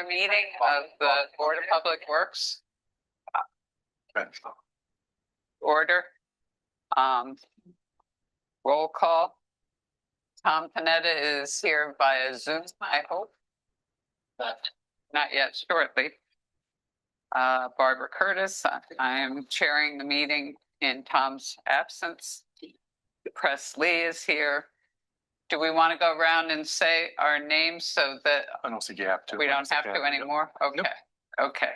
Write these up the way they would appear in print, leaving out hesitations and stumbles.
meeting of the Board of Public Works. Order. Roll call. Tom Panetta is here via Zoom, I hope. Not yet, shortly. Barbara Curtis, I'm chairing the meeting in Tom's absence. Press Lee is here. Do we want to go around and say our names so that I don't think you have to. We don't have to anymore? Okay. Nope. Okay.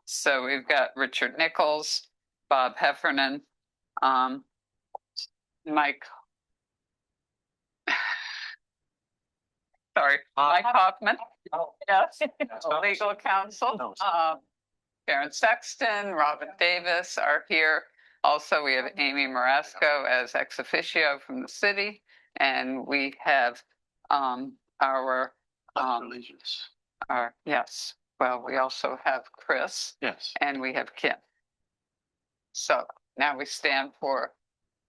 So we've got Richard Nichols, Bob Heffernan, Mike. Sorry, Mike Hoffman. Yes, legal counsel. Karen Sexton, Robin Davis are here. Also, we have Amy Marasco as ex officio from the city, and we have our yes. Well, we also have Chris. Yes. And we have Kim. So now we stand for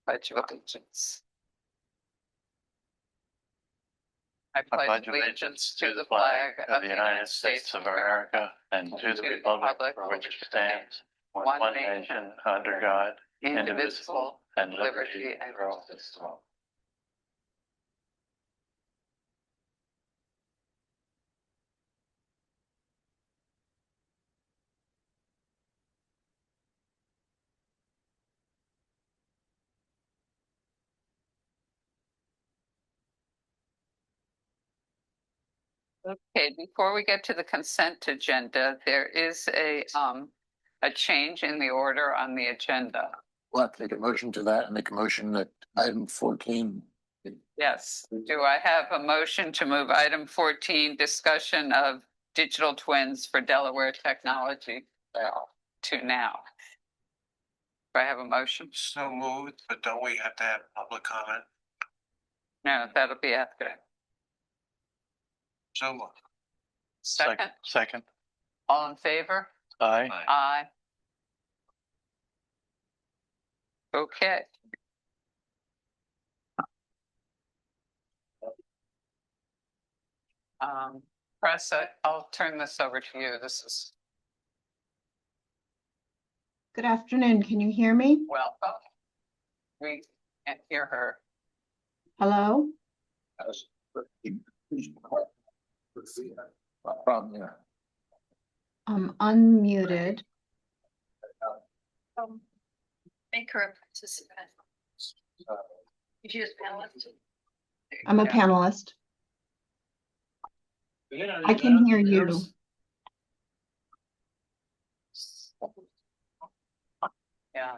Pledge of Allegiance. I pledge allegiance to the flag of the United States of America and to the republic for which it stands, one nation under God, indivisible, and liberty and justice for all. Okay, before we get to the consent agenda, there is a change in the order on the agenda. We'll have to make a motion to that and make a motion that item 14. Yes. Do I have a motion to move item 14, discussion of digital twins for Delaware Technology to now? Do I have a motion? So moved, but don't we have to have public comment? No, that'll be after. So moved. Second? Second. All in favor? Aye. Aye. Okay. Press, I'll turn this over to you. This is Good afternoon. Can you hear me? welcome. We can't hear her. Hello? Problem there. I'm unmuted. Make her a participant. If you just panelist. I'm a panelist. I can hear you. Yeah,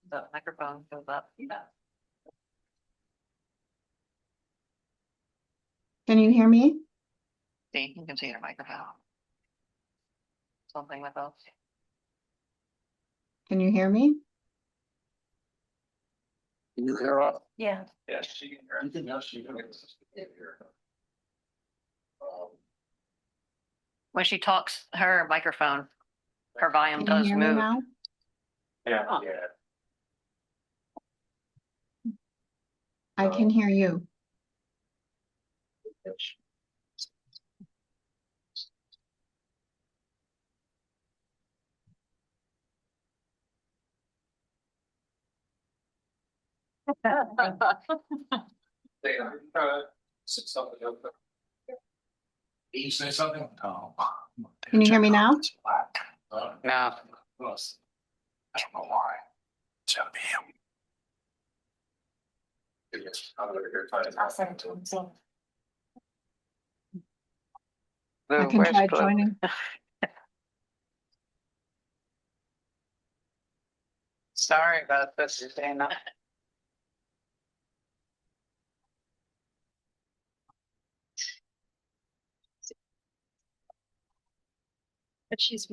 the microphone goes up. Yeah. Can you hear me? See, you can see your microphone. Something with us. Can you hear me? Can you hear us? Yeah. Yes, she can hear. Anything else you can hear? When she talks, her microphone, her volume Can you does hear me move. now? Yeah, Huh. yeah. I can hear you. Did you say something? No. Can you hear me now? No. I don't know why. It's gotta be him. I'll send it to him, so. Lou, I can where's try Blue? joining. Sorry about this, Dana. But she's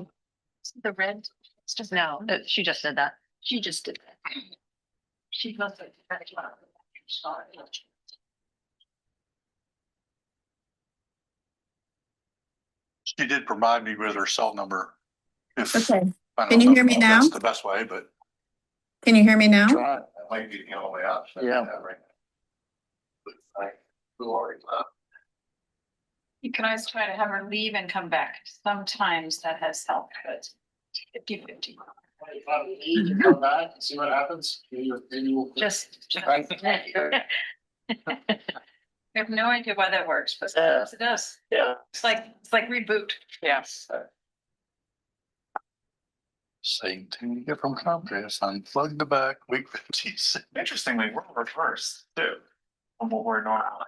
the red. It's just no, she just did that. She just did that. She must have. She did provide me with her cell number. If Okay, I don't Can you know hear me if now? That's the best way, but can you hear me now? Try it. That might be the only way out. Yeah. Right. Who are you? You can always try to have her leave and come back. Sometimes that has helped, but 50-50. Come back, see what happens. Maybe we'll. Just. I have no idea why that works, but sometimes it does. Yeah. It's like reboot. Yes. Same thing you get from Comcast, unplug the back, week 56. Interestingly, we're reversed too. From what we're normal.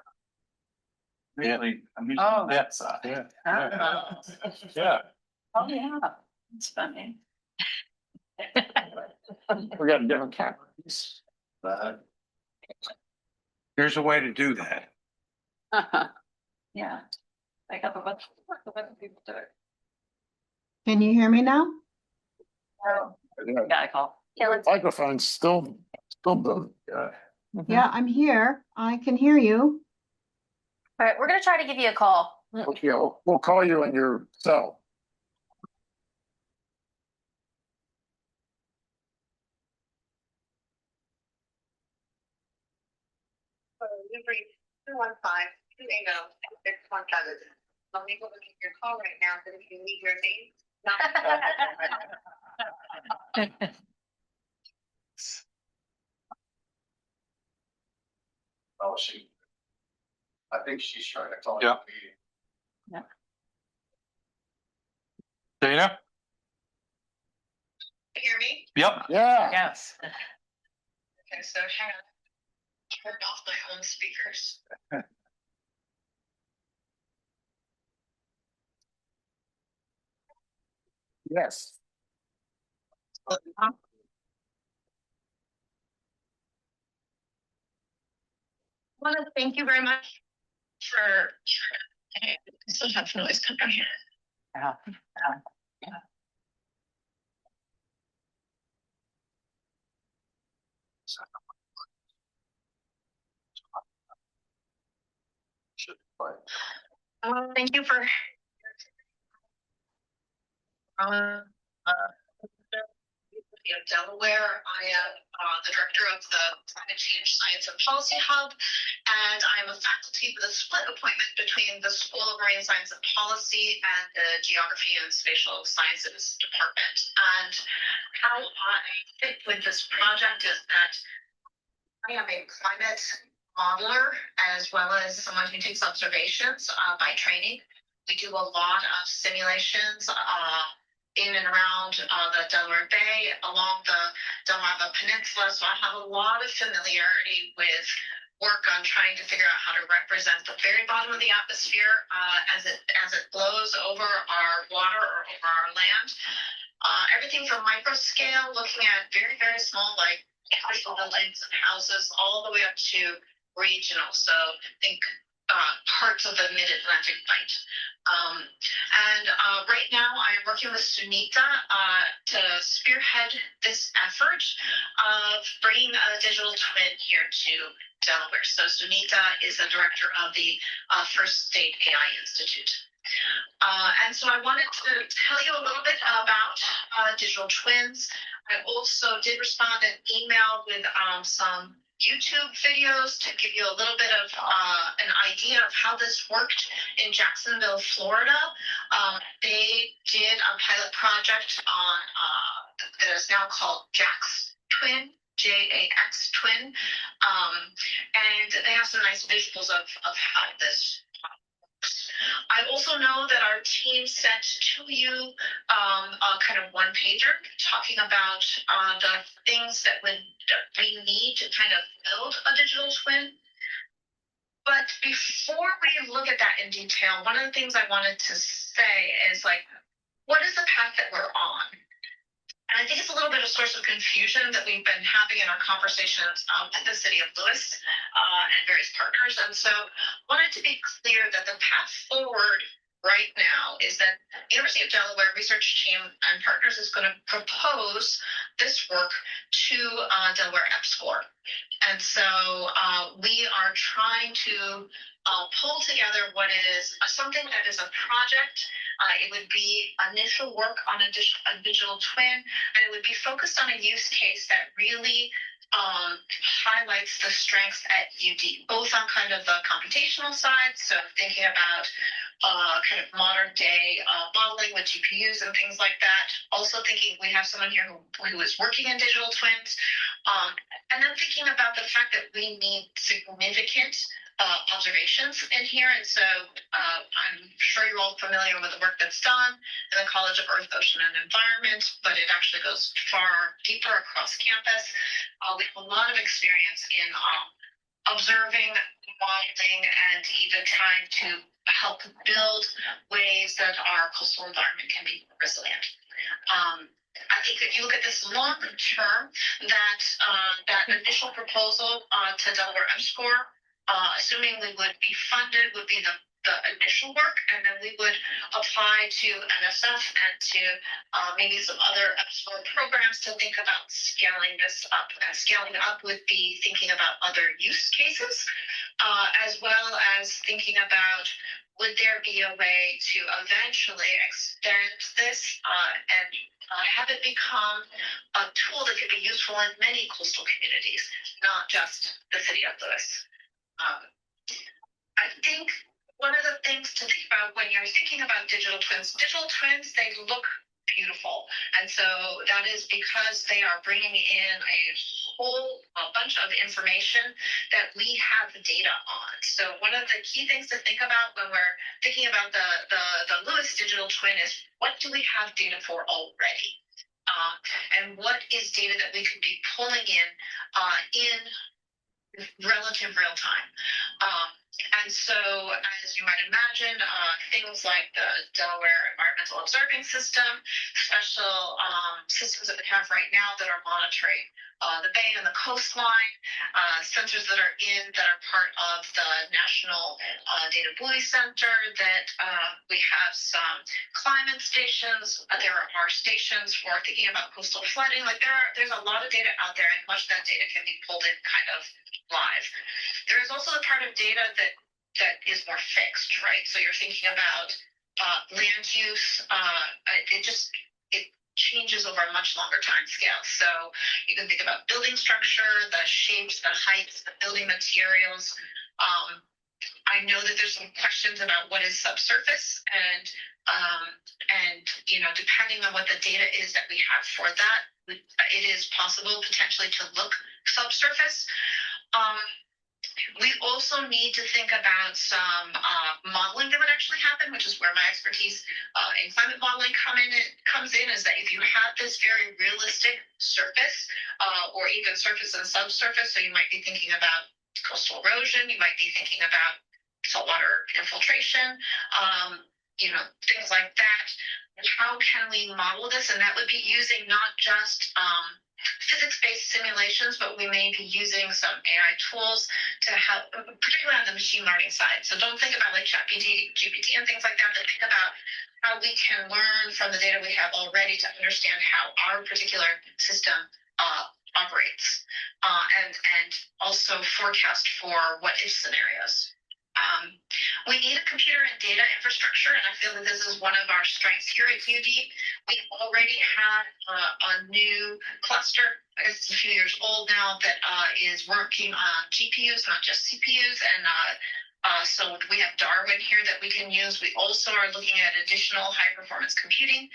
Really, I'm usually Oh. on that side. Yeah. Ah. Yeah. Oh, yeah. It's funny. We got a different cameras. Here's a way to do that. Yeah. I got the other people do it. Can you hear me now? Yeah, I call. Yeah, let's. Microphone's still the, Yeah, I'm here. I can hear you. All right, we're gonna try to give you a call. okay, we'll call you on your cell. Number 215-280-6177. Let me go look at your call right now, so if you need your name. Oh, I think she's trying to call. Yeah. Dana? Hear me? Yep. Yeah. Yes. Okay, so hang on. Turn off my own speakers. Yes. I want to thank you very much for. I still have noise coming here. Yeah. Thank you for. Delaware. I am the director of the Climate Change Science and Policy Hub, and I'm a faculty with a split appointment between the School of Marine Science and Policy and the Geography and Spatial Sciences Department. And how I fit with this project is that I am a climate modeler as well as someone who takes observations by training. We do a lot of simulations in and around the Delaware Bay, along the Delmarva Peninsula. So I have a lot of familiarity with work on trying to figure out how to represent the very bottom of the atmosphere as it blows over our water or over our land. Everything from micro scale, looking at very, very small, like commercial buildings and houses, all the way up to regional. So think parts of the Mid-Atlantic Bight. And right now I'm working with Sunita to spearhead this effort of bringing a digital twin here to Delaware. So Sunita is the director of the First State AI Institute. And so I wanted to tell you a little bit about digital twins. I also did respond an email with some YouTube videos to give you a little bit of an idea of how this worked in Jacksonville, Florida. They did a pilot project on that is now called JAX Twin. JAX Twin, and they have some nice visuals of how this. I also know that our team sent to you a kind of one pager talking about the things that we need to kind of build a digital twin. But before we look at that in detail, one of the things I wanted to say is like, what is the path that we're on? And I think it's a little bit of a source of confusion that we've been having in our conversations with the city of Lewes and various partners. And so wanted to be clear that the path forward right now is that University of Delaware research team and partners is going to propose this work to Delaware EPSCoR. And so we are trying to pull together what is something that is a project. It would be initial work on a digital twin, and it would be focused on a use case that really highlights the strengths at UD, both on kind of the computational side, so thinking about kind of modern day modeling with GPUs and things like that. Also thinking we have someone here who is working in digital twins, and then thinking about the fact that we need significant observations in here. And so I'm sure you're all familiar with the work that's done in the College of Earth, Ocean, and Environment, but it actually goes far deeper across campus. We have a lot of experience in observing, modeling, and even trying to help build ways that our coastal environment can be resilient. I think if you look at this longer term, that initial proposal to Delaware M-score, assuming we would be funded, would be the initial work, and then we would apply to NSF and to maybe some other M-score programs to think about scaling this up. And scaling up would be thinking about other use cases, as well as thinking about would there be a way to eventually extend this and have it become a tool that could be useful in many coastal communities, not just the city of Lewes. I think one of the things to think about when you're thinking about digital twins, they look beautiful. And so that is because they are bringing in a bunch of information that we have data on. So one of the key things to think about when we're thinking about the Lewes digital twin is what do we have data for already? And what is data that we could be pulling in relative real time? And so, as you might imagine, things like the Delaware Environmental Observing System, special systems that we have right now that are monitoring the bay and the coastline, sensors that are part of the National Data Buoy Center, that we have some climate stations. There are stations for thinking about coastal flooding. Like there's a lot of data out there, and much of that data can be pulled in kind of live. There is also the part of data that is more fixed, right? So you're thinking about land use. It changes over a much longer time scale. So you can think about building structure, the shapes, the heights, the building materials. I know that there's some questions about what is subsurface, and depending on what the data is that we have for that, it is possible potentially to look subsurface. We also need to think about some modeling that would actually happen, which is where my expertise in climate modeling comes in, is that if you have this very realistic surface, or even surface and subsurface, so you might be thinking about coastal erosion, you might be thinking about saltwater infiltration, things like that. How can we model this? And that would be using not just physics-based simulations, but we may be using some AI tools to help, particularly on the machine learning side. So don't think about like GPT and things like that, but think about how we can learn from the data we have already to understand how our particular system operates, and also forecast for what-if scenarios. We need a computer and data infrastructure, and I feel that this is one of our strengths here at UD. We already have a new cluster, it's a few years old now, that is working on GPUs, not just CPUs, and so we have Darwin here that we can use. We also are looking at additional high-performance computing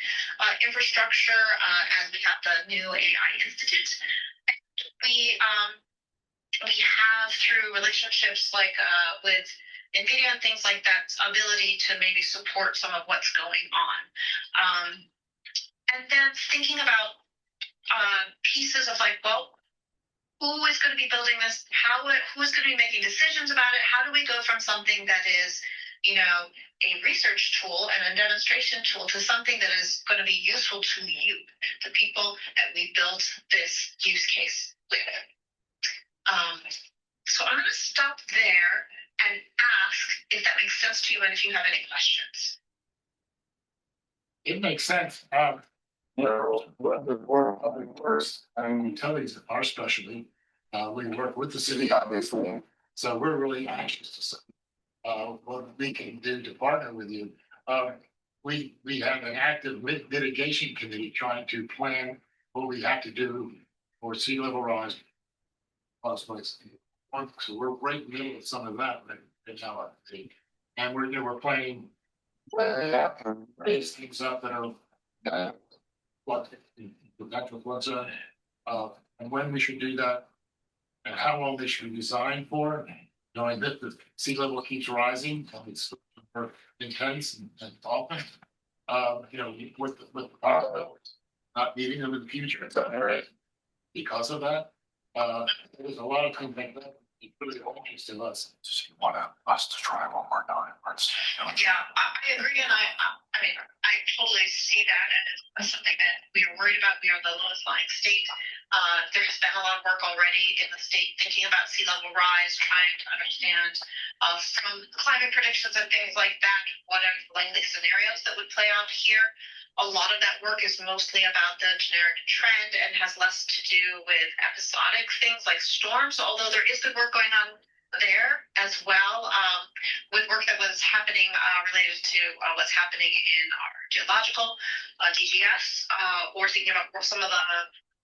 infrastructure, as we have the new AI Institute. We have, through relationships like with NVIDIA and things like that, ability to maybe support some of what's going on. And then thinking about pieces of like, well, who is going to be building this? Who's going to be making decisions about it? How do we go from something that is, a research tool and a demonstration tool to something that is going to be useful to you, the people that we built this use case with? So I'm going to stop there and ask if that makes sense to you and if you have any questions. It makes sense. Works. Utilities are our specialty. We work with the city, obviously. So we're really anxious to see what we can do to partner with you. We have an active mitigation committee trying to plan what we have to do for sea level rise place. So we're right in the middle of some of that right now, I think. And we're playing these things up that are what the natural floods are, and when we should do that, and how long they should be designed for, knowing that the sea level keeps rising, and it's super intense and often, with not needing them in the future. Because of that, there's a lot of things like that. It's really interesting to us. So you want us to try one more time? Yeah, I agree, and I mean, I totally see that as something that we are worried about. We are the lowest lying state. There's been a lot of work already in the state thinking about sea level rise, trying to understand from climate predictions and things like that, what are likely scenarios that would play out here. A lot of that work is mostly about the generic trend and has less to do with episodic things like storms, although there is good work going on there as well, with work that was happening related to what's happening in our geological DGS, or thinking about some of the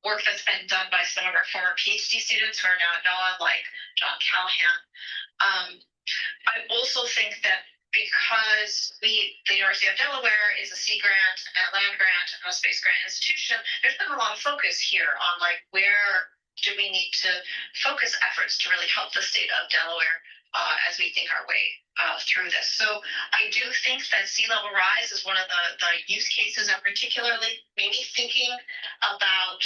work that's been done by some of our former PhD students who are now at NOAA, like John Callahan. I also think that because the University of Delaware is a sea grant and a land grant and a space grant institution, there's been a lot of focus here on like where do we need to focus efforts to really help the state of Delaware as we think our way through this. So I do think that sea level rise is one of the use cases, and particularly maybe thinking about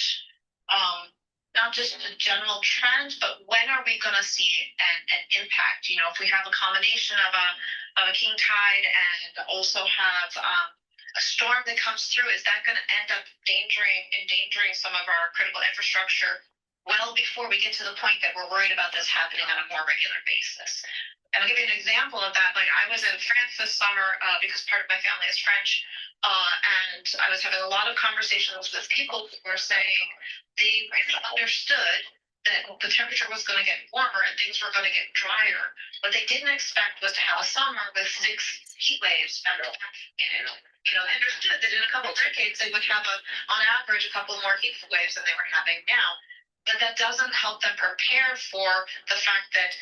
not just the general trend, but when are we going to see an impact? You know, if we have a combination of a king tide and also have a storm that comes through, is that going to end up endangering some of our critical infrastructure well before we get to the point that we're worried about this happening on a more regular basis? And I'll give you an example of that. Like I was in France this summer because part of my family is French, and I was having a lot of conversations with people who were saying they really understood that the temperature was going to get warmer and things were going to get drier. What they didn't expect was to have a summer with 6 heat waves back to back. And, they understood that in a couple of decades they would have on average a couple more heat waves than they were having now. But that doesn't help them prepare for the fact that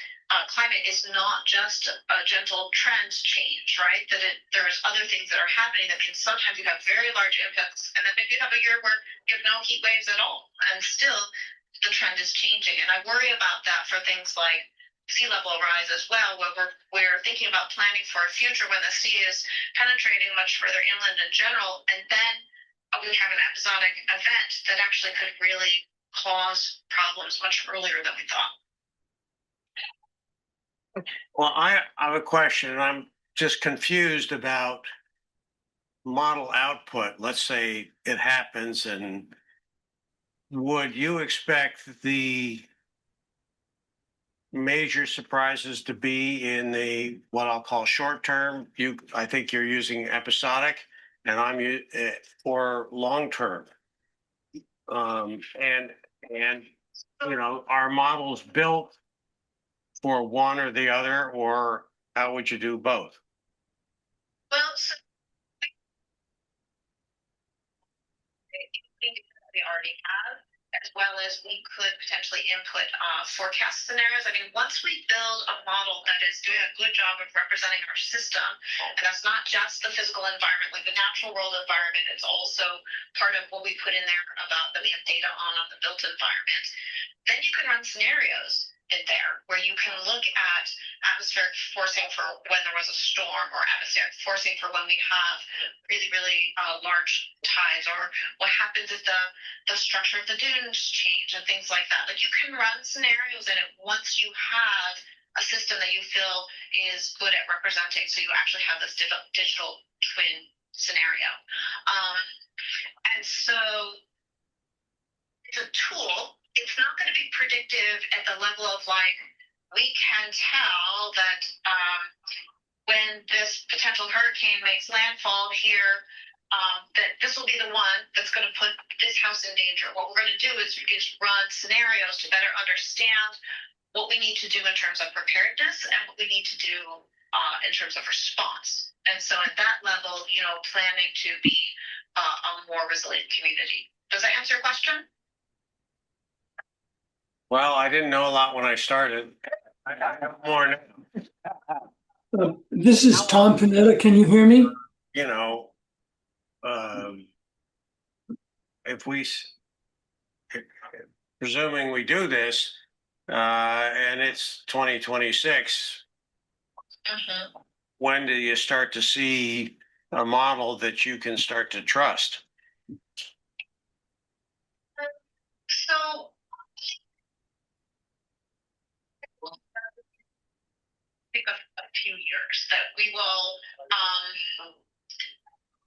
climate is not just a gentle trend change, right? That there's other things that are happening that can sometimes you have very large impacts, and then maybe you have a year where you have no heat waves at all, and still the trend is changing. And I worry about that for things like sea level rise as well, where we're thinking about planning for a future when the sea is penetrating much further inland in general, and then we have an episodic event that actually could really cause problems much earlier than we thought. Well, I have a question. I'm just confused about model output. Let's say it happens, and would you expect the major surprises to be in the what I'll call short term? I think you're using episodic, and I'm for long term. And are models built for one or the other, or how would you do both? Well, so we already have, as well as we could potentially input forecast scenarios. I mean, once we build a model that is doing a good job of representing our system, and that's not just the physical environment, like the natural world environment, it's also part of what we put in there about that we have data on the built environment. Then you can run scenarios in there where you can look at atmospheric forcing for when there was a storm, or atmospheric forcing for when we have really, really large tides, or what happens if the structure of the dunes change and things like that. Like you can run scenarios in it once you have a system that you feel is good at representing. So you actually have this digital twin scenario. And so it's a tool. It's not going to be predictive at the level of like, we can tell that when this potential hurricane makes landfall here, that this will be the one that's going to put this house in danger. What we're going to do is run scenarios to better understand what we need to do in terms of preparedness and what we need to do in terms of response. And so at that level, planning to be a more resilient community. Does that answer your question? Well, I didn't know a lot when I started. I know more now. This is Tom Panetta. Can you hear me? You know, if we, presuming we do this, and it's 2026, Mhm. when do you start to see a model that you can start to trust? So take a few years that we will,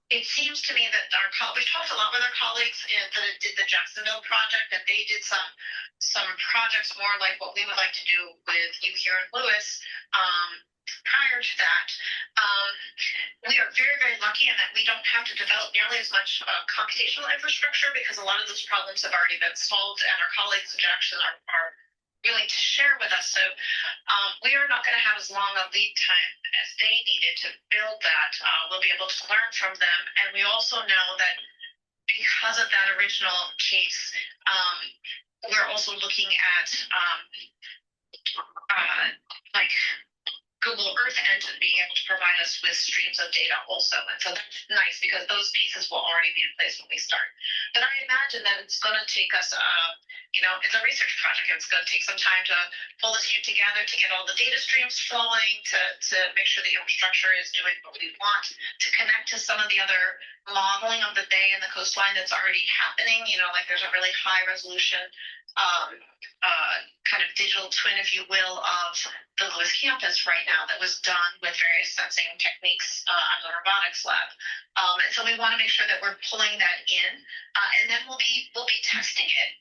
it seems to me that we talked a lot with our colleagues that did the Jacksonville project, and they did some projects more like what we would like to do with you here in Lewes. Prior to that, we are very, very lucky in that we don't have to develop nearly as much computational infrastructure because a lot of those problems have already been solved, and our colleagues at Jackson are willing to share with us. So we are not going to have as long a lead time as they needed to build that. We'll be able to learn from them. And we also know that because of that original case, we're also looking at like Google Earth Engine being able to provide us with streams of data also. And so that's nice because those pieces will already be in place when we start. But I imagine that it's going to take us, it's a research project. It's going to take some time to pull this together, to get all the data streams flowing, to make sure the infrastructure is doing what we want, to connect to some of the other modeling of the bay and the coastline that's already happening. Like there's a really high resolution kind of digital twin, if you will, of the Lewes campus right now that was done with various sensing techniques at the robotics lab. And so we want to make sure that we're pulling that in, and then we'll be testing it.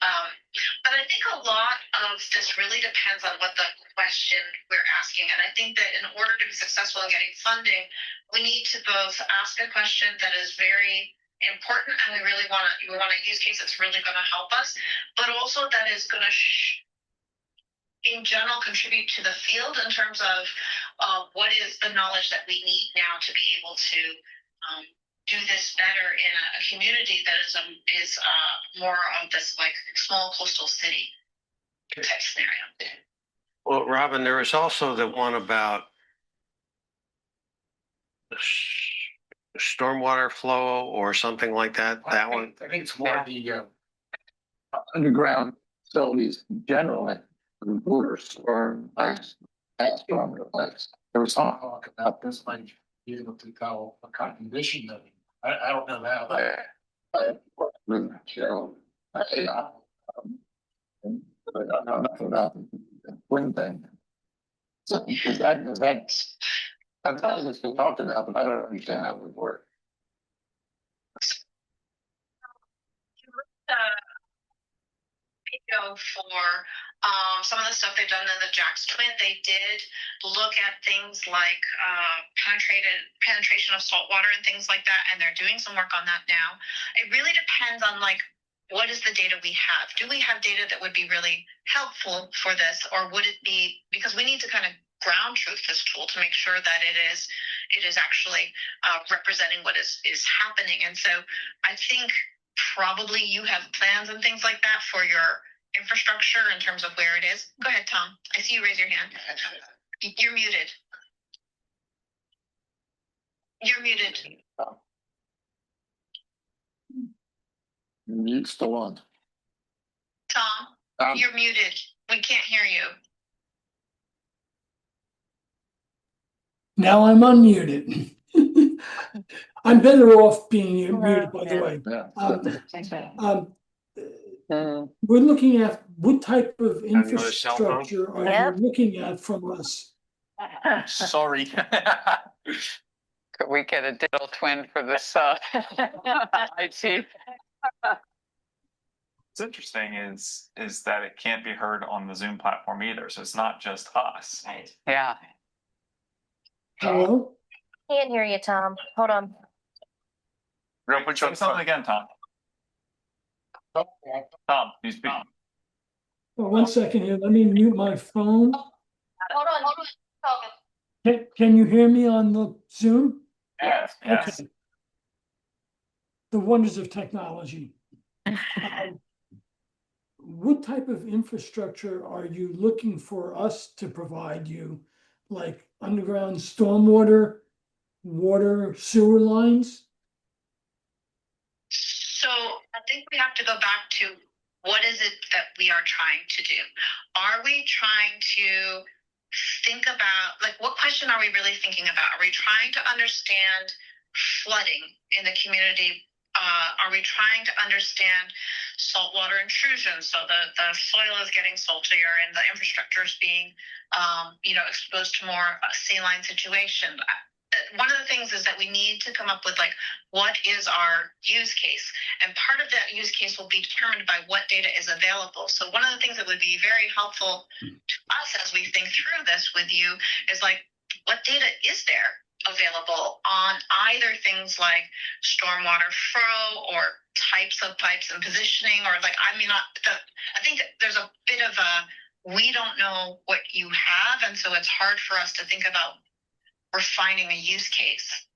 But I think a lot of this really depends on what the question we're asking. And I think that in order to be successful in getting funding, we need to both ask a question that is very important, and we want a use case that's really going to help us, but also that is going to in general contribute to the field in terms of what is the knowledge that we need now to be able to do this better in a community that is more of this like small coastal city type scenario. Well, Robin, there was also the one about stormwater flow or something like that. That one. I think it's more the underground facilities in general, like rivers or lakes. There was some talk about this, like be able to tell a condition that I don't know how. But I know nothing about the twin thing. So that's I've been talking about, but I don't understand how it would work. For some of the stuff they've done in the Jax Twin, they did look at things like penetration of salt water and things like that, and they're doing some work on that now. It really depends on like what is the data we have. Do we have data that would be really helpful for this, or would it be because we need to kind of ground truth this tool to make sure that it is actually representing what is happening. And so I think probably you have plans and things like that for your infrastructure in terms of where it is. Go ahead, Tom. I see you raise your hand. You're muted. You're muted. You're still on. Tom, you're muted. We can't hear you. Now I'm unmuted. I'm better off being muted, by the way. We're looking at what type of infrastructure are you looking at from us? Sorry. Could we get a digital twin for this IT? What's interesting is that it can't be heard on the Zoom platform either. So it's not just us. Right. Yeah. Hello? Can't hear you, Tom. Hold on. Real quick, say something again, Tom. Tom, you speak. Well, 1 second here. Let me mute my phone. Hold on. Can you hear me on the Zoom? Yes. Yes. Okay. The wonders of technology. what type of infrastructure are you looking for us to provide you? Like underground stormwater, water, sewer lines? So I think we have to go back to what is it that we are trying to do? Are we trying to think about, like, what question are we really thinking about? Are we trying to understand flooding in the community? Are we trying to understand saltwater intrusion? So the soil is getting saltier and the infrastructure is being, exposed to more saline situation. One of the things is that we need to come up with, like, what is our use case? And part of that use case will be determined by what data is available. So one of the things that would be very helpful to us as we think through this with you is, like, what data is there available on either things like stormwater flow or types of pipes and positioning, or like, I think there's a bit of we don't know what you have, and so it's hard for us to think about refining a use case.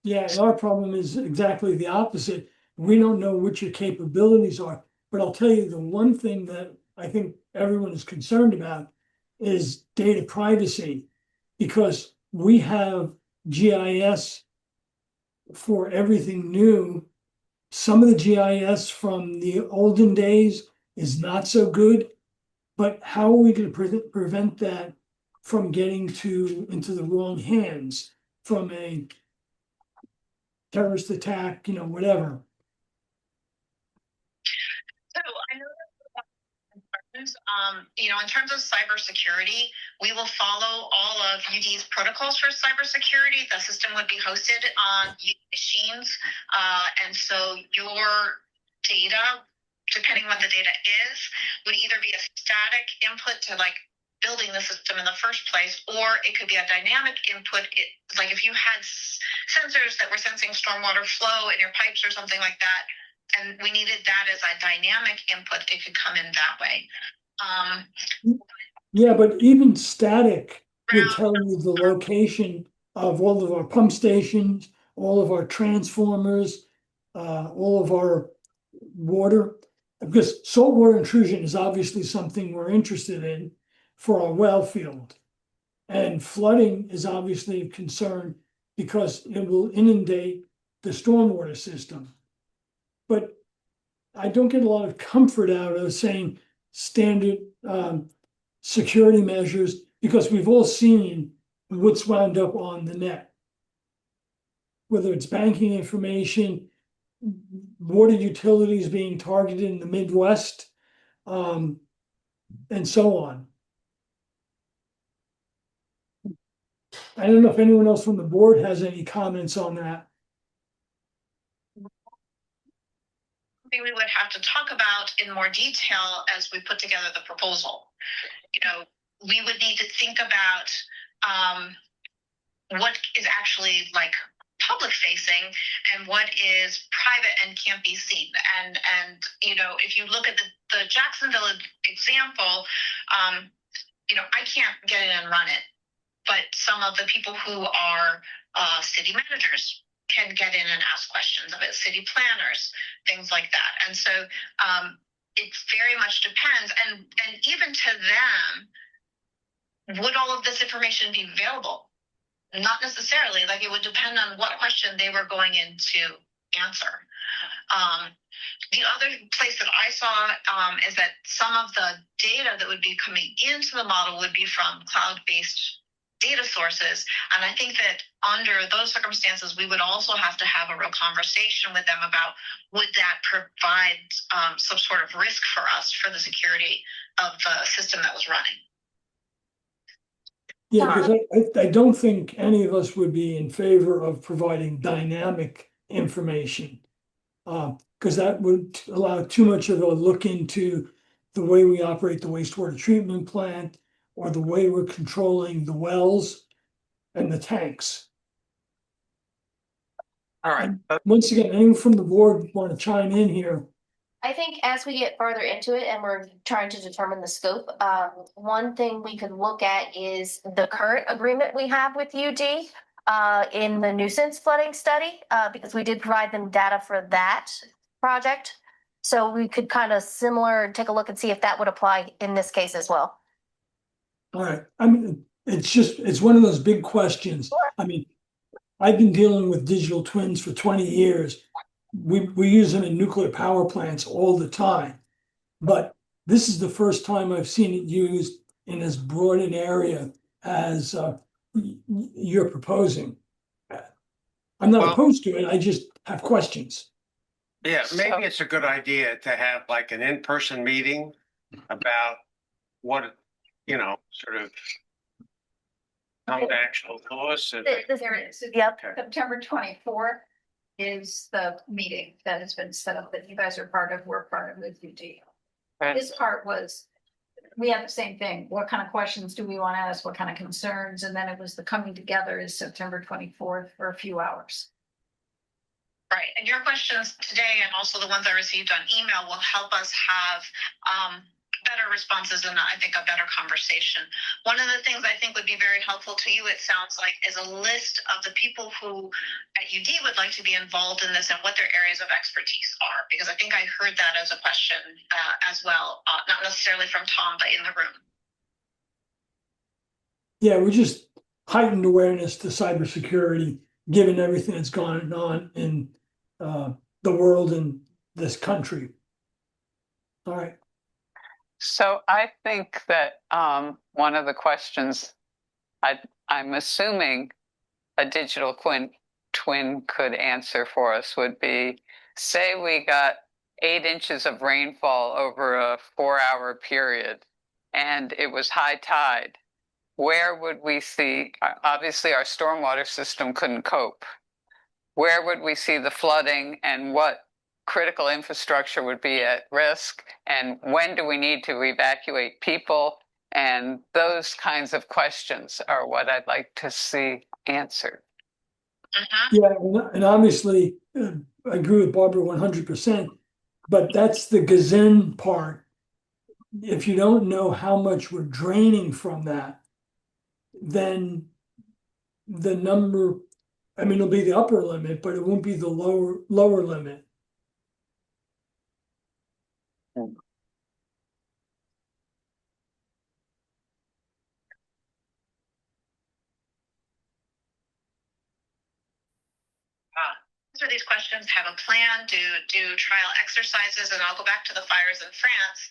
Yeah, and our problem is exactly the opposite. We don't know what your capabilities are, but I'll tell you the one thing that I think everyone is concerned about is data privacy, because we have GIS for everything new. Some of the GIS from the olden days is not so good, but how are we going to prevent that from getting into the wrong hands from a terrorist attack, whatever? So I know that in terms of cybersecurity, we will follow all of UD's protocols for cybersecurity. The system would be hosted on UD machines, and so your data, depending on what the data is, would either be a static input to, like, building the system in the first place, or it could be a dynamic input. Like if you had sensors that were sensing stormwater flow in your pipes or something like that, and we needed that as a dynamic input, it could come in that way. Yeah, but even static would tell you the location of all of our pump stations, all of our transformers, all of our water. Because saltwater intrusion is obviously something we're interested in for our well field. And flooding is obviously a concern because it will inundate the stormwater system. But I don't get a lot of comfort out of saying standard security measures, because we've all seen what's wound up on the net. Whether it's banking information, water utilities being targeted in the Midwest, and so on. I don't know if anyone else from the board has any comments on that. We would have to talk about in more detail as we put together the proposal. We would need to think about what is actually, like, public facing and what is private and can't be seen. And if you look at the Jacksonville example, I can't get in and run it, but some of the people who are city managers can get in and ask questions of it, city planners, things like that. And so it very much depends. And even to them, would all of this information be available? Not necessarily. Like, it would depend on what question they were going in to answer. The other place that I saw is that some of the data that would be coming into the model would be from cloud-based data sources. And I think that under those circumstances, we would also have to have a real conversation with them about, would that provide some sort of risk for us for the security of the system that was running? Yeah, because I don't think any of us would be in favor of providing dynamic information. Because that would allow too much of a look into the way we operate the wastewater treatment plant, or the way we're controlling the wells and the tanks. All right. Once again, anyone from the board want to chime in here? I think as we get farther into it and we're trying to determine the scope, one thing we could look at is the current agreement we have with UD in the nuisance flooding study, because we did provide them data for that project. So we could kind of similar, take a look and see if that would apply in this case as well. All right, I mean, it's one of those big questions. I mean, I've been dealing with digital twins for 20 years. We use them in nuclear power plants all the time. But this is the first time I've seen it used in as broad an area as you're proposing. I'm not Well- opposed to it, I just have questions. Yeah, maybe it's a good idea to have like an in-person meeting about what, sort of come to actual Lewes and. There it is. Yep. Okay. September 24th is the meeting that has been set up that you guys are part of, we're part of with UD. Right. This part was, we had the same thing. What kind of questions do we want to ask? What kind of concerns? And then it was the coming together is September 24th for a few hours. Right, and your questions today and also the ones I received on email will help us have better responses and I think a better conversation. One of the things I think would be very helpful to you, it sounds like, is a list of the people who at UD would like to be involved in this and what their areas of expertise are, because I think I heard that as a question as well, not necessarily from Tom, but in the room. Yeah, we're just heightened awareness to cybersecurity, given everything that's gone on in the world and this country. All right. So I think that one of the questions I'm assuming a digital twin could answer for us would be, say we got 8 inches of rainfall over a 4-hour period and it was high tide. Where would we see, obviously our stormwater system couldn't cope. Where would we see the flooding and what critical infrastructure would be at risk? And when do we need to evacuate people? And those kinds of questions are what I'd like to see answered. Yeah, and obviously, I agree with Barbara 100%, but that's the gazin part. If you don't know how much we're draining from that, then the number, I mean, it'll be the upper limit, but it won't be the lower limit. Answer these questions, have a plan, do trial exercises, and I'll go back to the fires in France.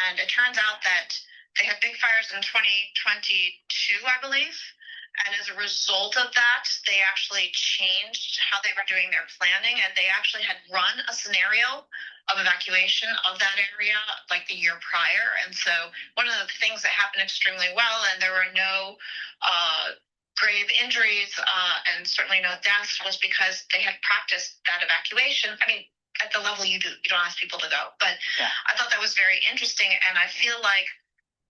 And it turns out that they had big fires in 2022, I believe. And as a result of that, they actually changed how they were doing their planning, and they actually had run a scenario of evacuation of that area like the year prior. And so one of the things that happened extremely well, and there were no grave injuries and certainly no deaths, was because they had practiced that evacuation. I mean, at the level you don't ask people to go, but yeah. I thought that was very interesting, and I feel like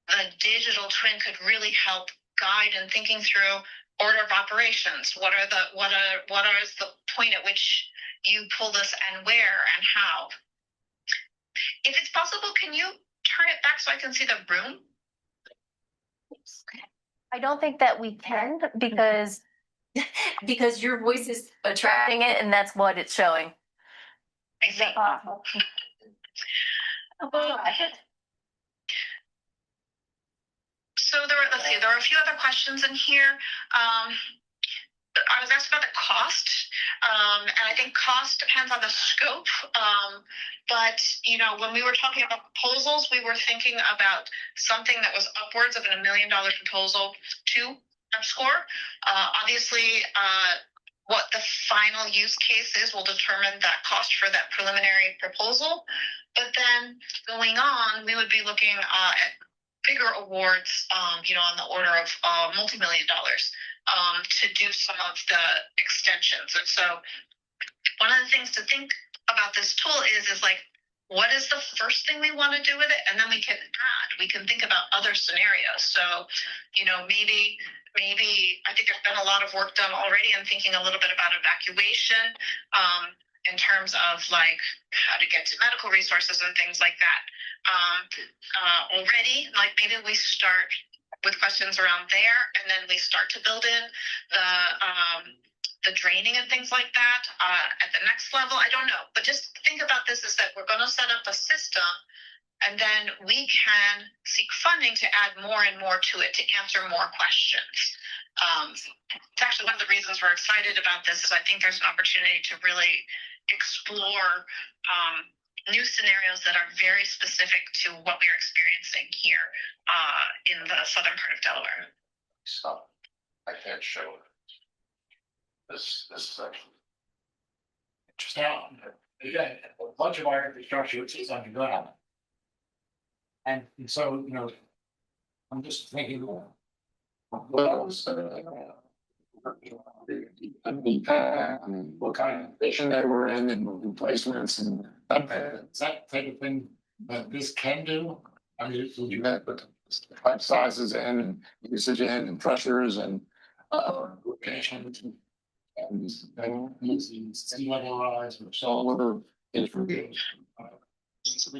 the digital twin could really help guide in thinking through order of operations. What is the point at which you pull this and where and how? If it's possible, can you turn it back so I can see the room? I don't think that we can because your voice is attracting it and that's what it's showing. I see. So there are a few other questions in here. I was asked about the cost, and I think cost depends on the scope. But when we were talking about proposals, we were thinking about something that was upwards of $1 million proposal to score. Obviously, what the final use case is will determine that cost for that preliminary proposal. But then going on, we would be looking at bigger awards, on the order of multi-million dollars to do some of the extensions. And so one of the things to think about this tool is like, what is the first thing we want to do with it? And then we can think about other scenarios. So, maybe I think there's been a lot of work done already in thinking a little bit about evacuation in terms of like how to get to medical resources and things like that. Already, like maybe we start with questions around there, and then we start to build in the draining and things like that at the next level. I don't know, but just think about this: is that we're going to set up a system, and then we can seek funding to add more and more to it to answer more questions. It's actually one of the reasons we're excited about this is I think there's an opportunity to really explore new scenarios that are very specific to what we're experiencing here in the southern part of Delaware. So I can't show it. This section. Now, again, a bunch of our infrastructure is underground. And so, you know, I'm just thinking. Well, what kind of condition they were in and replacements and. Is that type of thing that this can do? I mean, would you Met with pipe sizes and usage and pressures and locations and using sea level rise or so? solar information. So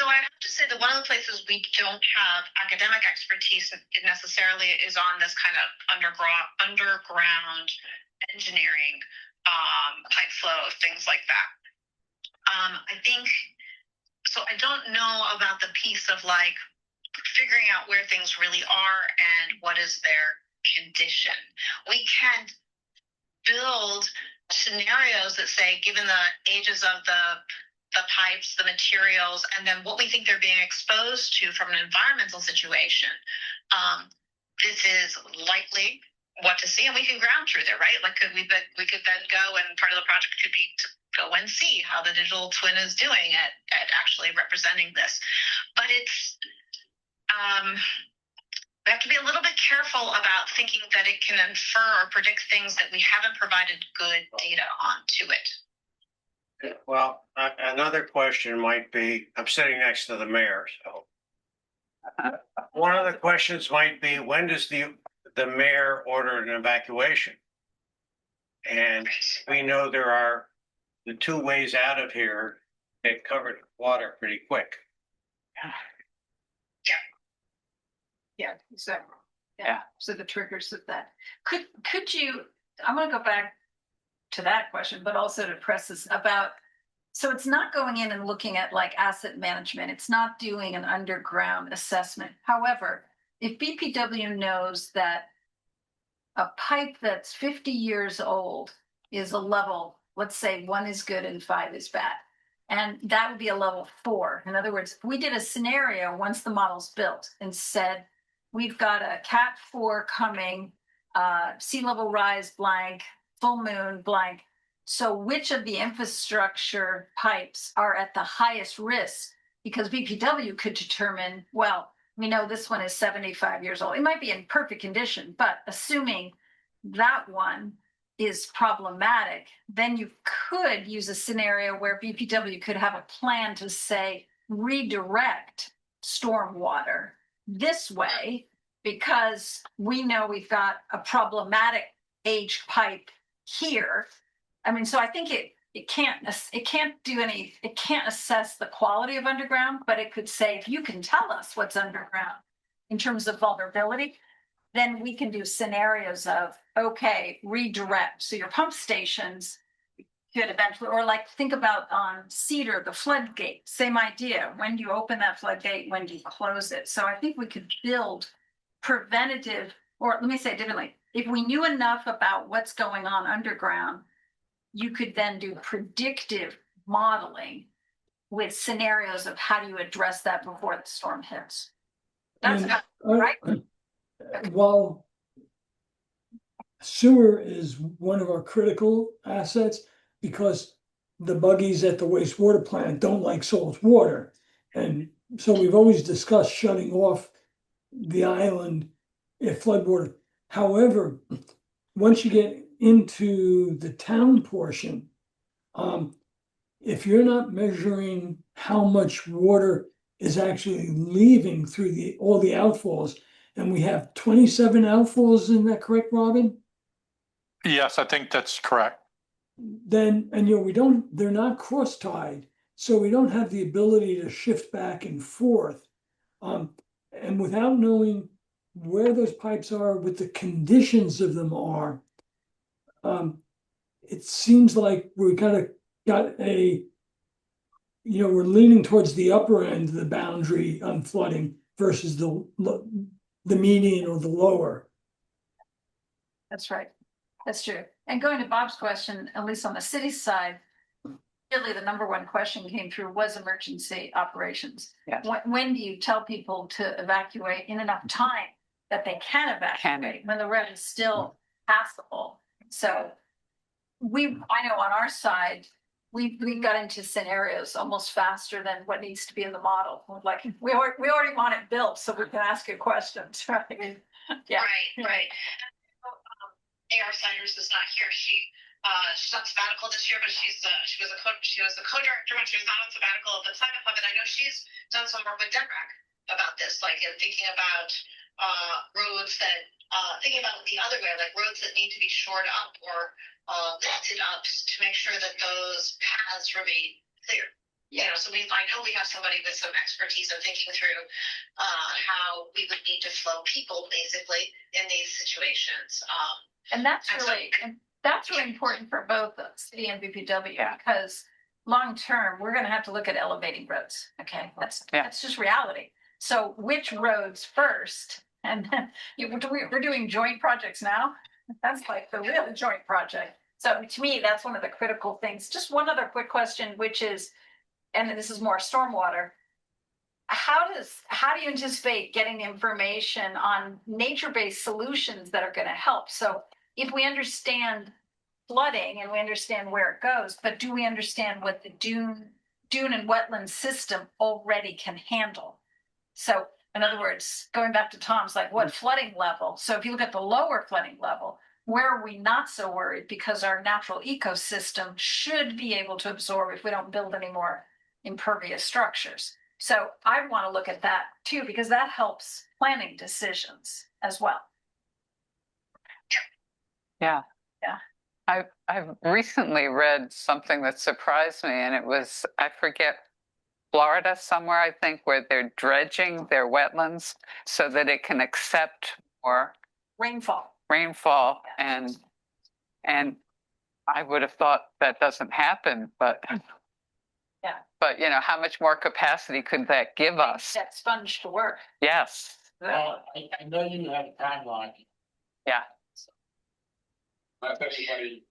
I have to say that one of the places we don't have academic expertise necessarily is on this kind of underground engineering, pipe flow, things like that. I think, so I don't know about the piece of like figuring out where things really are and what is their condition. We can build scenarios that say, given the ages of the pipes, the materials, and then what we think they're being exposed to from an environmental situation, this is likely what to see, and we can ground truth it, right? Like, we could then go, and part of the project could be to go and see how the digital twin is doing at actually representing this. But it's, we have to be a little bit careful about thinking that it can infer or predict things that we haven't provided good data on to it. Well, another question might be, I'm sitting next to the mayor, so. One of the questions might be, when does the mayor order an evacuation? And we know there are the two ways out of here get covered with water pretty quick. Yeah, exactly. Yeah. So the triggers of that. Could you, I'm gonna go back to that question, but also to press this about, so it's not going in and looking at like asset management. It's not doing an underground assessment. However, if BPW knows that a pipe that's 50 years old is a level, let's say 1 is good and 5 is bad, and that would be a level 4. In other words, if we did a scenario once the model's built and said, we've got a Cat 4 coming, sea level rise blank, full moon blank. So which of the infrastructure pipes are at the highest risk? Because BPW could determine, well, we know this one is 75 years old. It might be in perfect condition, but assuming that one is problematic, then you could use a scenario where BPW could have a plan to say, redirect stormwater this way, because we know we've got a problematic aged pipe here. I mean, so I think it can't assess the quality of underground, but it could say, if you can tell us what's underground in terms of vulnerability, then we can do scenarios of, okay, redirect. So your pump stations could eventually, or like think about on Cedar, the floodgate, same idea. When do you open that floodgate? When do you close it? So I think we could build preventative, or let me say it differently. If we knew enough about what's going on underground, you could then do predictive modeling with scenarios of how do you address that before the storm hits. That's right. While sewer is one of our critical assets, because the buggies at the wastewater plant don't like salt water. And so we've always discussed shutting off the island if floodwater. However, once you get into the town portion, if you're not measuring how much water is actually leaving through all the outfalls, and we have 27 outfalls, isn't that correct, Robin? Yes, I think that's correct. Then, and they're not cross-tied, so we don't have the ability to shift back and forth. And without knowing where those pipes are, what the conditions of them are, it seems like we kind of got we're leaning towards the upper end of the boundary on flooding versus the median or the lower. That's right. That's true. And going to Bob's question, at least on the city side, really the number one question came through was emergency operations. Yes. When do you tell people to evacuate in enough time that they can evacuate when the road is still passable? So I know on our side, we got into scenarios almost faster than what needs to be in the model. Like we already want it built, so we can ask you questions, right? Yeah. Right. AR Sanders is not here. She's on sabbatical this year, but she was the co-director when she was not on sabbatical of the Climate Club, and I know she's done some work with DENRAC about this, like in thinking about roads that thinking about the other way, like roads that need to be shored up or lifted up to make sure that those paths remain clear. You know, so I know we have somebody with some expertise in thinking through how we would need to flow people basically in these situations. And that's really important for both the city and BPW because long term, we're going to have to look at elevating roads. Okay, that's just reality. So which roads first? And then we're doing joint projects now. That's like the real joint project. So to me, that's one of the critical things. Just one other quick question, which is, and this is more stormwater. How do you anticipate getting information on nature-based solutions that are going to help? So if we understand flooding and we understand where it goes, but do we understand what the dune and wetland system already can handle? So in other words, going back to Tom's, like what flooding level? So if you look at the lower flooding level, where are we not so worried because our natural ecosystem should be able to absorb if we don't build any more impervious structures? So I want to look at that too, because that helps planning decisions as well. Yeah. I've recently read something that surprised me, and it was, I forget, Florida somewhere, I think, where they're dredging their wetlands so that it can accept more rainfall. And I would have thought that doesn't happen, but how much more capacity could that give us? That sponge to work. Yes. Well, I know you have a timeline. Yeah. Not everybody.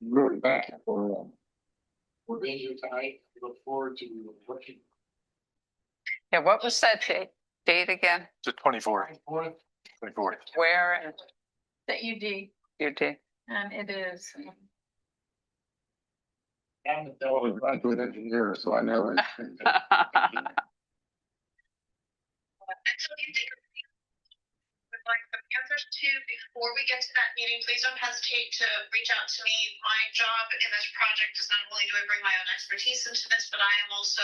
Really back for We're being here tonight. We look forward to working. Yeah. What was that date again? The 24th. 24th. Where? The UD. UD. And it is. I'm a graduate engineer, so I know it. And so if you think would like some answers to before we get to that meeting, please don't hesitate to reach out to me. My job in this project is not only do I bring my own expertise into this, but I am also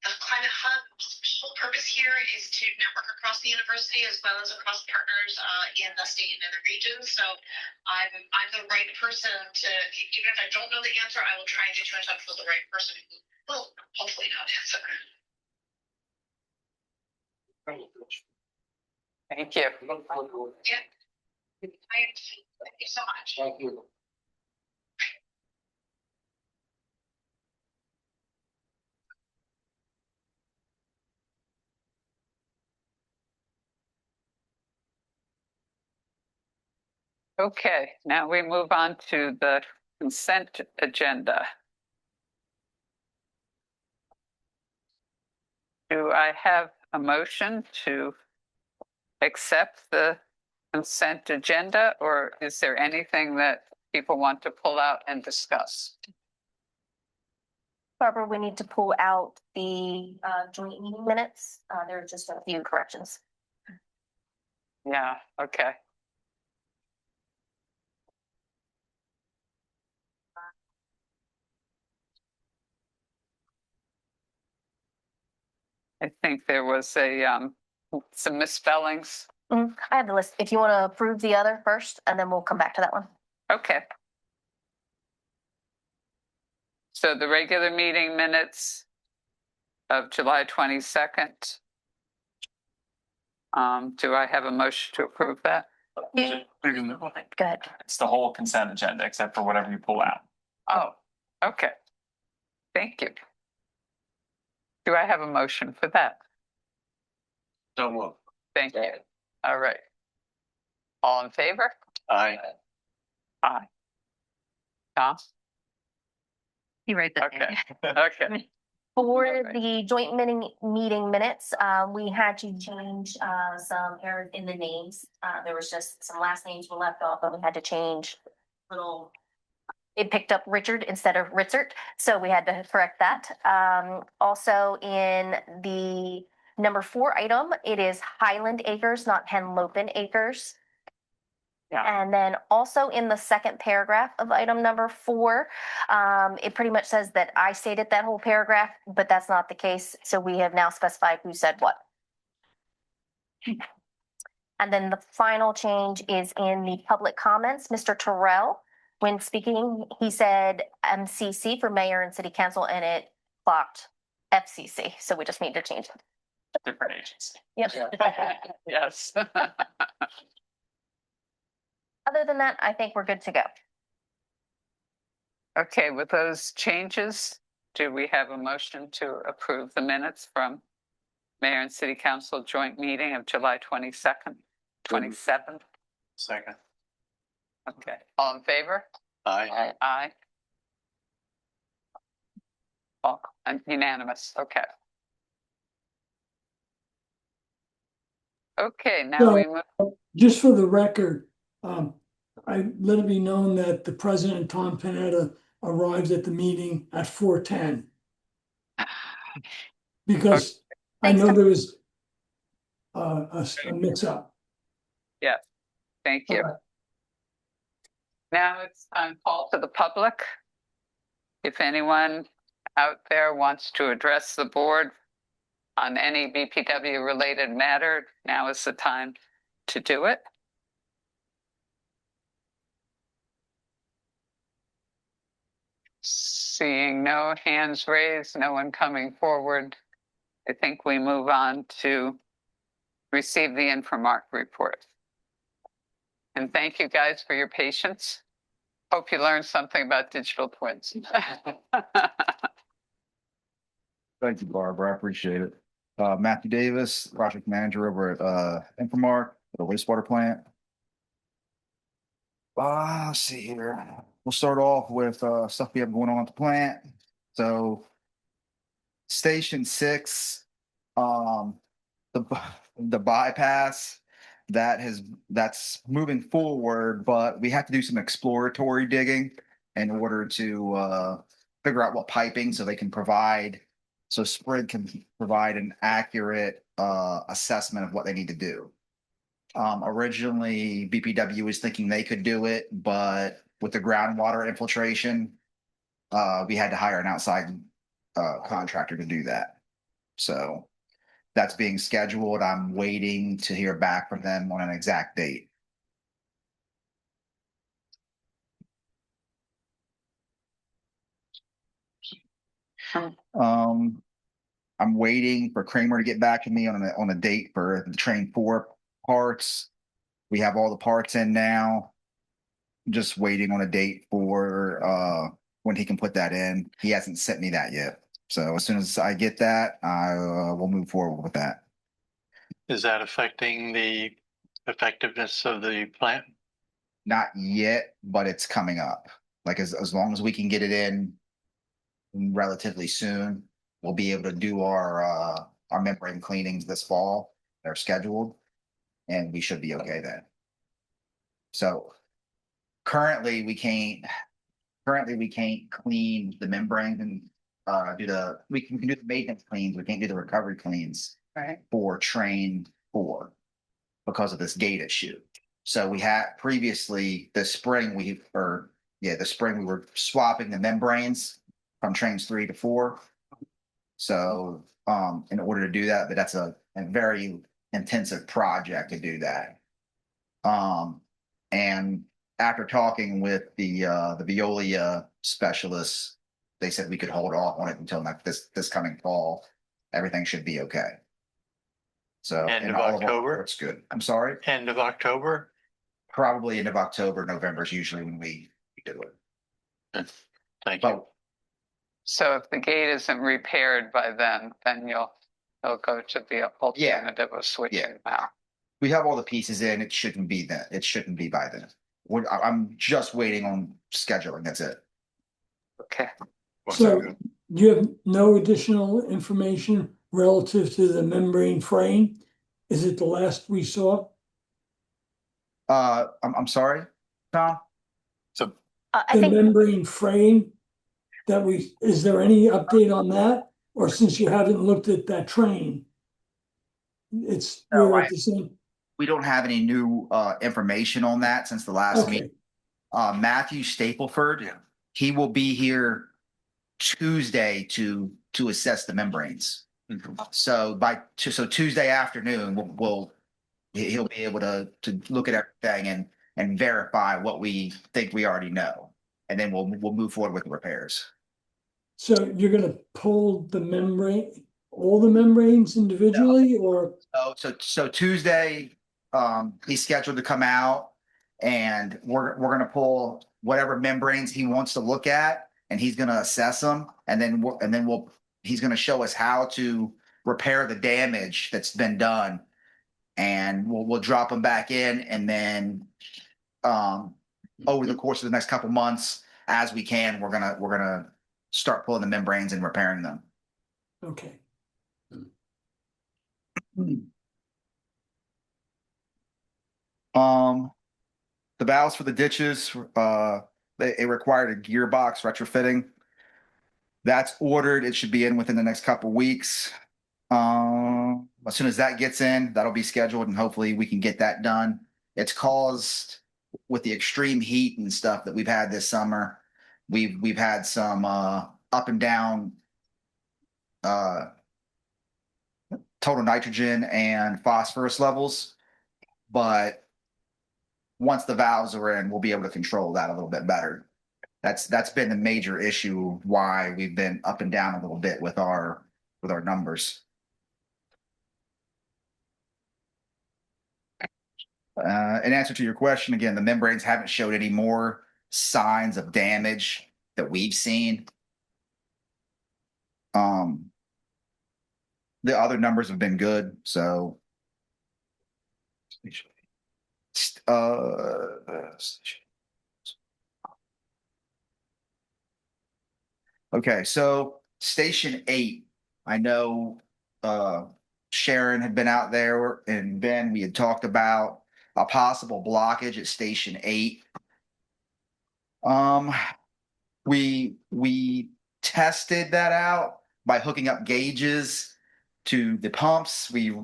the Climate Hub. The whole purpose here is to network across the university as well as across partners in the state and in the region. So I'm the right person to, even if I don't know the answer, I will try and get you in touch with the right person who will hopefully know the answer. Thank you. Yeah. Thank you so much. Thank you. Okay, now we move on to the consent agenda. Do I have a motion to accept the consent agenda, or is there anything that people want to pull out and discuss? Barbara, we need to pull out the joint meeting minutes. There are just a few corrections. Yeah, okay. I think there was some misspellings. I have the list. If you want to approve the other first, and then we'll come back to that one. Okay. So the regular meeting minutes of July 22nd. Do I have a motion to approve that? Good. It's the whole consent agenda except for whatever you pull out. Oh, okay. Thank you. Do I have a motion for that? So moved. Thank you. All right. All in favor? Aye. Aye. Tom? You wrote that. Okay, okay. For the joint meeting minutes, we had to change some errors in the names. There was just some last names were left off, but we had to change little. It picked up Richard instead of Ritzert, so we had to correct that. Also in the number 4 item, it is Highland Acres, not Henlopen Acres. Yeah. And then also in the second paragraph of item number 4, it pretty much says that I stated that whole paragraph, but that's not the case. So we have now specified who said what. And then the final change is in the public comments. Mr. Terrell, when speaking, he said MCC for mayor and city council, and it clocked FCC. So we just need to change it. Different agency. Yep. Yes. Other than that, I think we're good to go. Okay, with those changes, do we have a motion to approve the minutes from Mayor and City Council joint meeting of July 22nd, 27th? Second. Okay, all in favor? Aye. Aye. All unanimous, okay. Okay, now So- we move, Just for the record, I let it be known that the president, Tom Panetta, arrived at the meeting at 4:10. Because I Thanks, know Tom. there was a mix-up. thank you. Now it's time to call to the public. If anyone out there wants to address the board on any BPW related matter, now is the time to do it. Seeing no hands raised, no one coming forward, I think we move on to receive the Infomark report. And thank you guys for your patience. Hope you learned something about digital twins. Thank you, Barbara. I appreciate it. Matthew Davis, project manager over at Infomark, the wastewater plant. Let's see here. We'll start off with stuff we have going on at the plant. So Station 6, the bypass that's moving forward, but we have to do some exploratory digging in order to figure out what piping so they can provide. So Sprig can provide an accurate assessment of what they need to do. Originally, BPW was thinking they could do it, but with the groundwater infiltration, we had to hire an outside contractor to do that. So that's being scheduled. I'm waiting to hear back from them on an exact date. I'm waiting for Kramer to get back to me on a date for the train 4 parts. We have all the parts in now. Just waiting on a date for when he can put that in. He hasn't sent me that yet. So as soon as I get that, I will move forward with that. Is that affecting the effectiveness of the plant? Not yet, but it's coming up. Like as long as we can get it in relatively soon, we'll be able to do our membrane cleanings this fall. They're scheduled, and we should be okay then. So currently we can't clean the membrane and we can do the maintenance cleans. We can't do the recovery cleans for train 4 because of this gate issue. So we had previously the spring we were swapping the membranes from trains 3 to 4. So in order to do that, but that's a very intensive project to do that. And after talking with the Veolia specialists, they said we could hold off on it until this coming fall. Everything should be okay. So. End and of all our October? work's good. I'm sorry, End of October? probably end of October, November is usually when we do it. Thank you. But So if the gate isn't repaired by then you'll go to the alternative of switching out. we have all the pieces in. It shouldn't be that. It shouldn't be by then. I'm just waiting on scheduling. That's it. Okay. So you have no additional information relative to the membrane? Is it the last we saw? I'm sorry, Tom. So I The think membrane frame is there any update on that? Or since you haven't looked at that train? We're at the same, We don't have any new information on that since the last meeting. okay, Matthew Stapleford, he will be here Tuesday to assess the membranes. So so Tuesday afternoon, he'll be able to look at everything and verify what we think we already know, and then we'll move forward with the repairs. so you're gonna pull the membrane, all the membranes individually, or? So Tuesday, he's scheduled to come out, and we're gonna pull whatever membranes he wants to look at, and he's gonna assess them, and then he's gonna show us how to repair the damage that's been done, and we'll drop them back in, and then over the course of the next couple months, as we can, we're gonna start pulling the membranes and repairing them. Okay. The valves for the ditches, it required a gearbox retrofitting. That's ordered. It should be in within the next couple weeks. As soon as that gets in, that'll be scheduled, and hopefully we can get that done. It's caused with the extreme heat and stuff that we've had this summer. We've had some up and down total nitrogen and phosphorus levels, but once the valves are in, we'll be able to control that a little bit better. That's been the major issue why we've been up and down a little bit with our numbers. In answer to your question, again, the membranes haven't showed any more signs of damage that we've seen. The other numbers have been good, so okay, so Station 8, I know Sharon had been out there, and Ben, we had talked about a possible blockage at Station 8. We tested that out by hooking up gauges to the pumps. We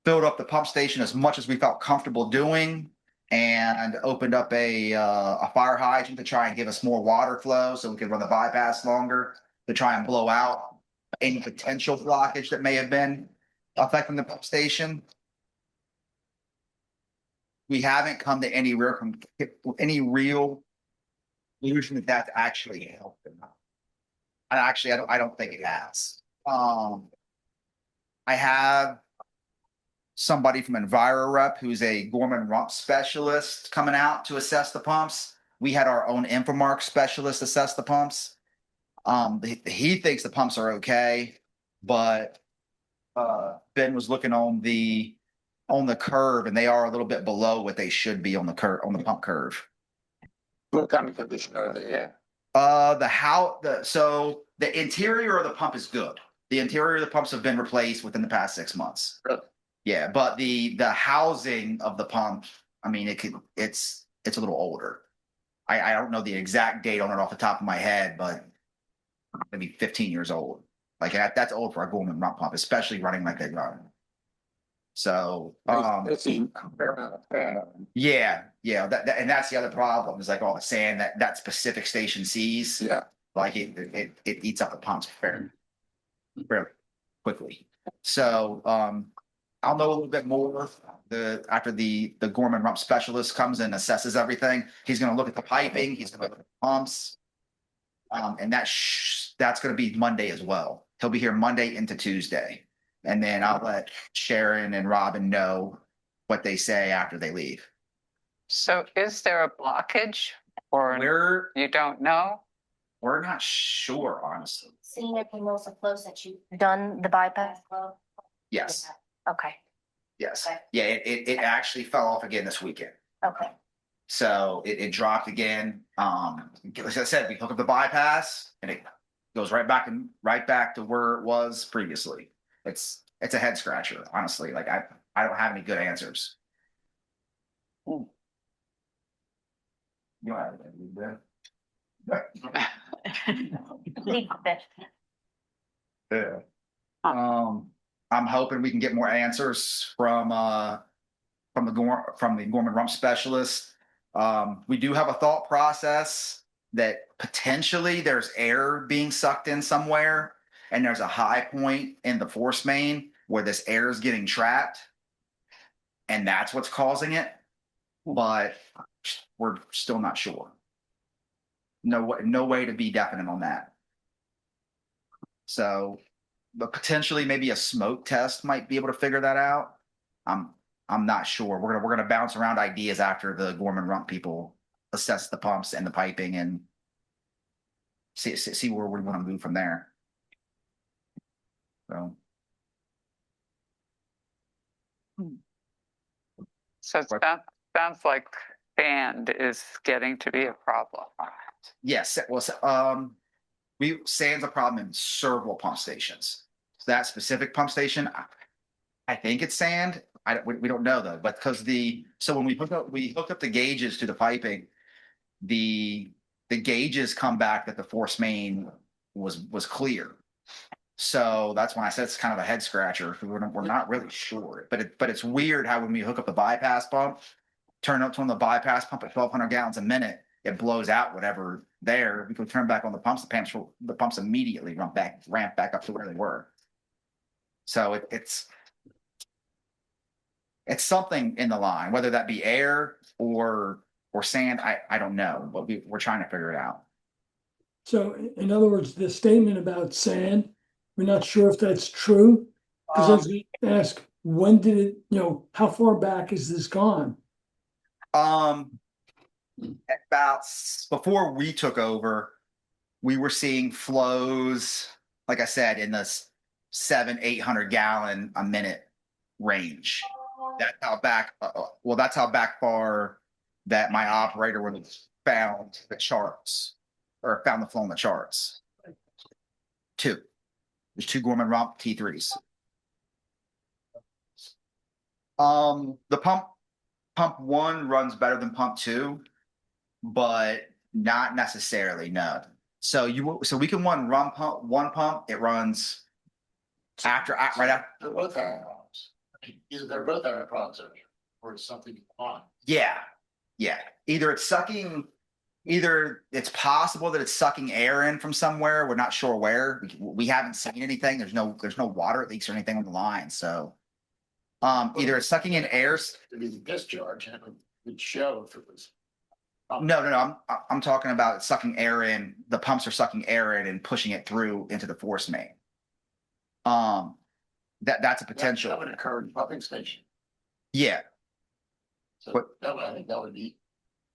filled up the pump station as much as we felt comfortable doing, and opened up a fire hydrant to try and give us more water flow so we could run the bypass longer to try and blow out any potential blockage that may have been affecting the pump station. We haven't come to any real conclusion that that's actually helped enough. And actually, I don't think it has. I have somebody from EnviroRep who's a Gorman rump specialist coming out to assess the pumps. We had our own Infomark specialist assess the pumps. He thinks the pumps are okay, but Ben was looking on the curve, and they are a little bit below what they should be on the pump curve. What kind of condition are they in? So the interior of the pump is good. The interior of the pumps have been replaced within the past 6 months. Really? Yeah, but the housing of the pump, I mean, it's a little older. I don't know the exact date on it off the top of my head, but maybe 15 years old. Like that's old for a Gorman rump pump, especially running like they run. So It's a fair amount of fan. yeah, and that's the other problem is like all the sand that specific station sees. Yeah. Like it eats up the pumps fairly quickly. So I'll know a little bit more after the Gorman rump specialist comes and assesses everything. He's going to look at the piping. He's going to look at the pumps, and that's going to be Monday as well. He'll be here Monday into Tuesday. And then I'll let Sharon and Robin know what they say after they leave. So is there a blockage or you don't know? We're not sure, honestly. Seeing it the most close that you've done the bypass flow? Yes, Okay, yes. Okay. Yeah, it actually fell off again this weekend. okay. So it dropped again. Like I said, we hook up the bypass and it goes right back to where it was previously. It's a head scratcher, honestly. Like I don't have any good answers. Hmm. You don't have anything, do you? Leave it. Yeah. I'm hoping we can get more answers from the Gorman Rump specialist. We do have a thought process that potentially there's air being sucked in somewhere, and there's a high point in the force main where this air is getting trapped, and that's what's causing it. But we're still not sure. No way to be definite on that. So, but potentially maybe a smoke test might be able to figure that out. I'm not sure. We're gonna bounce around ideas after the Gorman Rump people assess the pumps and the piping and see where we want to move from there. So So it sounds like sand is getting to be a problem. yes, well, sand's a problem in several pump stations. So that specific pump station, I think it's sand. We don't know though, but because when we hooked up the gauges to the piping, the gauges come back that the force main was clear. So that's when I said it's kind of a head scratcher. We're not really sure, but it's weird how when we hook up the bypass pump, turn up to the bypass pump at 1,200 gallons a minute, it blows out whatever there. We can turn back on the pumps. The pumps immediately ramp back up to where they were. So it's something in the line, whether that be air or sand. I don't know, but we're trying to figure it out. So in other words, the statement about sand, we're not sure if that's true. Because as we ask, when did it, how far back is this gone? About before we took over, we were seeing flows, like I said, in the 700-800 gallon a minute range. That's how back. That's how back far that my operator would have found the charts or found the flow in the charts. There's two Gorman Rump T3s. The pump one runs better than pump two, but not necessarily, no. So we can one pump, it runs right after. They're both having problems. Either they're both having problems or it's something on. Yeah. Either it's possible that it's sucking air in from somewhere. We're not sure where. We haven't seen anything. There's no water leaks or anything on the line. So either it's sucking in air. It'd be the discharge and it would show if it was. No. I'm talking about sucking air in. The pumps are sucking air in and pushing it through into the force main. That's a potential. That would occur in the pumping station. Yeah. So I think that would be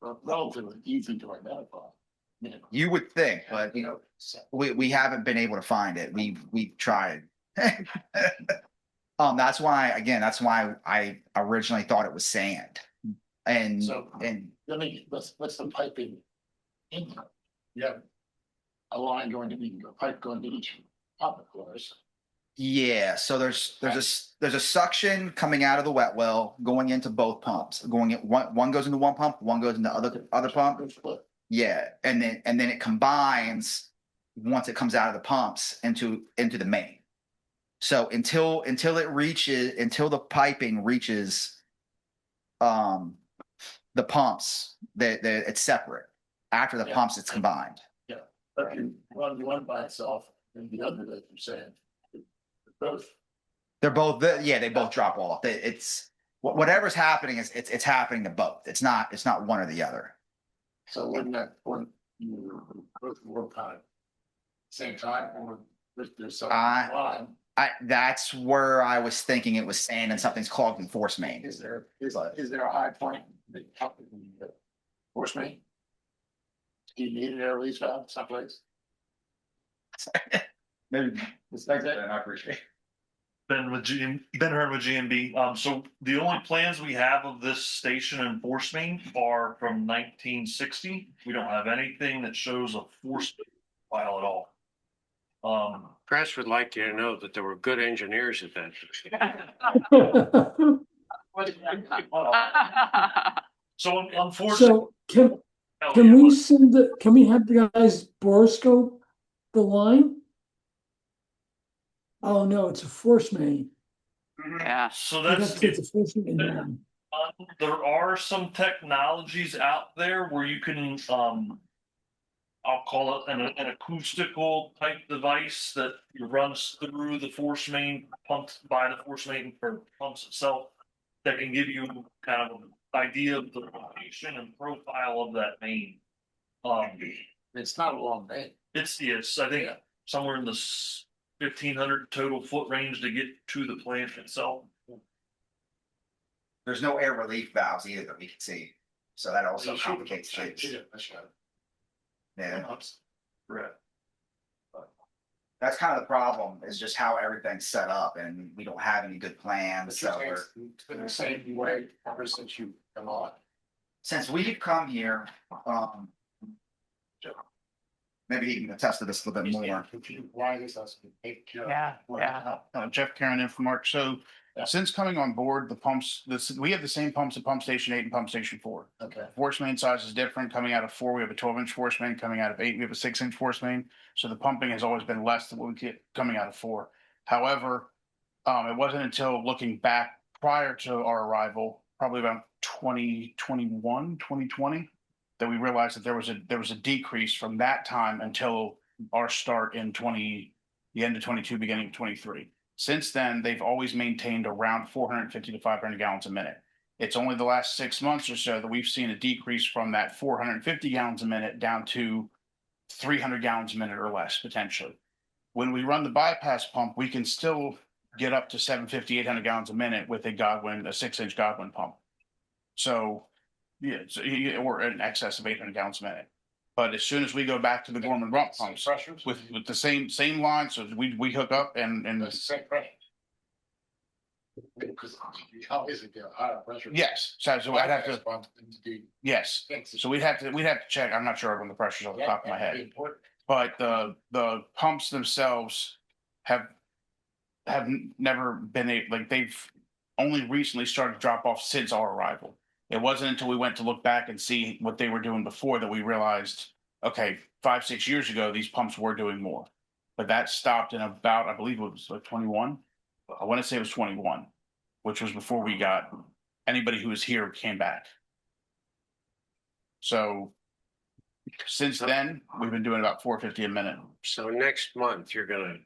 relatively easy to identify. You would think, but we haven't been able to find it. We've tried. That's why I originally thought it was sand. And what's the piping in? You have a line going to a pipe going to each pump, of course. Yeah, so there's a suction coming out of the wet well going into both pumps. One goes into one pump, one goes into other pump. Yeah, and then it combines once it comes out of the pumps into the main. So until the piping reaches the pumps, it's separate. After the pumps, it's combined. Yeah, but you run one by itself and the other, that you're saying. They're both they both drop off. It's whatever's happening it's happening to both. It's not one or the other. So wouldn't that when you both work on it same time or there's some line? That's where I was thinking it was saying and something's clogged in force main. Is there a high point? that up in the Force main? Do you need it at least someplace? Maybe. I appreciate it. Been Heard with GMB. So the only plans we have of this station in Force Main are from 1960. We don't have anything that shows a force file at all. Press would like you to know that there were good engineers at that. So unfortunately, So can we send the, can we have the guys boroscope the line? Oh, no, it's a force main. Yeah. so You have that's to take the force main down. there are some technologies out there where you can I'll call it an acoustical type device that runs through the force main, pumped by the force main or pumps itself, that can give you kind of an idea of the location and profile of that main. It's not a long day. It's I think somewhere in the 1,500 total foot range to get to the plant itself. There's no air relief valves either that we can see, so that also complicates things. Yeah, Right. that's kind of the problem, is just how everything's set up, and we don't have any good plans, so It's been the same way ever since you come on. since we've come here, maybe he can attest to this a little bit more. Why this has to be. Yeah, yeah. Jeff Karen in from Mark. So since coming on board, the pumps, we have the same pumps at Pump Station 8 and Pump Station 4. Okay. Force main size is different. Coming out of 4, we have a 12-inch force main. Coming out of 8, we have a 6-inch force main. So the pumping has always been less than what we get coming out of 4. However, it wasn't until looking back prior to our arrival, probably about 2021, 2020, that we realized that there was a decrease from that time until our start in the end of 22, beginning of 23. Since then, they've always maintained around 450 to 500 gallons a minute. It's only the last 6 months or so that we've seen a decrease from that 450 gallons a minute down to 300 gallons a minute or less, potentially. When we run the bypass pump, we can still get up to 750, 800 gallons a minute with a 6-inch Godwin pump. So, yeah, or in excess of 800 gallons a minute. But as soon as we go back to the Gorman rump pumps with the same line, so we hook up and The same pressure. Because you always get higher pressure. yes, so I'd have to, yes. So we'd have to check. I'm not sure on the pressures off the top of my head, but the pumps themselves have never been like they've only recently started to drop off since our arrival. It wasn't until we went to look back and see what they were doing before that we realized, okay, 5-6 years ago, these pumps were doing more. But that stopped in about, I believe it was like 21. I want to say it was 21, which was before we got anybody who was here came back. So since then, we've been doing about 450 a minute. So next month, you're gonna.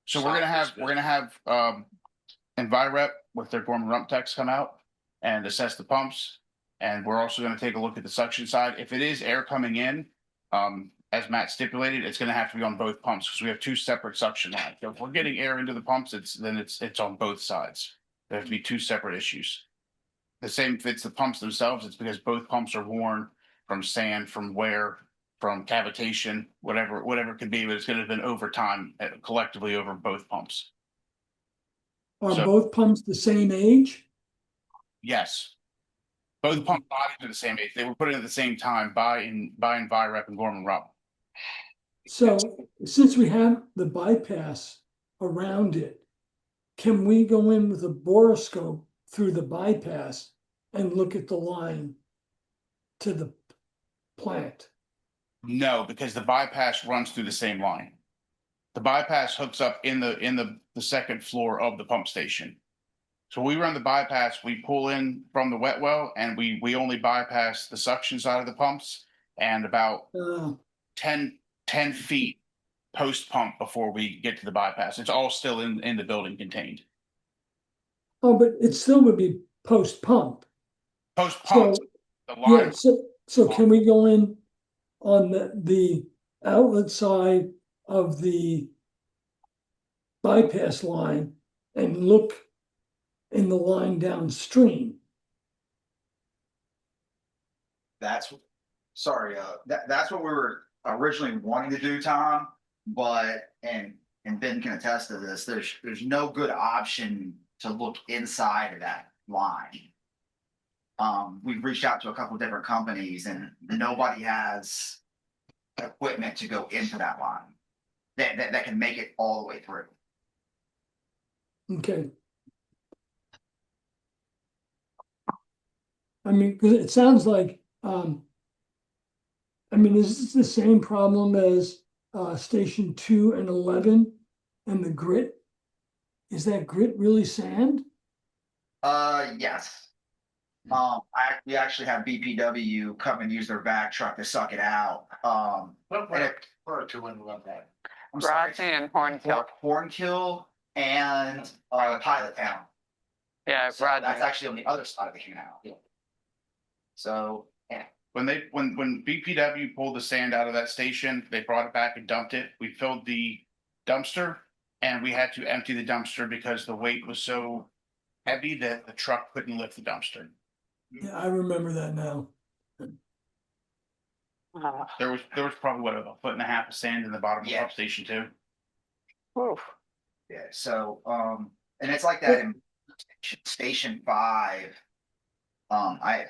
So we're gonna have Envirep with their Gorman rump techs come out and assess the pumps. And we're also going to take a look at the suction side. If it is air coming in, as Matt stipulated, it's going to have to be on both pumps because we have 2 separate suction lines. If we're getting air into the pumps, it's on both sides. There have to be 2 separate issues. The same fits the pumps themselves. It's because both pumps are worn from sand, from wear, from cavitation, whatever it could be, but it's going to have been over time collectively over both pumps. Are both pumps the same age? Yes. Both pump bodies are the same age. They were put in at the same time by Envirep and Gorman Rump. So since we have the bypass around it, can we go in with a boroscope through the bypass and look at the line to the plant? No, because the bypass runs through the same line. The bypass hooks up in the second floor of the pump station. So we run the bypass, we pull in from the wet well, and we only bypass the suction side of the pumps and about 10 feet post pump before we get to the bypass. It's all still in the building contained. Oh, but it still would be post pump. Post pump. So, yeah, so can we go in on the outlet side of the bypass line and look in the line downstream. That's, sorry, that's what we were originally wanting to do, Tom. But, and Ben can attest to this, there's no good option to look inside of that line. We've reached out to a couple different companies and nobody has equipment to go into that line that can make it all the way through. Okay. I mean, because it sounds like, I mean, is this the same problem as station 2 and 11 and the grit? Is that grit really sand? Yes. We actually have BPW come and use their vac truck to suck it out. Where are two in that? I'm sorry, Rodney and Hornkill. Hornkill and Pilot Town. Yeah, So Rodney. that's actually on the other side of the canal. So, yeah. When BPW pulled the sand out of that station, they brought it back and dumped it. We filled the dumpster and we had to empty the dumpster because the weight was so heavy that the truck couldn't lift the dumpster. Yeah, I remember that now. There was probably what, a foot and a half of sand in the bottom of the Yeah. pump station too. Oof. Yeah, so, and it's like that in Station 5. I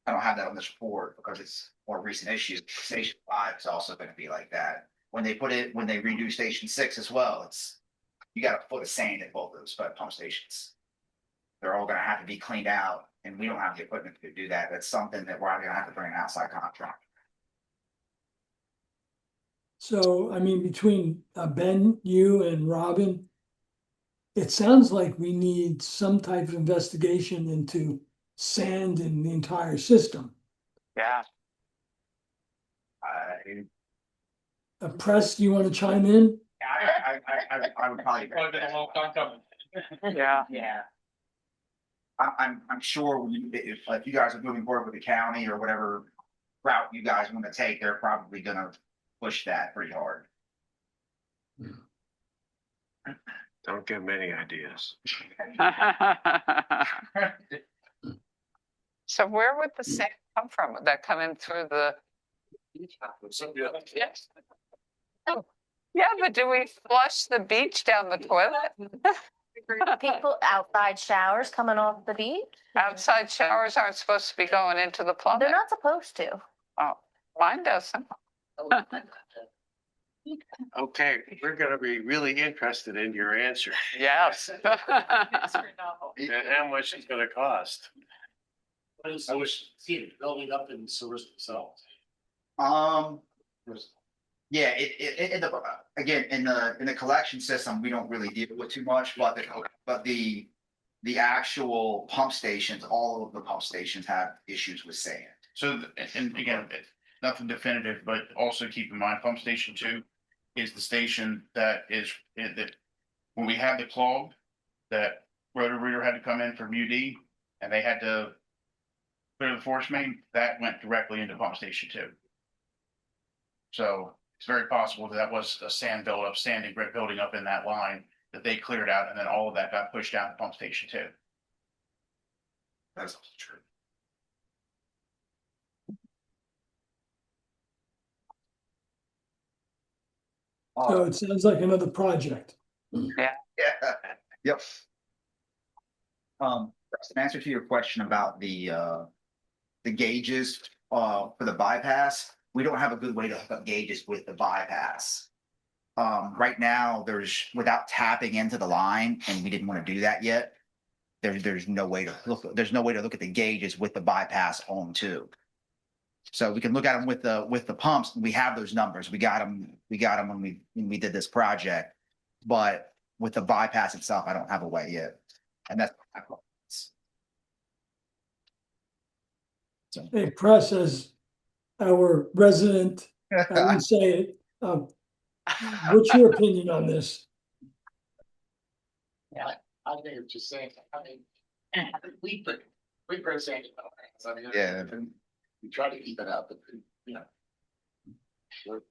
don't have that on this report because it's more recent issues. Station 5 is also gonna be like that. When they redo Station 6 as well, you got a foot of sand at both of those pump stations. They're all gonna have to be cleaned out, and we don't have the equipment to do that. That's something that we're gonna have to bring an outside contract. So, I mean, between Ben, you and Robin, it sounds like we need some type of investigation into sand in the entire system. Yeah. Press, do you want to chime in? I would probably. Yeah. Yeah. I'm sure if you guys are moving forward with the county or whatever route you guys want to take, they're probably gonna push that pretty hard. Don't give me any ideas. So where would the sand come from? Would that come in through the? Yes. Oh, yeah, but do we flush the beach down the toilet? People outside showers coming off the beach? Outside showers aren't supposed to be going into the plumbing. They're not supposed to. Oh, mine doesn't. Okay, we're gonna be really interested in your answer Yes. and how much it's gonna cost. I was seeing it building up in sewers themselves. Yeah, again, in the collection system, we don't really deal with too much, but the actual pump stations, all of the pump stations have issues with sand. So, and again, nothing definitive, but also keep in mind, pump station 2 is the station that when we had the clog, that rotor reader had to come in from UD and they had to clear the force main, that went directly into pump station 2. So it's very possible that was a sand buildup, sand and grit building up in that line that they cleared out, and then all of that got pushed down to pump station 2. That's also true. So it sounds like another project. Yeah. Yeah. Yep. In answer to your question about the gauges for the bypass, we don't have a good way to hook up gauges with the bypass. Right now, without tapping into the line, and we didn't want to do that yet. There's no way to look at the gauges with the bypass on too. So we can look at them with the pumps. We have those numbers. We got them when we did this project, but with the bypass itself, I don't have a way yet, and that's. So. Hey, Press, as our resident, I wouldn't say it. What's your opinion on this? Yeah, I think it's just saying, I mean, we put sand in our hands. I mean, Yeah. We try to keep it out, but you know. Sure.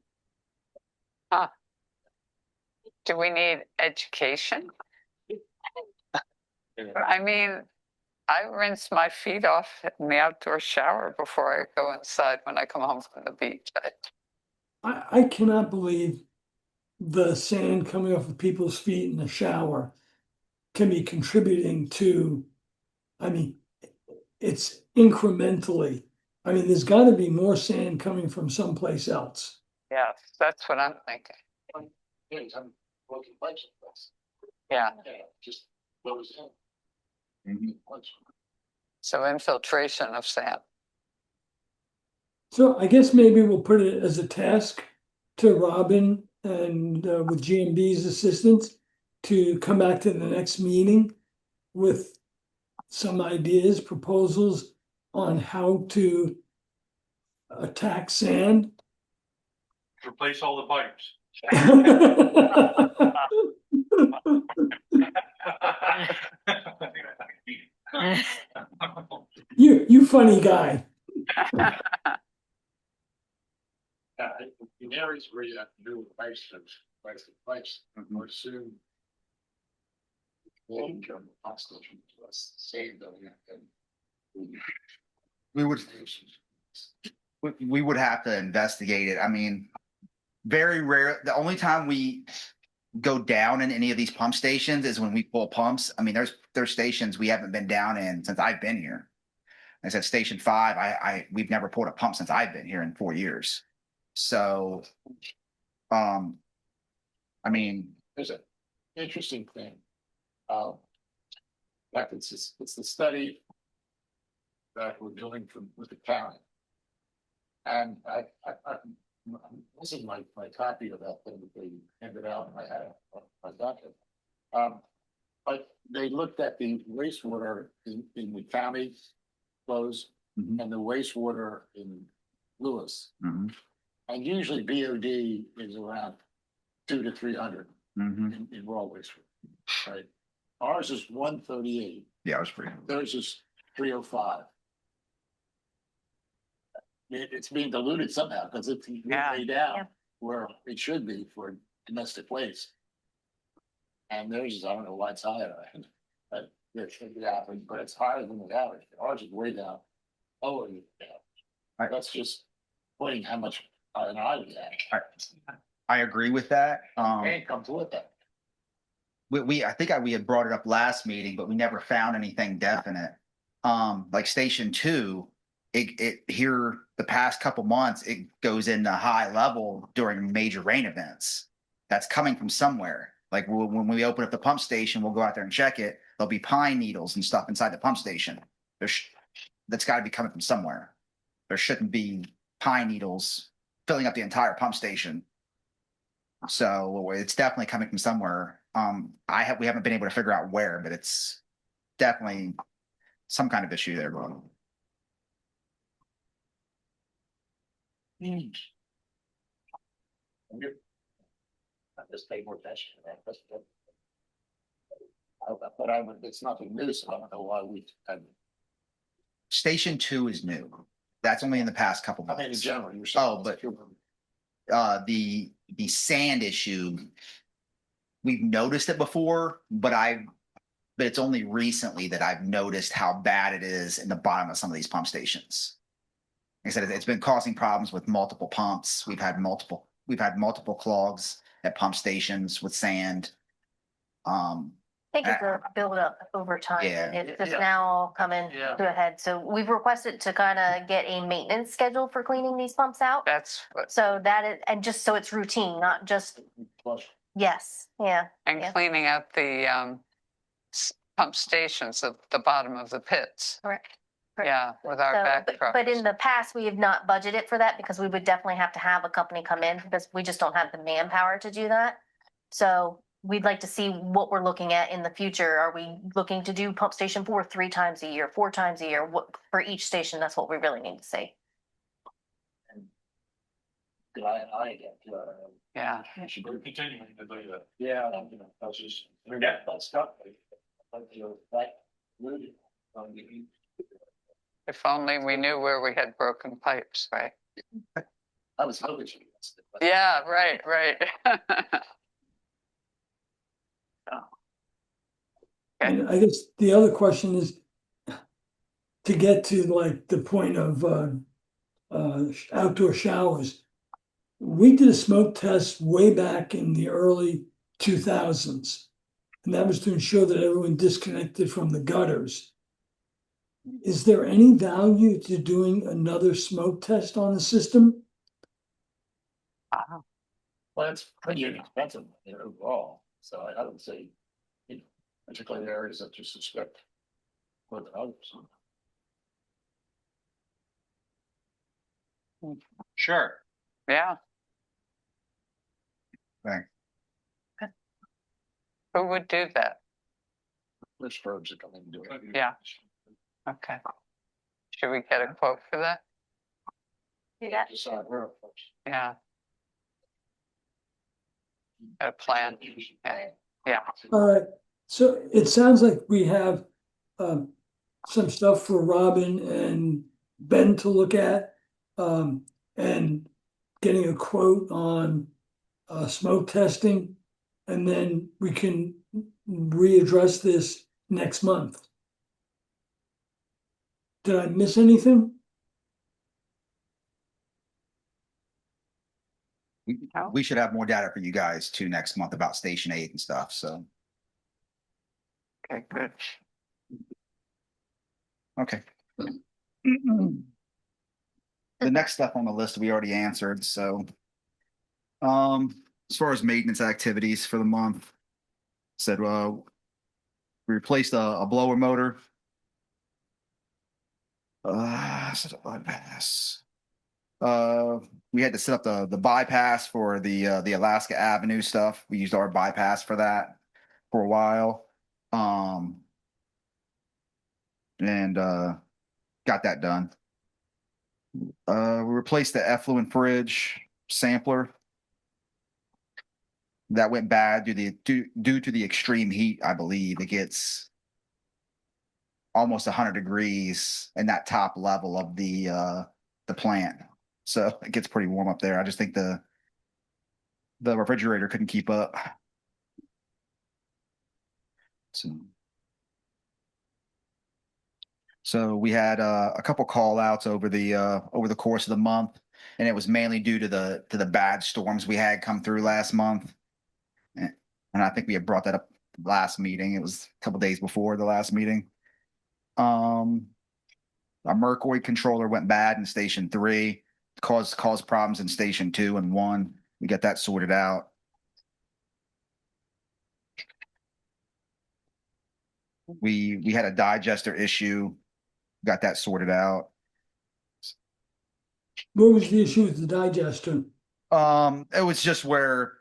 Do we need education? I mean, I rinse my feet off in the outdoor shower before I go inside when I come home from the beach. I cannot believe the sand coming off of people's feet in the shower can be contributing to, I mean, it's incrementally. I mean, there's got to be more sand coming from someplace else. Yes, that's what I'm thinking. Yeah, Just what was in. so infiltration of sand. So I guess maybe we'll put it as a task to Robin and with GMB's assistance to come back to the next meeting with some ideas, proposals on how to attack sand. Replace all the pipes. You funny guy. In areas where you have to do with pipes, or soon. Income hostage to us, same though. We would have to investigate it. I mean, very rare. The only time we go down in any of these pump stations is when we pull pumps. I mean, there's stations we haven't been down in since I've been here. I said Station 5. We've never pulled a pump since I've been here in 4 years. So, I mean, There's an interesting thing. Like it's the study that we're doing with the county. And this is my copy of that thing that they handed out, and I got it. But they looked at the wastewater in the county flows and the wastewater in Lewes. And usually BOD is around 200 to 300 in raw wastewater, right? Ours is 138. Yeah, it was pretty. Theirs is 305. It's being diluted somehow because it's way down where it should be for domestic waste. And theirs is, I don't know why it's higher, but it should be average, but it's higher than the average. Ours is way down. Oh, yeah. That's just pointing how much an eye we have. I agree with that. And comes with that. I think we had brought it up last meeting, but we never found anything definite. Like Station 2, it here the past couple months, it goes into high level during major rain events. That's coming from somewhere. Like when we open up the pump station, we'll go out there and check it. There'll be pine needles and stuff inside the pump station. That's got to be coming from somewhere. There shouldn't be pine needles filling up the entire pump station. So it's definitely coming from somewhere. We haven't been able to figure out where, but it's definitely some kind of issue there, bro. I just pay more attention to that. But it's nothing new, so I don't know why we had. Station 2 is new. That's only in the past couple months. I mean, in general, you're saying. But the sand issue, we've noticed it before, but it's only recently that I've noticed how bad it is in the bottom of some of these pump stations. Like I said, it's been causing problems with multiple pumps. We've had multiple clogs at pump stations with sand. I think it's a build up over time. Yeah. It's just now coming to a head. So we've requested to kind of get a maintenance schedule for cleaning these pumps out. So that is, and just so it's routine, not just. Yes. Yeah. And cleaning out the pump stations at the bottom of the pits. Correct. Yeah, with our back trucks. But in the past, we have not budgeted for that because we would definitely have to have a company come in because we just don't have the manpower to do that. So we'd like to see what we're looking at in the future. Are we looking to do pump station 4 3 times a year, 4 times a year? What for each station? That's what we really need to see. Yeah. Should be continuing to do that. Yeah. That's just, forget that stuff. If only we knew where we had broken pipes, right? I was hoping she. Yeah, right. And I guess the other question is to get to like the point of outdoor showers. We did a smoke test way back in the early 2000s, and that was to ensure that everyone disconnected from the gutters. Is there any value to doing another smoke test on the system? Well, it's pretty inexpensive, overall, so I would say, particularly in areas that you suspect more than others. Sure. Yeah. Right. Who would do that? There's firms that come in and do it. Yeah. Okay. Should we get a quote for that? Yeah. Decide where first. Yeah. A plan. Yeah. All right, so it sounds like we have some stuff for Robin and Ben to look at, and getting a quote on smoke testing, and then we can readdress this next month. Did I miss anything? We should have more data for you guys too next month about Station 8 and stuff, so. Okay, good. Okay. The next stuff on the list we already answered, so. As far as maintenance activities for the month, said, we replaced a blower motor. Set up bypass. We had to set up the bypass for the Alaska Avenue stuff. We used our bypass for that for a while. And got that done. We replaced the effluent fridge sampler. That went bad due to the extreme heat, I believe. It gets almost 100 degrees in that top level of the plant. So it gets pretty warm up there. I just think the refrigerator couldn't keep up. So we had a couple call outs over the course of the month, and it was mainly due to the bad storms we had come through last month. And I think we had brought that up last meeting. It was a couple days before the last meeting. Our Mercury controller went bad in Station 3, caused problems in Station 2 and 1. We got that sorted out. We had a digester issue, got that sorted out. What was the issue with the digester? It was just where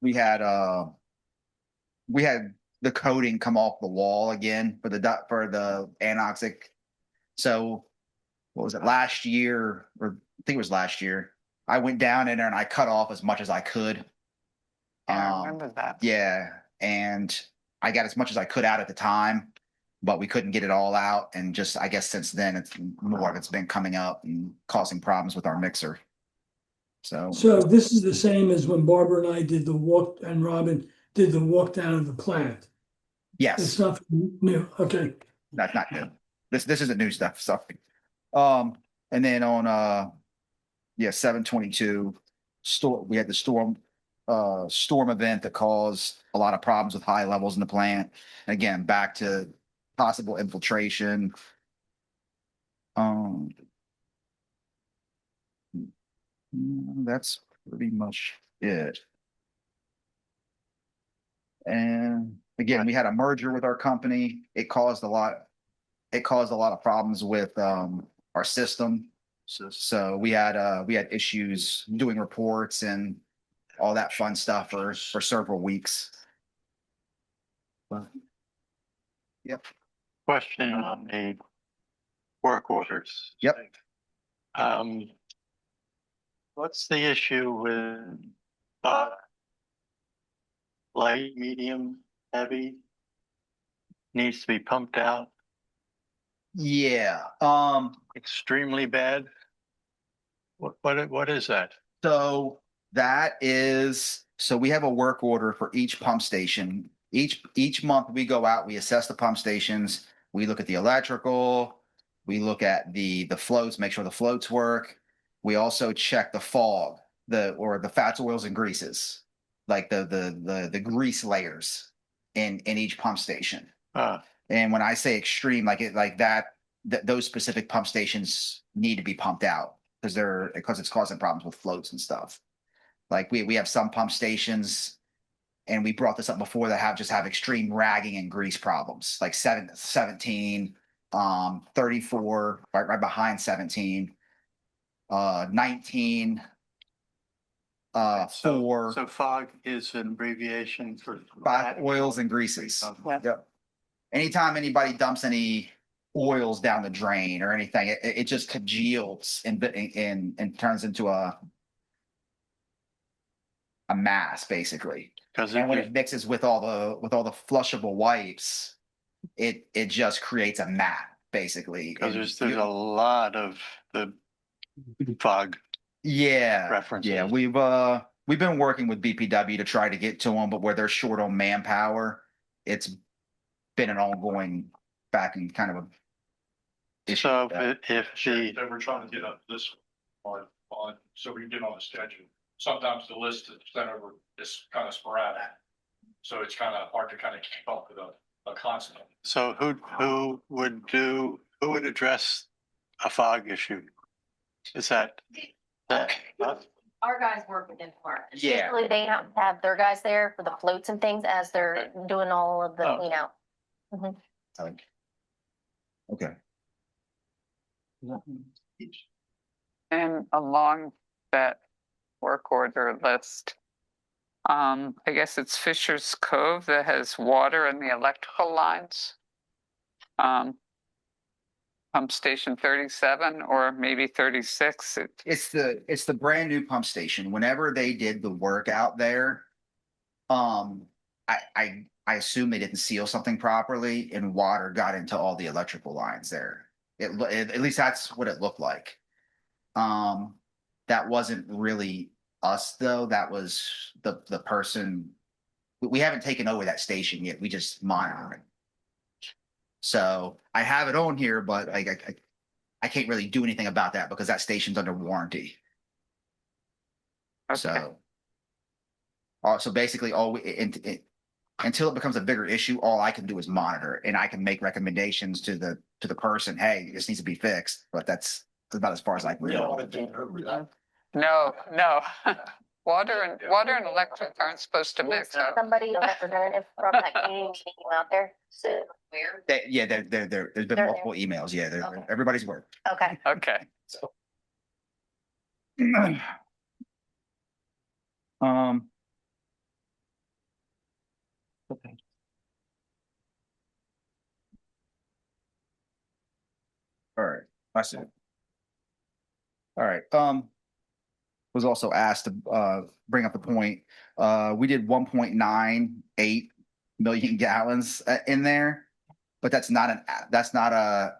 we had the coating come off the wall again for the anoxic. So what was it, last year, or I think it was last year, I went down in there and I cut off as much as I could. Yeah, I remember that. Yeah, and I got as much as I could out at the time, but we couldn't get it all out. And just, I guess since then, it's more of it's been coming up and causing problems with our mixer. So this is the same as when Barbara and I did the walk, and Robin did the walk down of the plant. yes, It's nothing new. Okay. that's not new. This isn't new stuff. So, and then on 7/22 we had the storm event that caused a lot of problems with high levels in the plant. And again, back to possible infiltration. That's pretty much it. And again, we had a merger with our company. It caused a lot of problems with our system. So we had issues doing reports and all that fun stuff for several weeks. But, yep. Question on the work orders. Yep. What's the issue with light, medium, heavy? Needs to be pumped out? Yeah. Extremely bad? What is that? So That is, so we have a work order for each pump station. Each month we go out, we assess the pump stations, we look at the electrical, we look at the floats, make sure the floats work. We also check the fog, or the fats, oils, and greases, like the grease layers in each pump station. And when I say extreme, those specific pump stations need to be pumped out because it's causing problems with floats and stuff. Like we have some pump stations, and we brought this up before, that have extreme ragging and grease problems, like 17, 34, right behind 17, 19, So FOG is an abbreviation for fat, oils, and greases. Yep. Anytime anybody dumps any oils down the drain or anything, it just congeals and turns into a mass, basically. And when it mixes with all the flushable wipes, it just creates a mat, basically. Because there's a lot of the FOG references. Yeah, we've been working with BPW to try to get to them, but where they're short on manpower, it's been an ongoing back and kind of a issue. So if That we're trying to get up this on, so we can get on the schedule. Sometimes the list is sent over is kind of sporadic. So it's kind of hard to kind of keep up with a constant. So who would address a FOG issue? Is that? Our guys work within departments. Yeah. Usually they have their guys there for the floats and things as they're doing all of the clean out. Okay. And along that work order list, I guess it's Fisher's Cove that has water in the electrical lines. Pump station 37 or maybe 36. It's the brand new pump station. Whenever they did the work out there, I assume they didn't seal something properly, and water got into all the electrical lines there. At least that's what it looked like. That wasn't really us though. That was the person. We haven't taken over that station yet. We just monitor it. So I have it on here, but I can't really do anything about that because that station's under warranty. Okay. So basically, until it becomes a bigger issue, all I can do is monitor it, and I can make recommendations to the person. Hey, this needs to be fixed. But that's about as far as I can go. No. Water and electric aren't supposed to mix. Somebody, a representative from that meeting out there. So where? There's been multiple emails. Yeah, everybody's worked. Okay. Okay. Okay. All right, I see. All right. Was also asked to bring up the point. We did 1.98 million gallons in there, but that's not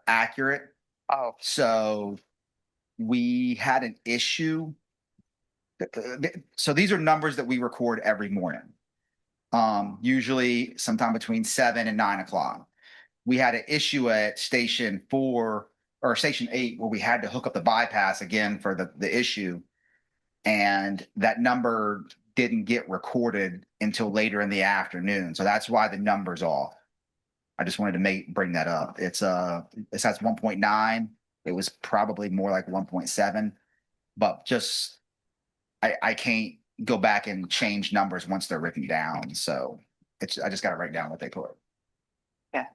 accurate. Oh, so we had an issue. So these are numbers that we record every morning. Usually sometime between 7 and 9 o'clock. We had an issue at station 4 or station 8 where we had to hook up the bypass again for the issue. And that number didn't get recorded until later in the afternoon. So that's why the number's off. I just wanted to bring that up. It says 1.9. It was probably more like 1.7, but just, I can't go back and change numbers once they're written down. So I just got to write down what they put. Yeah.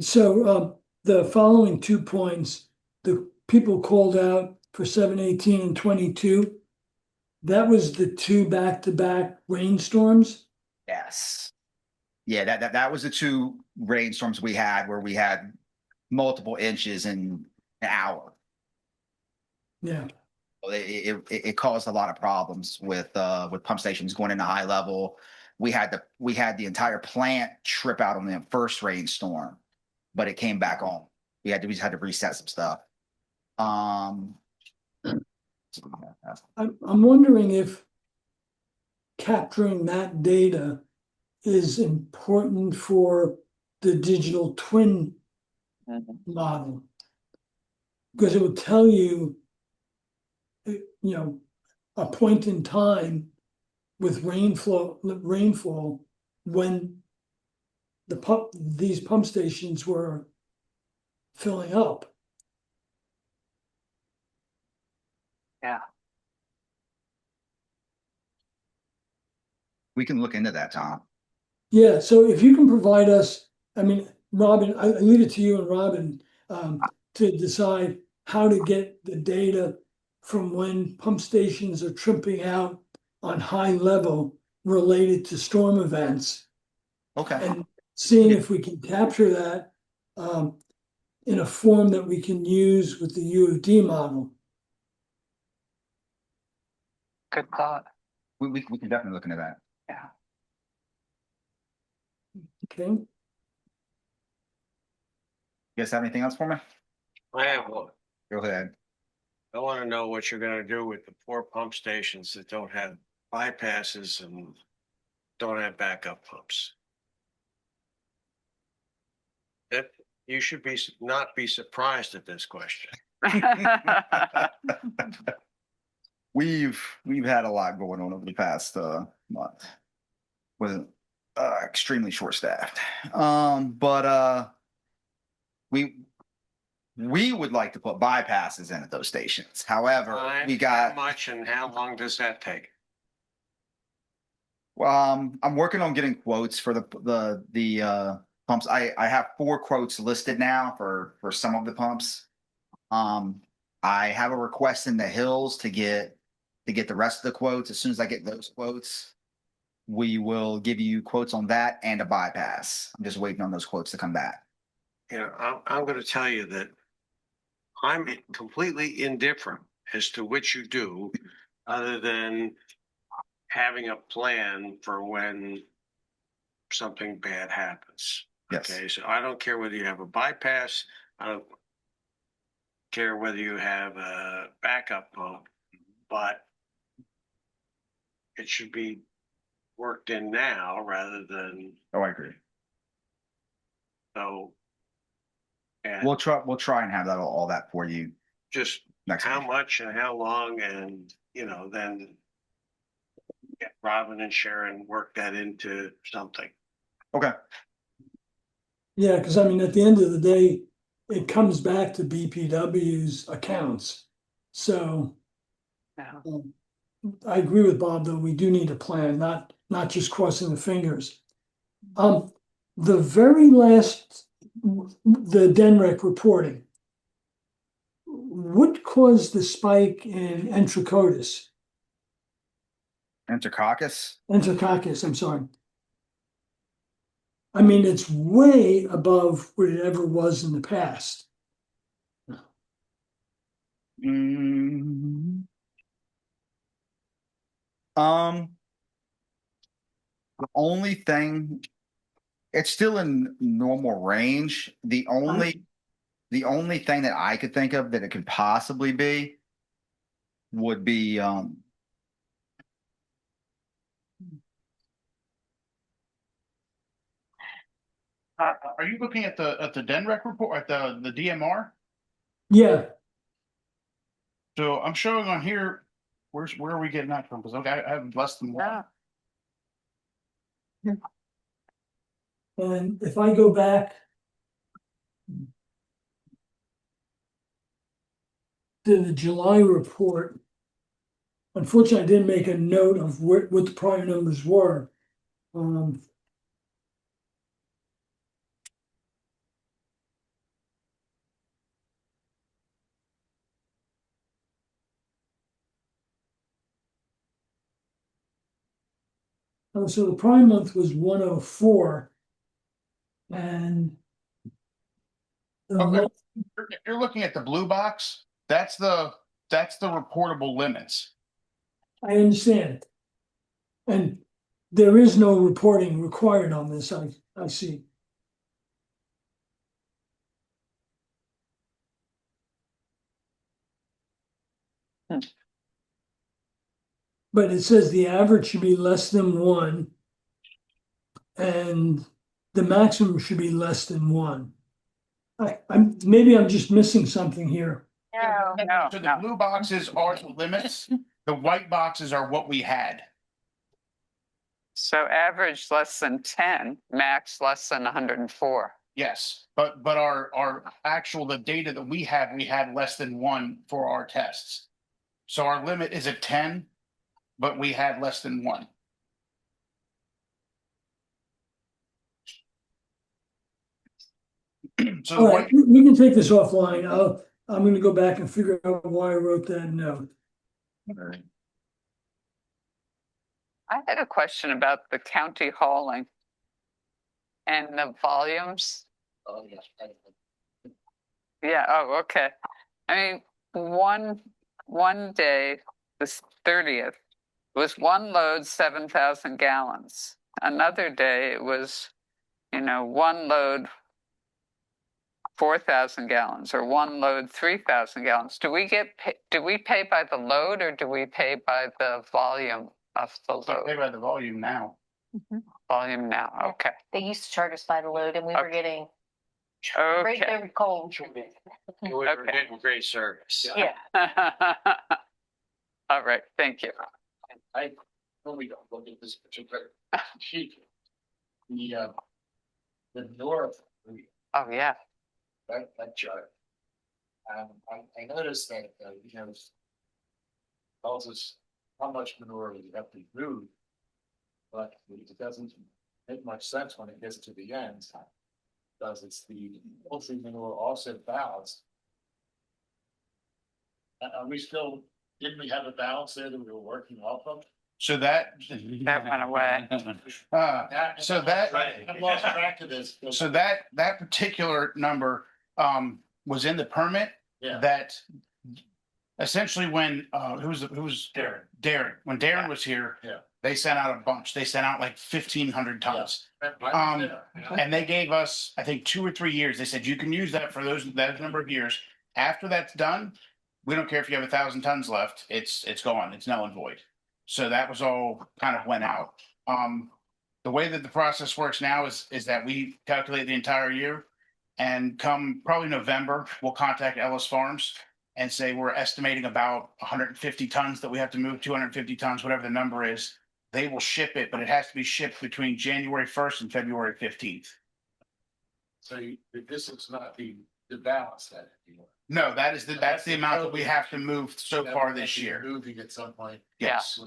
So the following 2 points, the people called out for 7/18 and 22. That was the 2 back-to-back rainstorms. Yes. Yeah, that was the 2 rainstorms we had where we had multiple inches in an hour. Yeah. It caused a lot of problems with pump stations going into high level. We had the entire plant trip out on the first rainstorm, but it came back on. We just had to reset some stuff. I'm wondering if capturing that data is important for the digital twin model. Because it would tell you, a point in time with rainfall when these pump stations were filling up. Yeah. We can look into that, Tom. Yeah, so if you can provide us, I mean, Robin, I leave it to you and Robin to decide how to get the data from when pump stations are tripping out on high level related to storm events. Okay. And seeing if we can capture that in a form that we can use with the U of D model. Good thought. We can definitely look into that. Yeah. Okay. You guys have anything else for me? I have one. Go ahead. I want to know what you're going to do with the poor pump stations that don't have bypasses and don't have backup pumps. That you should not be surprised at this question. We've had a lot going on over the past month. With extremely short staffed. But we would like to put bypasses in at those stations. However, we got how much and how long does that take? I'm working on getting quotes for the pumps. I have 4 quotes listed now for some of the pumps. I have a request in the hills to get the rest of the quotes. As soon as I get those quotes, we will give you quotes on that and a bypass. I'm just waiting on those quotes to come back. I'm going to tell you that I'm completely indifferent as to which you do, other than having a plan for when something bad happens. Yes. Okay, so I don't care whether you have a bypass. I don't care whether you have a backup pump, but it should be worked in now rather than. Oh, I agree. So. And We'll try and have all that for you. Just how much and how long, and then get Robin and Sharon work that into something. Okay. Yeah, because I mean, at the end of the day, it comes back to BPW's accounts. So I agree with Bob, though, we do need a plan, not just crossing the fingers. The very last, the DENREC reporting, what caused the spike in enterococcus? Enterococcus, I'm sorry. I mean, it's way above what it ever was in the past. The only thing, it's still in normal range. The only thing that I could think of that it could possibly be would be Are you looking at the DENREC report at the DMR? Yeah. So I'm showing on here. Where are we getting that from? Because okay, I have less than one. And if I go back to the July report, unfortunately, I didn't make a note of what the prior numbers were. So the prime month was 104. And Okay. You're looking at the blue box. That's the reportable limits. I understand. And there is no reporting required on this, I see. but it says the average should be less than 1. And the maximum should be less than 1. Maybe I'm just missing something here. No, So the blue boxes are the limits, the white boxes are what we had. So average less than 10, max less than 104. Yes, but our actual, the data that we had less than 1 for our tests. So our limit is at 10, but we had less than 1. So All right, we can take this offline. I'm gonna go back and figure out why I wrote that note. I had a question about the county hauling and the volumes. Oh, yes. Yeah, oh, okay. I mean, one day, the 30th, was one load, 7,000 gallons. Another day, it was, one load, 4,000 gallons, or one load, 3,000 gallons. Do we pay by the load, or do we pay by the volume of the Pay load? by the volume now. Volume now, okay. They used to charge us by the load and we were getting great, Okay. very cold. We were getting great service. Yeah. All right, thank you. I normally don't look at this particular sheet. The north, Oh, yeah. that chart. I noticed that, tells us how much manure we have to move. But it doesn't make much sense when it gets to the end. Because it's the poultry manure offset balance. Are we still, didn't we have a balance there that we were working off of? So that went away. So that I've lost track of this. So that particular number was in the permit. Yeah. That essentially when who was Darren, when Darren was here, Yeah. they sent out a bunch. They sent out like 1,500 tons. And they gave us, I think, 2 or 3 years. They said you can use that for that number of years. After that's done, we don't care if you have 1,000 tons left. It's gone. It's null and void. So that was all kind of went out. The way that the process works now is that we calculate the entire year, and come probably November, we'll contact Ellis Farms and say we're estimating about 150 tons that we have to move, 250 tons, whatever the number is. They will ship it, but it has to be shipped between January 1st and February 15th. So this is not the balance that. No, that's the amount that we have to move so far this year. Moving at some point. Yes,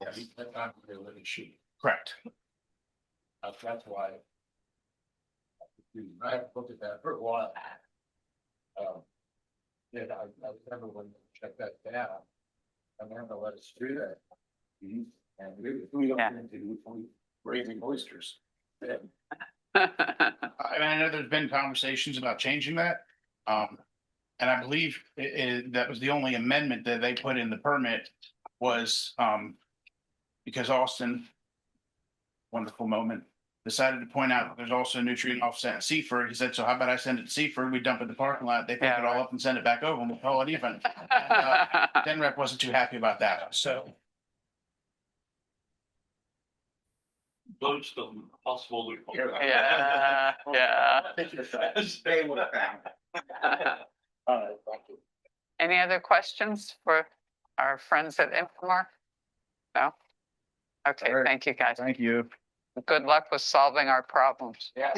That not really shoot. correct. That's why. I haven't looked at that for a while. Yeah, I remember when we checked that down. I remember let us do that. And we don't into raising oysters. I mean, I know there's been conversations about changing that. And I believe that was the only amendment that they put in the permit was because Austin, wonderful moment, decided to point out there's also nutrient offset in Seaford. He said, so how about I send it to Seaford? We dump it in the parking lot. They pick it all up and send it back over and we'll call it even. Denrep wasn't too happy about that. So. Those still possible. Yeah. Stay with that. All right, thank you. Any other questions for our friends at Infomart? No? Okay, All right. thank you, guys. Thank you. Good luck with solving our problems. Yeah.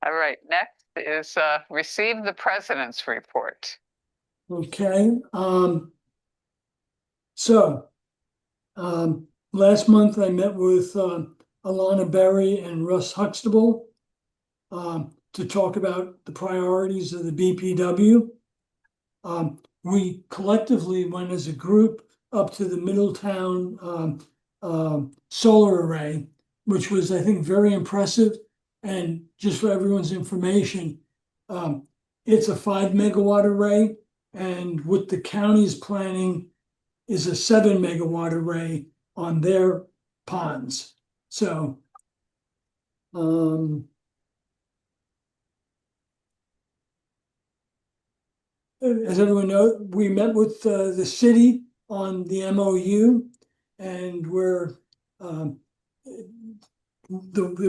All right, next is receive the president's report. Okay, last month I met with Alana Berry and Russ Huxtable to talk about the priorities of the BPW. We collectively went as a group up to the Middletown solar array, which was, I think, very impressive. And just for everyone's information, it's a 5 megawatt array, and what the county is planning is a 7 megawatt array on their ponds. So as everyone knows, we met with the city on the MOU, and we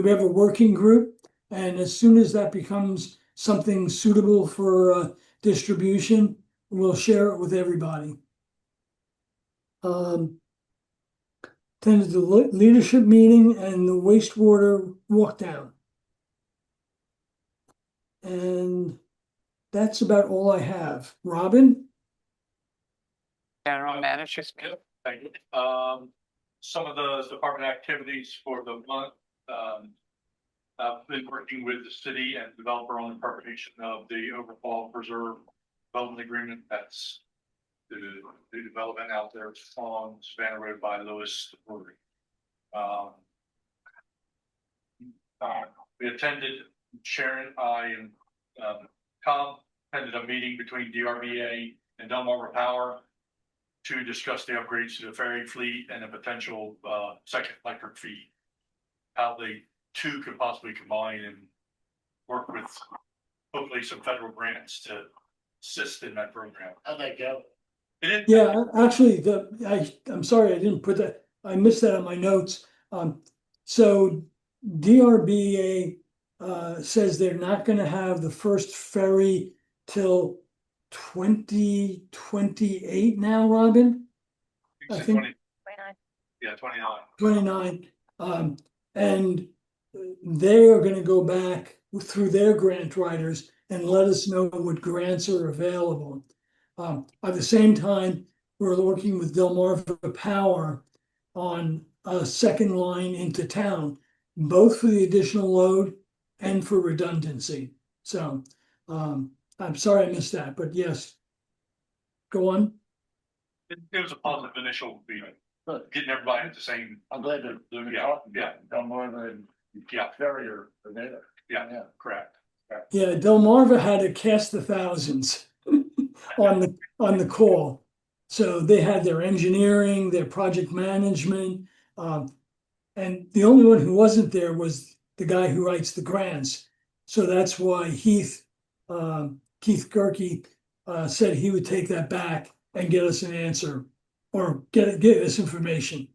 have a working group, and as soon as that becomes something suitable for distribution, we'll share it with everybody. Attended the leadership meeting and the wastewater walk down. And that's about all I have. Robin? General managers. Thank you. Some of the department activities for the month, I've been working with the city and developer on the preparation of the overfall preserve development agreement. That's the development out there on Savannah Road by Lewes. We attended, Sharon, I, and Tom attended a meeting between DRBA and Delmarva Power to discuss the upgrades to the ferry fleet and a potential second electric fleet. How the two could possibly combine and work with hopefully some federal grants to assist in that program. How'd that go? Yeah, actually, I'm sorry, I didn't put that, I missed that on my notes. So DRBA says they're not gonna have the first ferry till 2028 now, Robin? I think 29. Yeah, 29. 29. And they are gonna go back through their grant writers and let us know what grants are available. At the same time, we're working with Delmarva Power on a second line into town, both for the additional load and for redundancy. So I'm sorry I missed that, but yes. Go on. It was a positive initial meeting. Getting everybody at the same. I'm glad that. Yeah. Delmarva and Ferry are there. Yeah, correct. Yeah, Delmarva had to cast the thousands on the call. So they had their engineering, their project management, and the only one who wasn't there was the guy who writes the grants. So that's why Keith Gerke said he would take that back and get us an answer or get us information.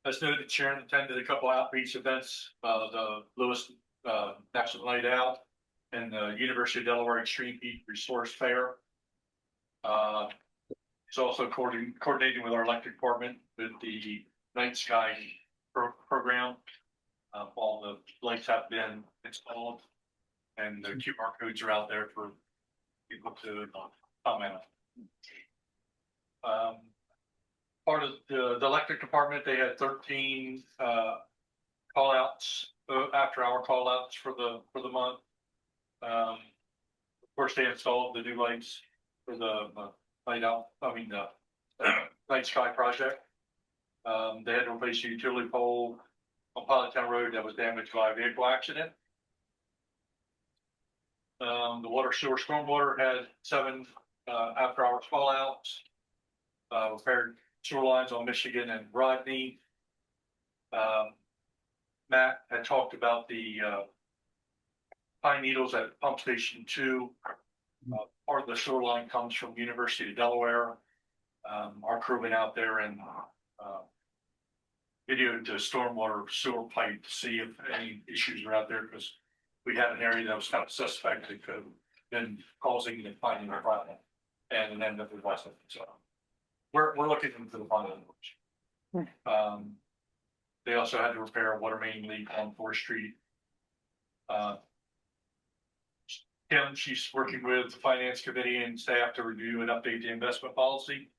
As noted, Sharon attended a couple outreach events, the Lewes National Night Out and the University of Delaware Extreme Heat Resource Fair. It's also coordinating with our electric department with the Night Sky program. All the lights have been installed and the QR codes are out there for people to comment. Part of the electric department, they had 13 call outs, after hour call outs for the month. Of course, they installed the new lights for the Night Sky project. They had to replace a utility pole on Pilot Town Road that was damaged by a vehicle accident. The water, sewer, stormwater had 7 after hours call outs. Repaired sewer lines on Michigan and Rodney. Matt had talked about the pine needles at pump station 2. Part of the sewer line comes from University of Delaware. Our crew went out there and videoed the stormwater sewer pipe to see if any issues are out there, because we had an area that was kind of suspect that could have been causing the finding the problem, and it ended up with less. So we're looking into the final. They also had to repair a water main leak on 4th Street. Kim, she's working with the finance committee and staff to review and update the investment policy.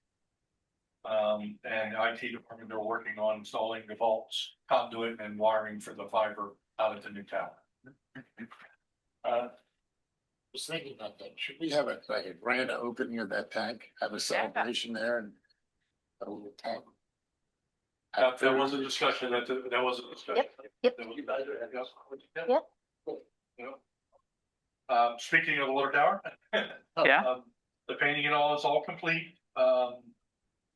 And IT department, they're working on installing the vaults, conduit, and wiring for the fiber out at the new tower. Was thinking about that. Should we have a grand opening of that tank, have a celebration there and a little tank? There was a discussion that was a discussion. Yep. Speaking of the water tower. Yeah. The painting and all is all complete.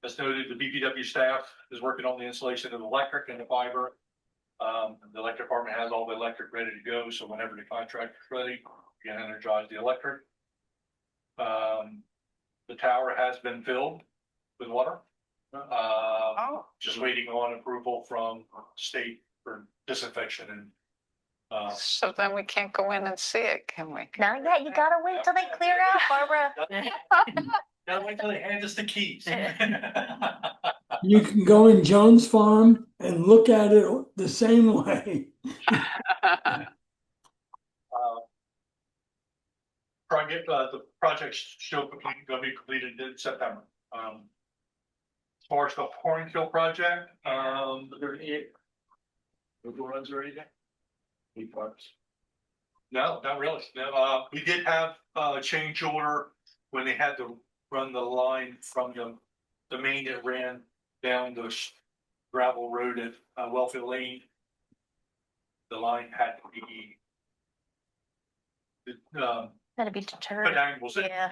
As noted, the BPW staff is working on the installation of the electric and the fiber. The electric department has all the electric ready to go, so whenever the contract is ready, we can energize the electric. The tower has been filled with water. Just waiting on approval from state for disinfection and. So then we can't go in and see it, can we? Not yet, you gotta wait till they clear out, Barbara. Gotta wait till they hand us the keys. You can go in Jones Farm and look at it the same way. The project's still gonna be completed in September. As far as the Hornkill project, there any overruns or anything? Any parts? No, not really. No, we did have a change order when they had to run the line from the main that ran down the gravel road at Wellfield Lane. The line had to be Gotta be deterred. put angles in Yeah.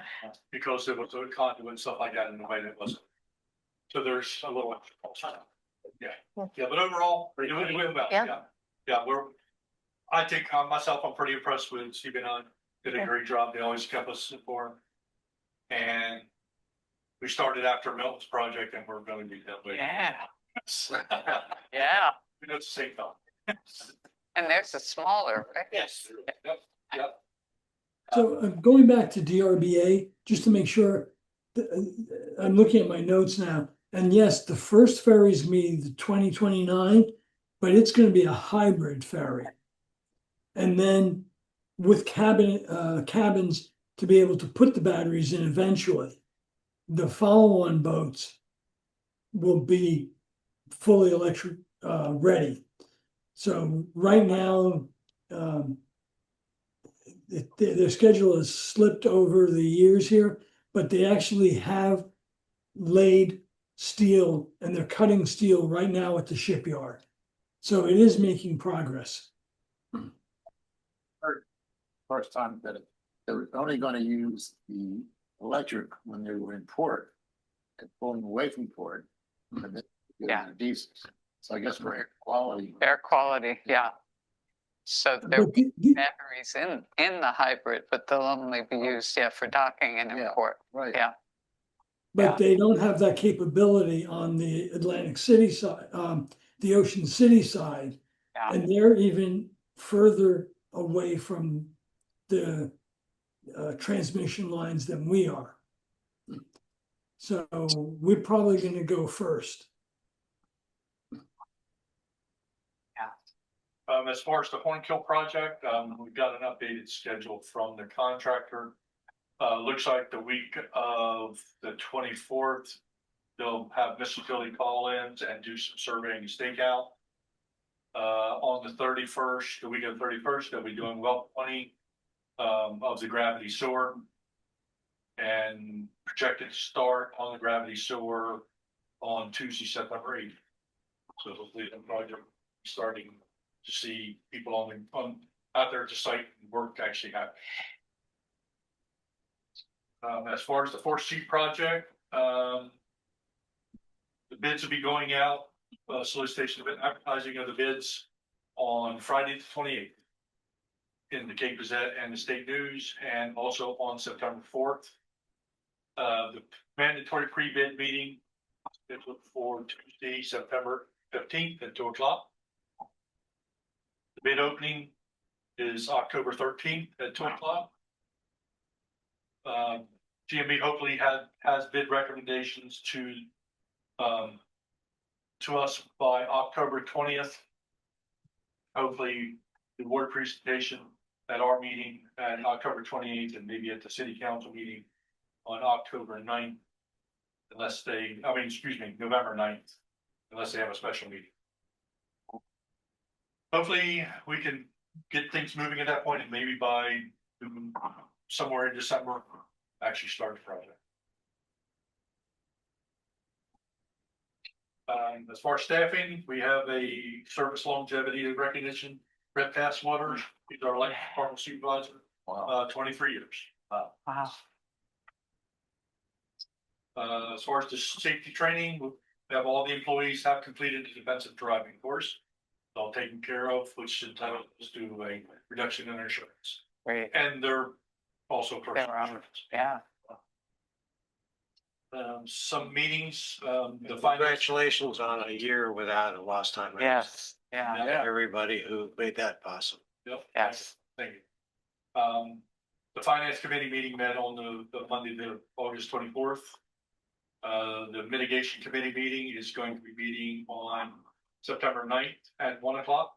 because there was a conduit and stuff like that in the way that wasn't. So there's a little. Yeah, but overall, it went well. Yeah, I think myself, I'm pretty impressed with CB9. Did a great job. They always kept us informed. And we started after Milton's project and we're going to do that. Yeah. Yeah. We know it's the same thing. And there's a smaller, right? Yes. Yep. So going back to DRBA, just to make sure, I'm looking at my notes now. And yes, the first ferry is me the 2029, but it's going to be a hybrid ferry. And then with cabins to be able to put the batteries in eventually, the follow-on boats will be fully electric ready. So right now, their schedule has slipped over the years here, but they actually have laid steel and they're cutting steel right now at the shipyard. So it is making progress. First time that they were only gonna use the electric when they were in port and pulling away from port. And then diesel. So I guess for air quality. Air quality, yeah. So there will be batteries in the hybrid, but they'll only be used, for docking and import. Right. Yeah. But they don't have that capability on the Atlantic City side, the Ocean City side. Yeah. And they're even further away from the transmission lines than we are. So we're probably going to go first. As far as the Hornkill project, we've got an updated schedule from the contractor. Looks like the week of the 24th, they'll have utility call-ins and do some surveying and stakeout. On the 31st, the week of the 31st, they'll be doing well 20 of the gravity sewer. And projected to start on the gravity sewer on Tuesday, September 8th. So hopefully the project starting to see people out there at the site and work actually happen. As far as the 4th Street project, the bids will be going out, solicitation of advertising of the bids on Friday the 28th in the Cape Gazette and the State News, and also on September 4th. The mandatory pre-bid meeting is for Tuesday, September 15th at 2:00. The bid opening is October 13th at 2:00. GMB hopefully has bid recommendations to us by October 20th. Hopefully the award presentation at our meeting at October 28th and maybe at the city council meeting on October 9th. November 9th, unless they have a special meeting. Hopefully we can get things moving at that point and maybe by somewhere in December, actually start the project. As far as staffing, we have a service longevity recognition. Brett Passwater, he's our electric department supervisor. Wow. 23 years. Wow. As far as the safety training, we have all the employees have completed the defensive driving course. All taken care of, which entitled us to a reduction in insurance. Great. And they're also personal Their own, insurance. yeah. Some meetings, the finance. Congratulations on a year without a lost time. Yes, yeah, Everybody who made that possible. Yep. yes. Thank you. The finance committee meeting met on the Monday, the August 24th. The mitigation committee meeting is going to be meeting on September 9th at 1 o'clock.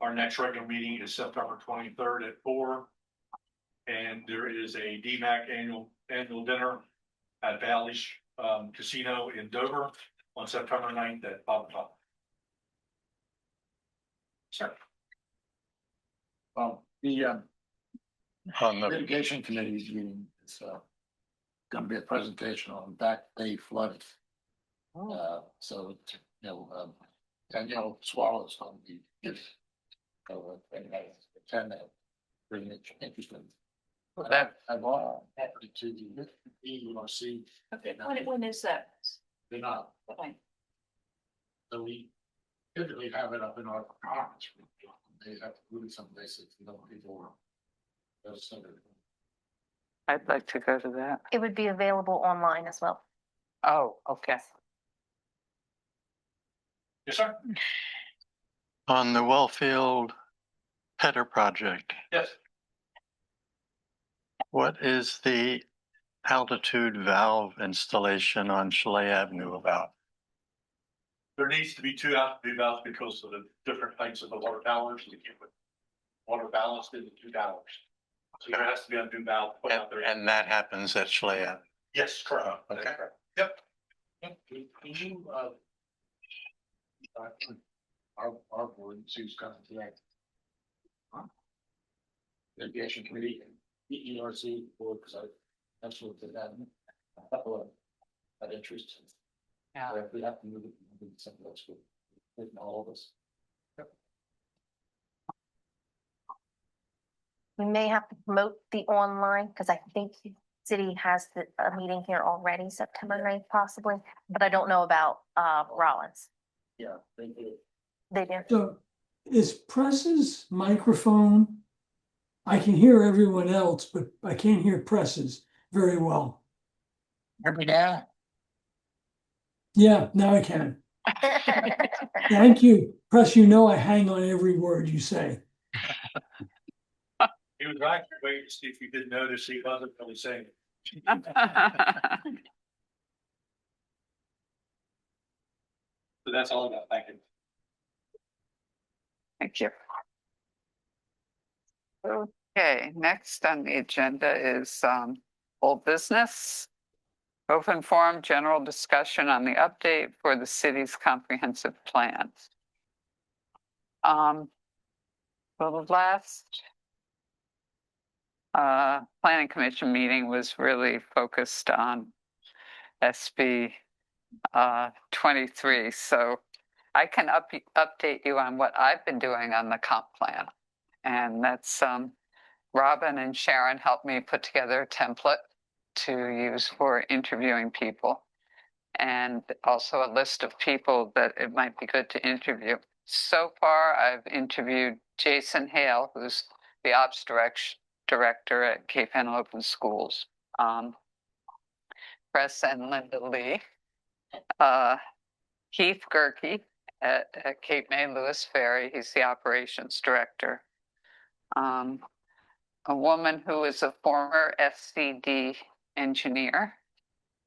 Our next regular meeting is September 23rd at 4. And there is a DMAC annual dinner at Valley's Casino in Dover on September 9th at 5 o'clock. Sure. The On the litigation committee's meeting is gonna be a presentation on back bay flooding. So, Danielle Swallow's gonna be. Attend that. Pretty interesting. I've offered to the EURC. Okay, when is that? They're not. Fine. So we typically have it up in our conference room. They have to do some basic, people. I'd like to go to that. It would be available online as well. Oh, okay. Yes, sir. on the Wellfield header project, Yes. what is the altitude valve installation on Chalet Avenue about? There needs to be 2 altitude valves because of the different heights of the water towers to keep it water balanced in the 2 towers. So there has to be a new valve put out there. And that happens at Chalet Avenue. Yes, correct. Okay. Yep. Can you, our board, Sue's coming today. Litigation committee and EERC board, because that's what they had. A couple of that interest. Yeah. If we have to move it, something else with all of us. We may have to promote the online, because I think the city has a meeting here already, September 9th possibly, but I don't know about Rollins. Yeah, they do. They do. So is Press's microphone? I can hear everyone else, but I can't hear Press's very well. Hear me now? Yeah, now I can. Thank you. Press, you know I hang on every word you say. He was right. Wait to see if you did notice he wasn't really saying it. So that's all I got. Thank you. Thank you. Okay, next on the agenda is old business. Open forum, general discussion on the update for the city's comprehensive plan. Well, the last planning commission meeting was really focused on SB 23. So I can update you on what I've been doing on the comp plan. And that's Robin and Sharon helped me put together a template to use for interviewing people, and also a list of people that it might be good to interview. So far, I've interviewed Jason Hale, who's the ops director at Cape Henlopen Open Schools, Press and Linda Lee, Keith Gerke at Cape May Lewes Ferry. He's the operations director. A woman who is a former SCD engineer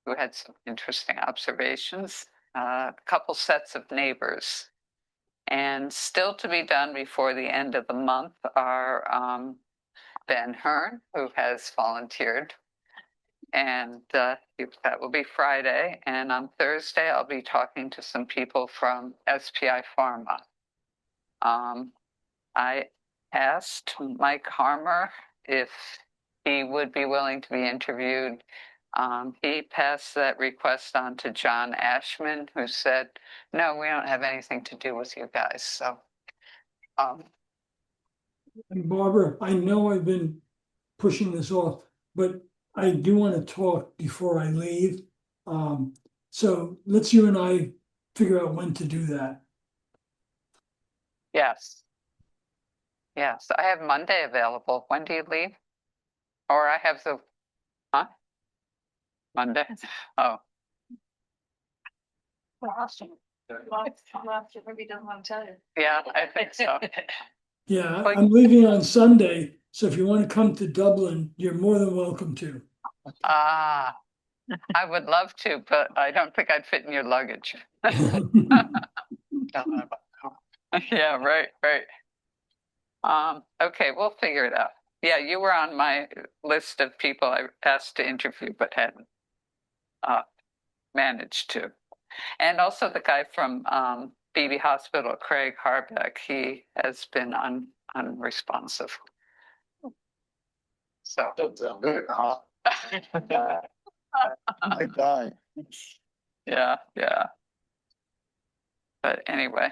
who had some interesting observations, a couple sets of neighbors. And still to be done before the end of the month are Ben Hearn, who has volunteered. And that will be Friday. And on Thursday, I'll be talking to some people from SPI Pharma. I asked Mike Harmer if he would be willing to be interviewed. He passed that request on to John Ashman, who said, no, we don't have anything to do with you guys. So, And Barbara, I know I've been pushing this off, but I do want to talk before I leave. So let's you and I figure out when to do that. yes. Yes, I have Monday available. When do you leave? Or I have the, huh? Monday? Oh, Maybe doesn't want to tell you. yeah, I think so. Yeah, But- I'm leaving on Sunday, so if you want to come to Dublin, you're more than welcome to. Ah, I would love to, but I don't think I'd fit in your luggage. Yeah, right, right. Okay, we'll figure it out. Yeah, you were on my list of people I asked to interview, but hadn't managed to. And also the guy from BB Hospital, Craig Harbeck, he has been unresponsive. So. Don't sound good, huh? I die. Yeah, yeah. But anyway,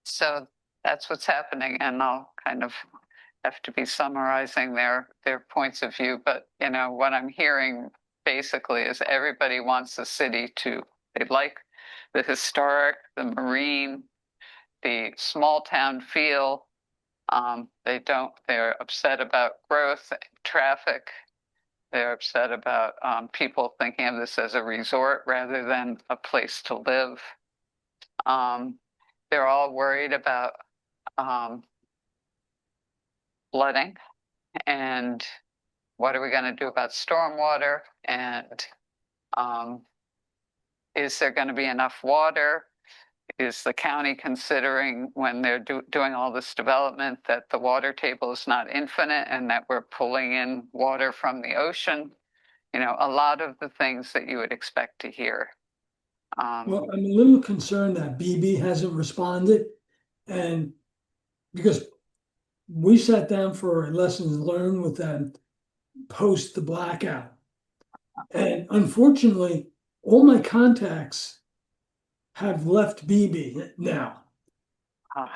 so that's what's happening, and I'll kind of have to be summarizing their points of view. But you know what I'm hearing basically is everybody wants the city to. They like the historic, the marine, the small town feel. They don't. They're upset about growth, traffic. They're upset about people thinking of this as a resort rather than a place to live. They're all worried about flooding and what are we going to do about stormwater, and is there going to be enough water? Is the county considering when they're doing all this development that the water table is not infinite and that we're pulling in water from the ocean? You know, a lot of the things that you would expect to hear. Well, I'm a little concerned that BB hasn't responded, and because we sat down for lessons learned with them post the blackout. And unfortunately, all my contacts have left BB now.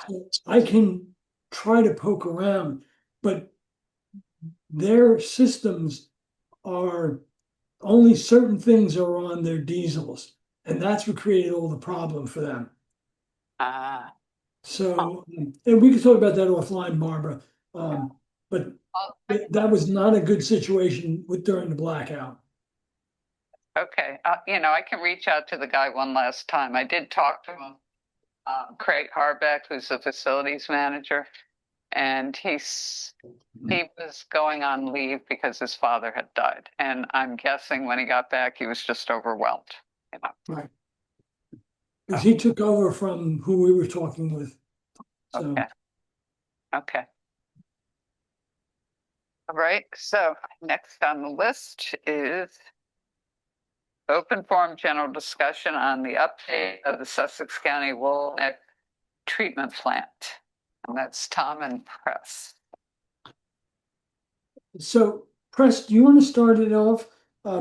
So I can try to poke around, but their systems are only certain things are on their diesels, and that's what created all the problem for them. So, and we can talk about that offline, Barbara. But that was not a good situation during the blackout. Okay, you know, I can reach out to the guy one last time. I did talk to him, Craig Harbeck, who's the facilities manager, and he was going on leave because his father had died. And I'm guessing when he got back, he was just overwhelmed. You know? Right. Because he took over from who we were talking with. So. Okay. Okay. All right, so next on the list is open forum general discussion on the update of the Sussex County Wool Treatment Plant. And that's Tom and Press. So, Press, do you want to start it off?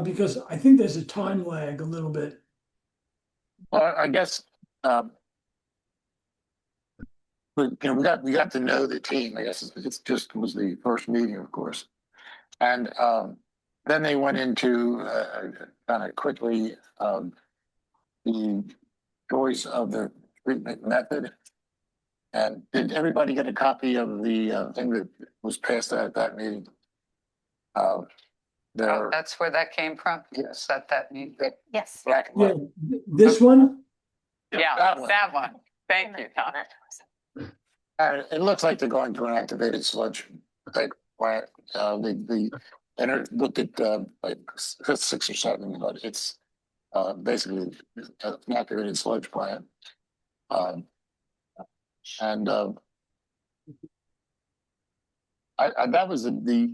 Because I think there's a time lag a little bit. Well, I guess, we got to know the team. I guess it's just was the first meeting, of course. And then they went into kind of quickly the choice of the treatment method. And did everybody get a copy of the thing that was passed at that meeting? There, That's where that came from? Yes. That means? Yes. black and Yeah, white. this one? Yeah, that that one. one. Thank you, Tom. It looks like they're going to an activated sludge type plant. And it looked at like 6 or 7, but it's basically an activated sludge plant. And that was the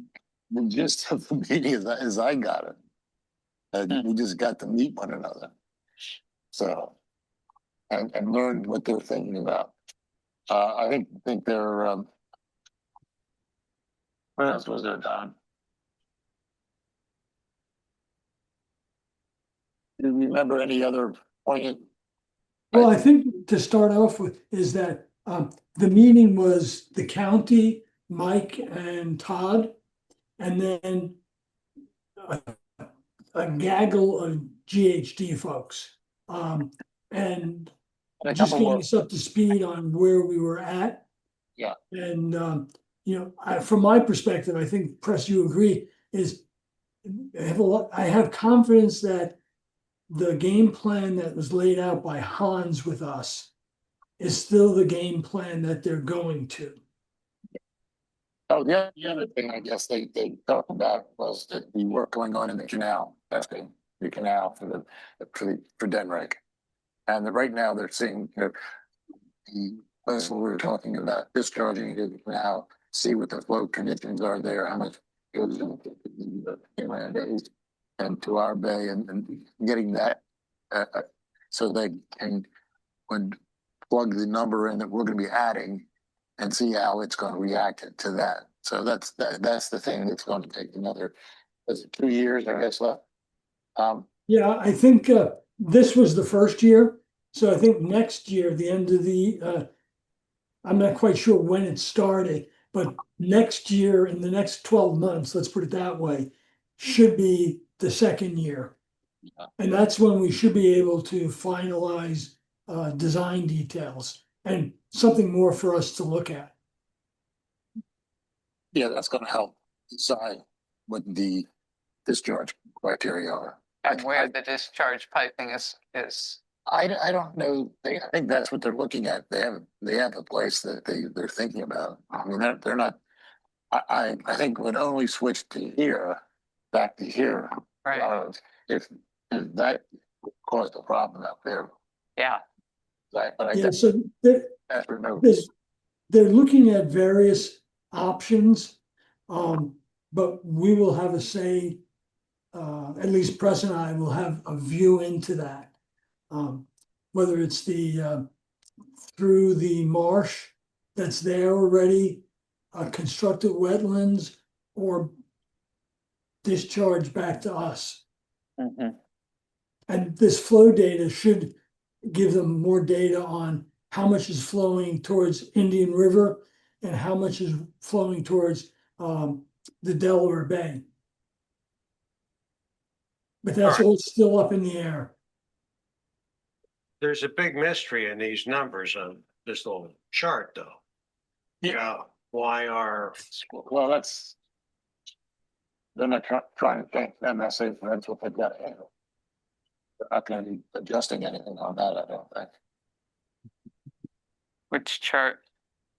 gist of the meeting as I got it. And we just got to meet one another. So, and learn what they're thinking about. I think they're, what else was there, Don? Do you remember any other point? Well, I think to start off with is that the meeting was the county, Mike and Todd, and then a gaggle of GHD folks. And just getting us up to speed on where we were at. Yeah. And, from my perspective, I think, Press, you agree, is I have confidence that the game plan that was laid out by Hans with us is still the game plan that they're going to. Oh, the other thing I guess they talked about was the work going on in the canal, testing the canal for Denrick. And right now they're seeing, that's what we were talking about, discharging into the canal, see what the flow conditions are there, how much goes into the inland bays and to our bay, and getting that so they can plug the number in that we're going to be adding and see how it's going to react to that. So that's the thing that's going to take another 2 years, I guess, left. Yeah, I think this was the first year. So I think next year, the end of I'm not quite sure when it started, but next year, in the next 12 months, let's put it that way, should be the second year. And that's when we should be able to finalize design details and something more for us to look at. Yeah, that's going to help decide what the discharge criteria are. And where the discharge piping is. I don't know. I think that's what they're looking at. They have a place that they're thinking about. I mean, they're not. I think would only switch to here, back to here. Right. If that caused a problem out there. Yeah. But I Yeah, guess so they're looking at various options, but we will have a say. At least Press and I will have a view into that. Whether it's through the marsh that's there already, constructed wetlands, or discharge back to us. Mm-hmm. And this flow data should give them more data on how much is flowing towards Indian River and how much is flowing towards the Delaware Bay. But that's all still up in the air. There's a big mystery in these numbers on this little chart, though. Yeah. Why are, well, they're not trying to change MSA, that's what they've got to handle. They're not going to be adjusting anything on that, I don't think. Which chart?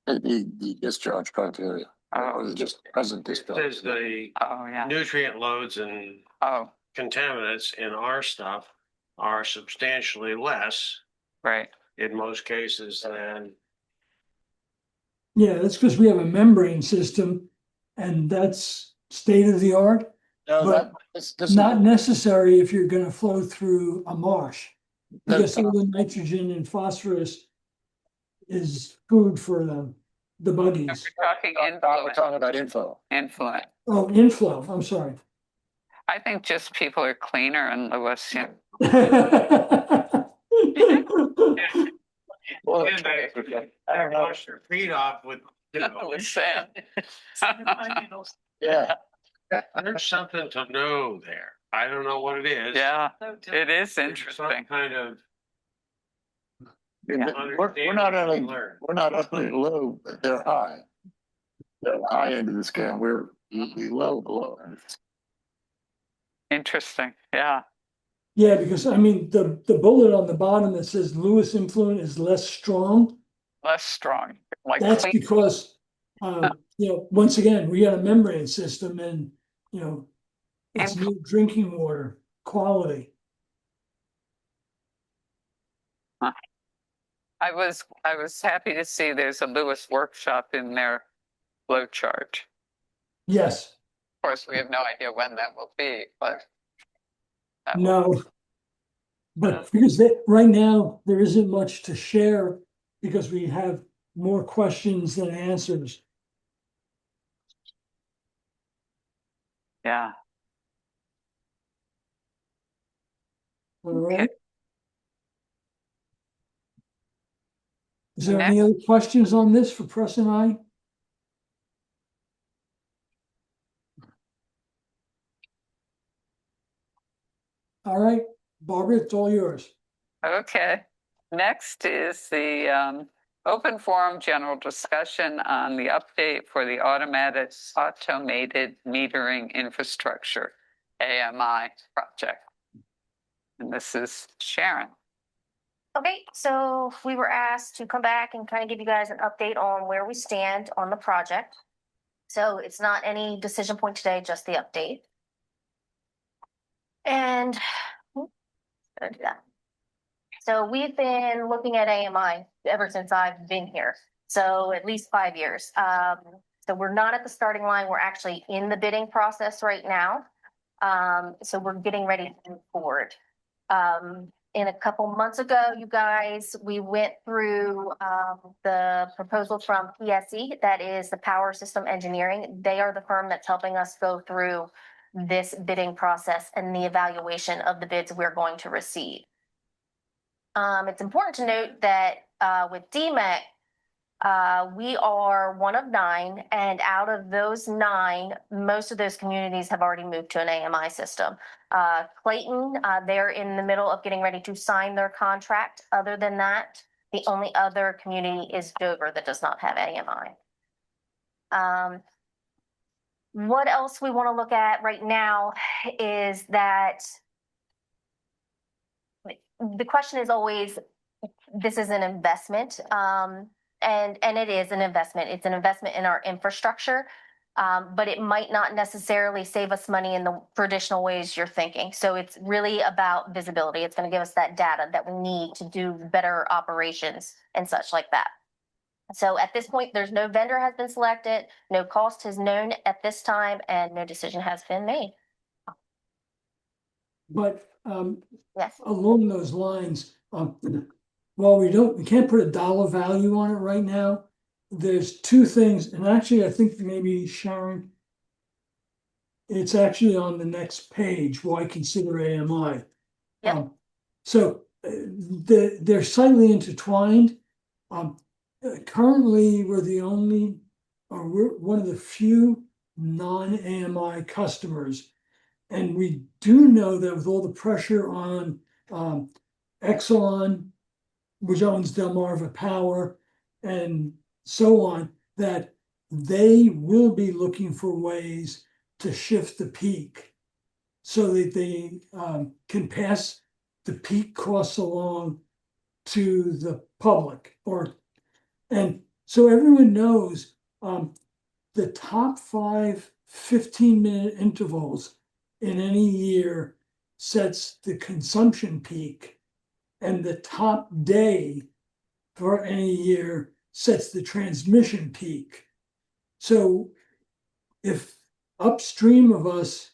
The discharge criteria. Or just present discharge. says the nutrient loads and contaminants in our stuff are substantially less. Right. In most cases than. Yeah, that's because we have a membrane system and that's state of the art. No, but this not necessary if you're going to flow through a marsh. Because That's- all the nitrogen and phosphorus is food for the buggies. We're talking We're influence. talking about info. Influence. Oh, inflow, I'm sorry. I think just people are cleaner in Lewes. Yeah. Well, I don't wash your feet off with. With sand. Yeah. There's something to know there. I don't know what it is. Yeah, it is There's some interesting. kind of. We're not only low, but they're high. They're high end of the scale. We're low below. Interesting. Yeah. Yeah, because I mean, the bullet on the bottom that says Lewes influent is less strong. Less strong. Like That's clean. because, once again, we got a membrane system and, it's new drinking water quality. I was happy to see there's a Lewes workshop in their flow chart. Yes. Of course, we have no idea when that will be, but. No. But because right now, there isn't much to share because we have more questions than answers. Yeah. All right. Is there any other questions on this for Press and I? All right, Barbara, it's all yours. Okay. Next is the Open forum, general discussion on the update for the automated metering infrastructure, AMI project. And this is Sharon. Okay, so we were asked to come back and kind of give you guys an update on where we stand on the project. So it's not any decision point today, just the update. And gonna do that. So we've been looking at AMI ever since I've been here. So at least 5 years. So we're not at the starting line. We're actually in the bidding process right now. So we're getting ready to move forward. In a couple months ago, you guys, we went through the proposal from PSE, that is the Power System Engineering. They are the firm that's helping us go through this bidding process and the evaluation of the bids we're going to receive. It's important to note that with DMEC, we are one of 9, and out of those 9, most of those communities have already moved to an AMI system. Clayton, they're in the middle of getting ready to sign their contract. Other than that, the only other community is Dover that does not have AMI. What else we want to look at right now is that the question is always, this is an investment, and it is an investment. It's an investment in our infrastructure, but it might not necessarily save us money in the traditional ways you're thinking. So it's really about visibility. It's going to give us that data that we need to do better operations and such like that. So at this point, there's no vendor has been selected, no cost is known at this time, and no decision has been made. But Yes. along those lines, while we can't put a dollar value on it right now, there's 2 things, and actually, I think maybe Sharon, it's actually on the next page, why consider AMI. Yep. So they're slightly intertwined. Currently, we're one of the few non-AMI customers. And we do know that with all the pressure on Exxon, which owns Delmarva Power, and so on, that they will be looking for ways to shift the peak so that they can pass the peak costs along to the public. And so everyone knows the top 5 15-minute intervals in any year sets the consumption peak, and the top day for any year sets the transmission peak. So if upstream of us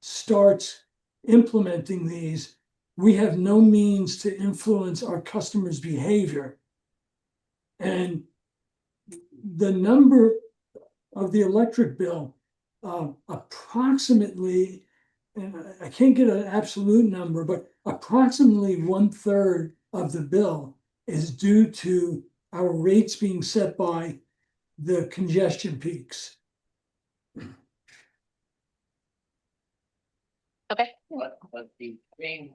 starts implementing these, we have no means to influence our customers' behavior. And the number of the electric bill, approximately, and I can't get an absolute number, but approximately 1/3 of the bill is due to our rates being set by the congestion peaks. Okay. But the thing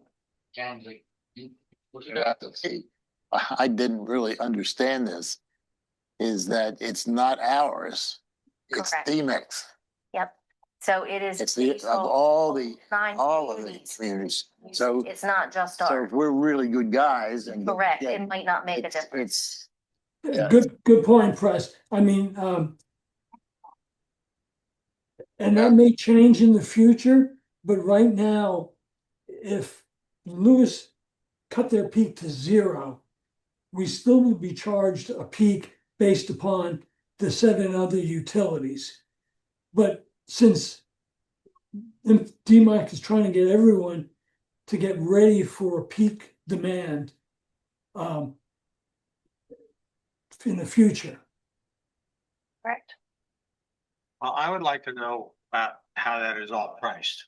sounds like I didn't really understand this, is that it's not ours, it's Correct. DMEX. Yep. So it is. It's of all of the communities. communities. So It's not just so ours. if we're really good guys and Correct. It might not make a difference. It's Good point, Press. I mean, and that may change in the future, but right now, if Lewes cut their peak to 0, we still would be charged a peak based upon the 7 other utilities. But since DMIC is trying to get everyone to get ready for peak demand in the future. Correct. Well, I would like to know about how that is all priced.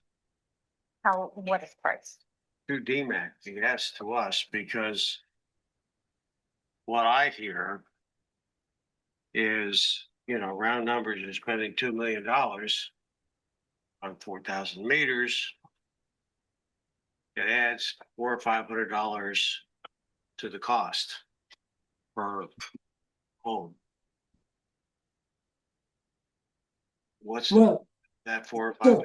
What is priced? To DMAC, yes, to us, because what I hear is, round numbers, you're spending $2 million on 4,000 meters. It adds $400 or $500 to the cost for home. What's Well, that 4 or 5? so,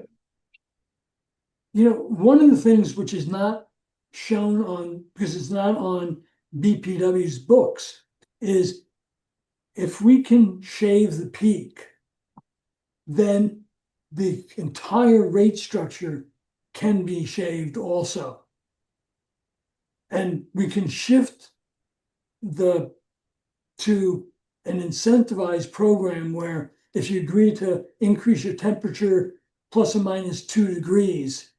you know, one of the things which is not shown on, because it's not on BPW's books, is if we can shave the peak, then the entire rate structure can be shaved also. And we can shift to an incentivized program where if you agree to increase your temperature plus or minus 2 degrees,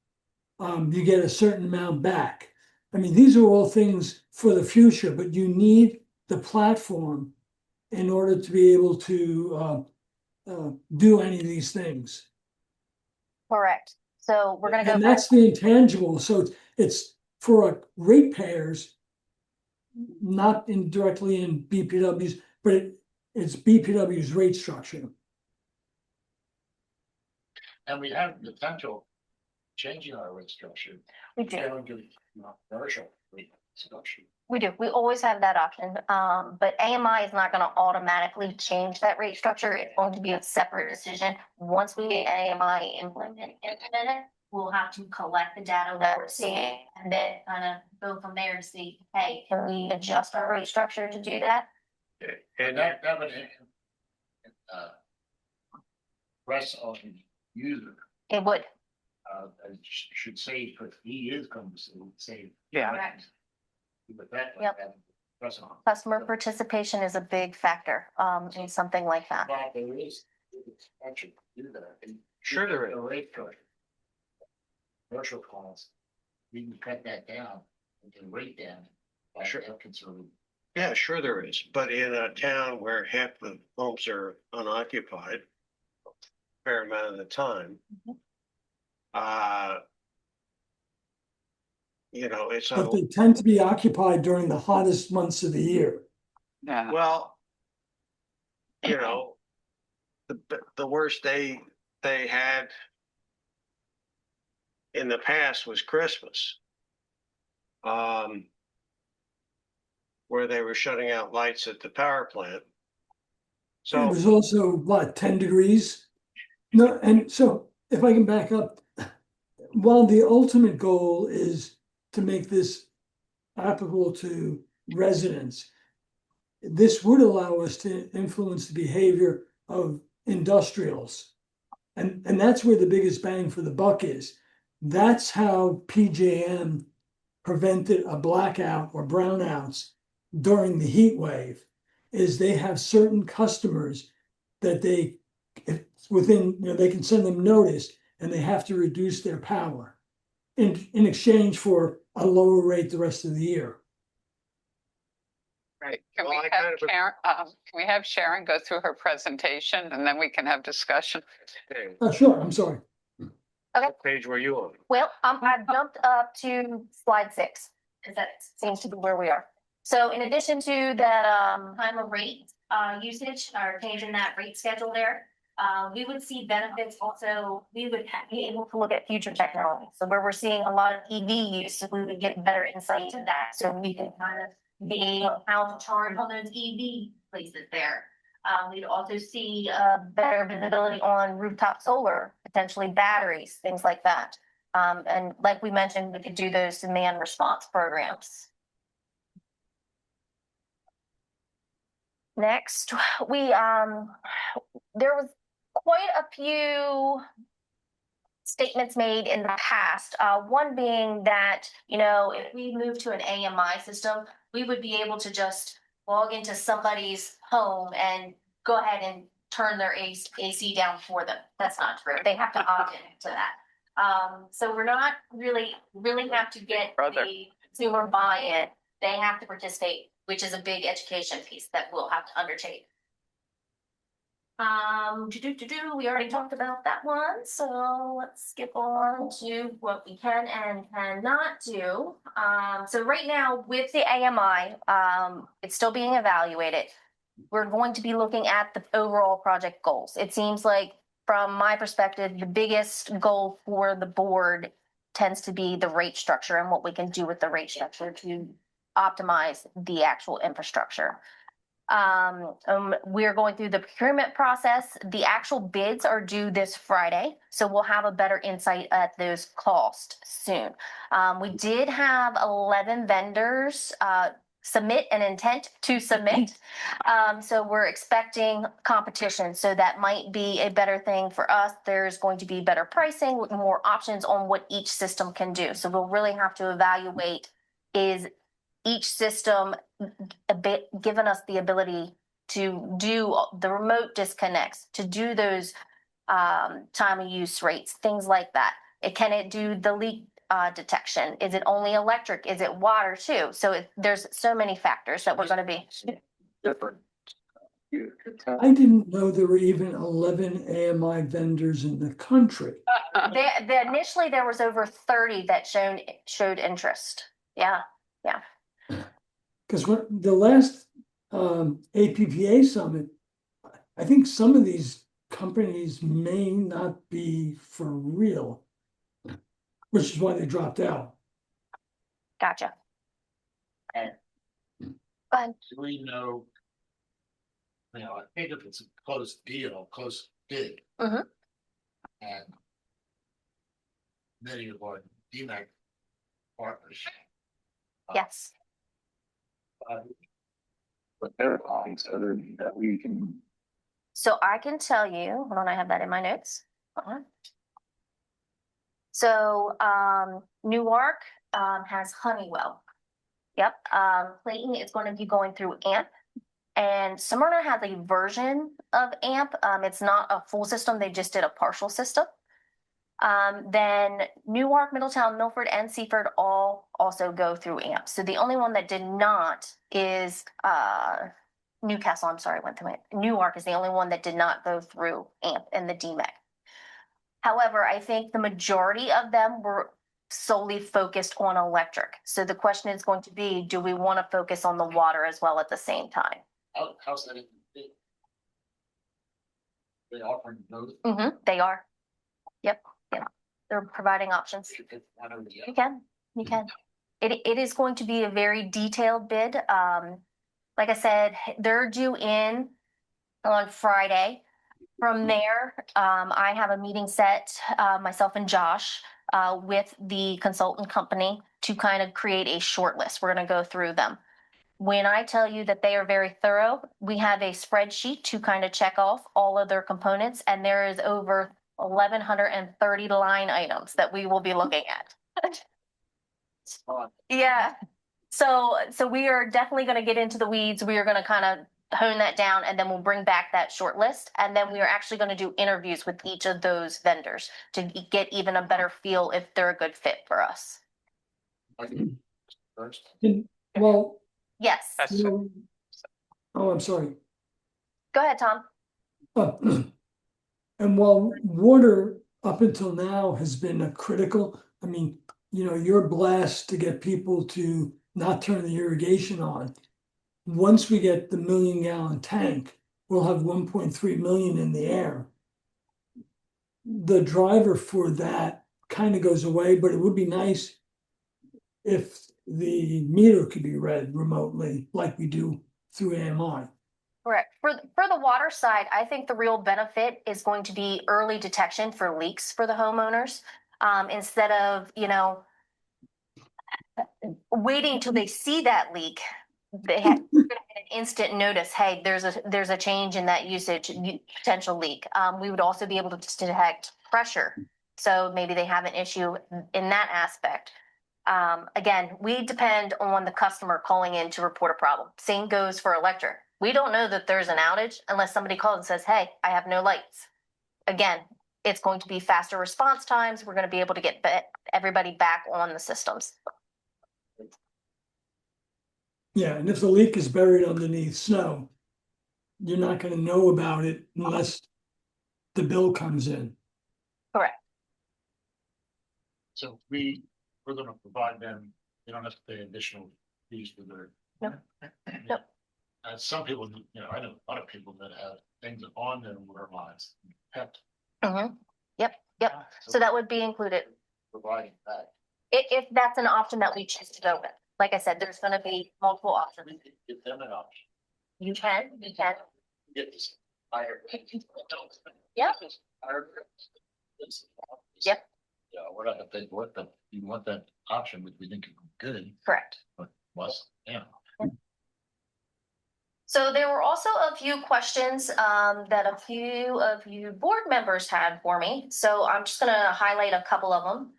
you get a certain amount back. I mean, these are all things for the future, but you need the platform in order to be able to do any of these things. Correct. So we're gonna go And back. that's the intangible. So it's for ratepayers, not directly in BPW's, but it's BPW's rate structure. And we have potential changing our rate structure. We do. Going to commercial rate structure. We do. We always have that option. But AMI is not going to automatically change that rate structure. It's going to be a separate decision. Once we get AMI implemented, we'll have to collect the data that we're seeing and then kind of go from there to see, hey, can we adjust our rate structure to do that? And that would press on the user. It would. Should say, because he is going to save. Yeah. Correct. But that. Yep. Press on. Customer participation is a big factor in something like that. But there is. Actually, do that. Sure there is. A rate structure. Commercial costs, we can cut that down and can rate down. Sure. Conservative. Yeah, sure there is. But in a town where half the homes are unoccupied, a fair amount of the time, you know, it's But they tend to be occupied during the hottest months of the year. Yeah. well, you know, the worst day they had in the past was Christmas. Where they were shutting out lights at the power plant. It So was also, what, 10 degrees? No, and so if I can back up, while the ultimate goal is to make this applicable to residents, this would allow us to influence the behavior of industrials. And that's where the biggest bang for the buck is. That's how PJM prevented a blackout or brownouts during the heat wave, is they have certain customers that they, within, you know, they can send them notice and they have to reduce their power in exchange for a lower rate the rest of the year. Right. Can Well, we I have kind of- Sharon, can we have Sharon go through her presentation and then we can have discussion? Sure, I'm sorry. what page were you on? Well, I jumped up to slide 6, because that seems to be where we are. So in addition to that time of rate usage or changing that rate schedule there, we would see benefits also. We would be able to look at future technology. So where we're seeing a lot of EV use, we would get better insight into that. So we can kind of be able how to charge on those EV places there. We'd also see better visibility on rooftop solar, potentially batteries, things like that. And like we mentioned, we could do those demand response programs. Next, there was quite a few statements made in the past. One being that, you know, if we move to an AMI system, we would be able to just log into somebody's home and go ahead and turn their AC down for them. That's not true. They have to opt into that. So we're not really have to get the consumer buy-in. They have to participate, which is a big education piece that we'll have to undertake. We already talked about that one, so let's skip on to what we can and cannot do. So right now with the AMI, it's still being evaluated. We're going to be looking at the overall project goals. It seems like, from my perspective, the biggest goal for the board tends to be the rate structure and what we can do with the rate structure to optimize the actual infrastructure. We're going through the procurement process. The actual bids are due this Friday, so we'll have a better insight at those costs soon. We did have 11 vendors submit an intent to submit. So we're expecting competition. So that might be a better thing for us. There's going to be better pricing with more options on what each system can do. So we'll really have to evaluate, is each system given us the ability to do the remote disconnects, to do those time of use rates, things like that. Can it do the leak detection? Is it only electric? Is it water too? So there's so many factors that we're going to be different. I didn't know there were even 11 AMI vendors in the country. Initially there was over 30 that showed interest. Yeah. Because the last APPA summit, I think some of these companies may not be for real, which is why they dropped out. Gotcha. Do we know? You know, I think if it's a close deal, close bid. Mm-hmm. And many of our DMAC partners. Yes. But they're on so that we can. So I can tell you, hold on, I have that in my notes. So Newark has Honeywell. Yep. Clayton is going to be going through AMP. And Smyrna has a version of AMP. It's not a full system. They just did a partial system. Then Newark, Middletown, Milford, and Seaford all also go through AMP. So the only one that did not is Newcastle. I'm sorry, went through it. Newark is the only one that did not go through AMP and the DMEC. However, I think the majority of them were solely focused on electric. So the question is going to be, do we want to focus on the water as well at the same time? How's that? They offering both? Mm-hmm, they are. Yep. They're providing options. You can. It is going to be a very detailed bid. Like I said, they're due in on Friday. From there, I have a meeting set, myself and Josh, with the consultant company to kind of create a short list. We're going to go through them. When I tell you that they are very thorough, we have a spreadsheet to kind of check off all of their components, and there is over 1,130 line items that we will be looking at. Yeah. So we are definitely going to get into the weeds. We are going to kind of hone that down, and then we'll bring back that short list. And then we are actually going to do interviews with each of those vendors to get even a better feel if they're a good fit for us. First. Well, yes. Oh, I'm sorry. Go ahead, Tom. And while water up until now has been a critical, I mean, you're blessed to get people to not turn the irrigation on. Once we get the 1 million gallon tank, we'll have 1.3 million in the air. The driver for that kind of goes away, but it would be nice if the meter could be read remotely like we do through AMI. Correct. For the water side, I think the real benefit is going to be early detection for leaks for the homeowners. Instead of, waiting till they see that leak, they have an instant notice. Hey, there's a change in that usage, potential leak. We would also be able to detect pressure. So maybe they have an issue in that aspect. Again, we depend on the customer calling in to report a problem. Same goes for electric. We don't know that there's an outage unless somebody calls and says, hey, I have no lights. Again, it's going to be faster response times. We're going to be able to get everybody back on the systems. Yeah, and if the leak is buried underneath snow, you're not going to know about it unless the bill comes in. Correct. So we're going to provide them, they don't have to pay additional fees for their. Nope. Some people, I know a lot of people that have things on their water lines. Mm-hmm. Yep. So that would be included. Providing that. If that's an option that we choose to go with. Like I said, there's going to be multiple options. Give them an option. You can. Get this higher. Yep. Yep. Yeah, we're not, you want that option, which we think is good, Correct. but was, yeah. So there were also a few questions that a few of you board members had for me. So I'm just gonna highlight a couple of them.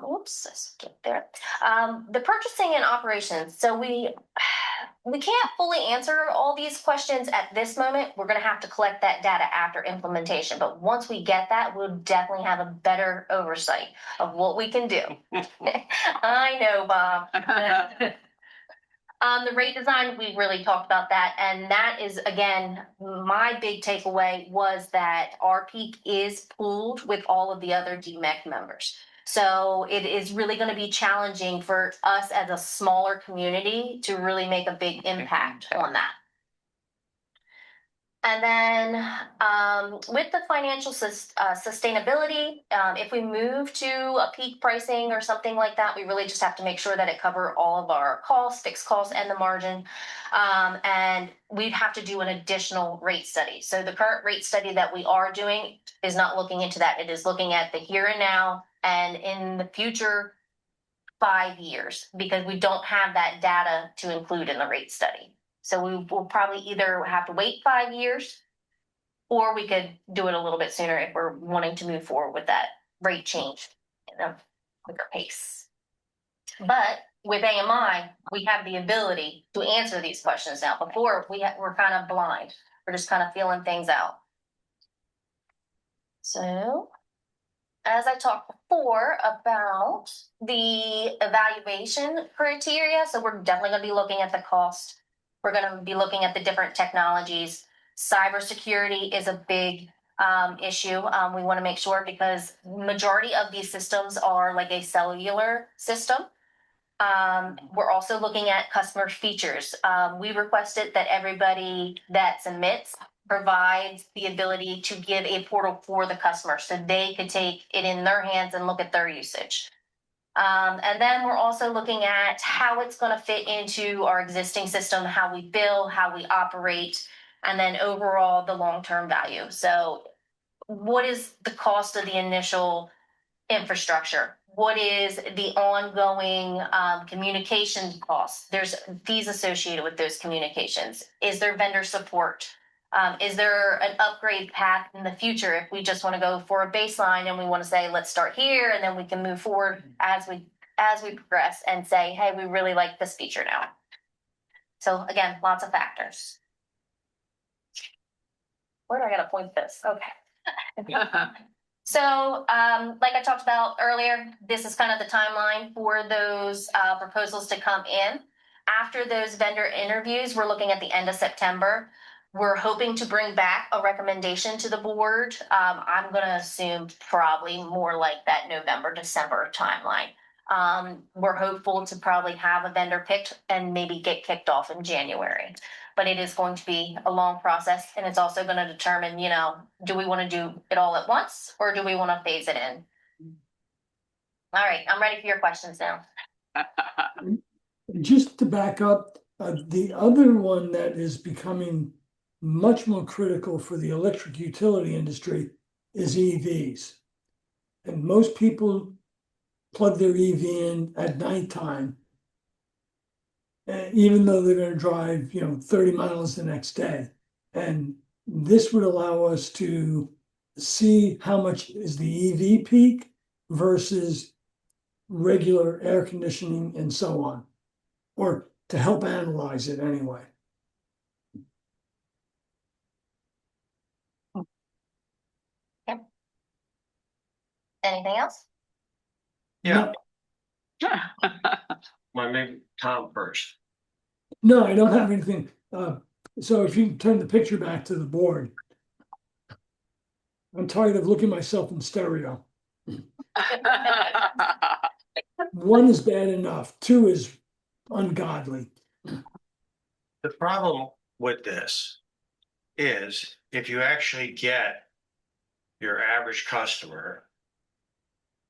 Whoops, I skipped there. The purchasing and operations. So we can't fully answer all these questions at this moment. We're gonna have to collect that data after implementation. But once we get that, we'll definitely have a better oversight of what we can do. I know, Bob. The rate design, we really talked about that, and that is, again, my big takeaway was that our peak is pooled with all of the other DMEC members. So it is really going to be challenging for us as a smaller community to really make a big impact on that. And then with the financial sustainability, if we move to a peak pricing or something like that, we really just have to make sure that it cover all of our costs, fixed costs, and the margin. And we'd have to do an additional rate study. So the current rate study that we are doing is not looking into that. It is looking at the here and now and in the future 5 years, because we don't have that data to include in the rate study. So we will probably either have to wait 5 years, or we could do it a little bit sooner if we're wanting to move forward with that rate change in a quicker pace. But with AMI, we have the ability to answer these questions now. Before, we're kind of blind. We're just kind of feeling things out. So, as I talked before about the evaluation criteria, so we're definitely going to be looking at the cost. We're going to be looking at the different technologies. Cybersecurity is a big issue. We want to make sure, because majority of these systems are like a cellular system. We're also looking at customer features. We requested that everybody that submits provides the ability to give a portal for the customer so they could take it in their hands and look at their usage. And then we're also looking at how it's going to fit into our existing system, how we bill, how we operate, and then overall the long-term value. So what is the cost of the initial infrastructure? What is the ongoing communication costs? There's fees associated with those communications. Is there vendor support? Is there an upgrade path in the future if we just want to go for a baseline and we want to say, let's start here, and then we can move forward as we progress and say, hey, we really like this feature now. So again, lots of factors. Where do I gotta point this? Okay. So, like I talked about earlier, this is kind of the timeline for those proposals to come in. After those vendor interviews, we're looking at the end of September. We're hoping to bring back a recommendation to the board. I'm going to assume probably more like that November, December timeline. We're hopeful to probably have a vendor picked and maybe get kicked off in January. But it is going to be a long process, and it's also going to determine, do we want to do it all at once, or do we want to phase it in? All right, I'm ready for your questions now. Just to back up, the other one that is becoming much more critical for the electric utility industry is EVs. And most people plug their EV in at nighttime, even though they're going to drive, 30 miles the next day. And this would allow us to see how much is the EV peak versus regular air conditioning and so on, or to help analyze it anyway. Yep. Anything else? Yeah. My name, Tom first. No, I don't have anything. So if you can turn the picture back to the board. I'm tired of looking myself in stereo. One is bad enough. Two is ungodly. The problem with this is if you actually get your average customer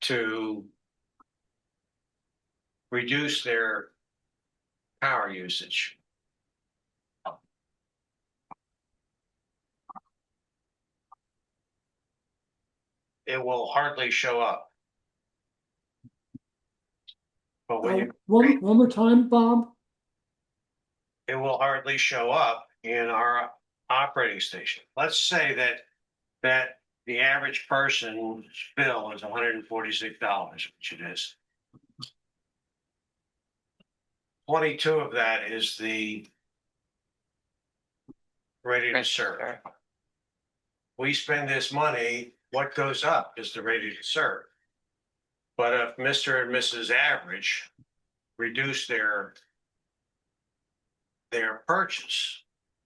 to reduce their power usage, it will hardly show up. But when you, One more time, Bob. it will hardly show up in our operating station. Let's say that the average person's bill is $146, which it is. 22 of that is the ready to serve. We spend this money, what goes up is the ready to serve. But if Mr. and Mrs. Average reduce their purchase,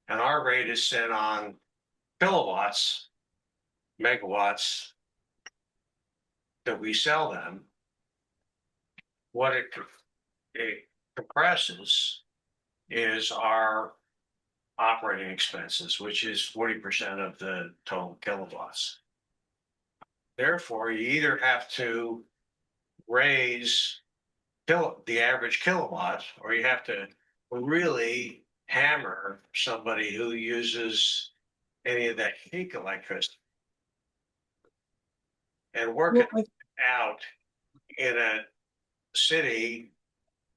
and our rate is set on kilowatts, megawatts that we sell them, what it compresses is our operating expenses, which is 40% of the total kilowatts. Therefore, you either have to raise the average kilowatt, or you have to really hammer somebody who uses any of that peak electricity and work it out in a city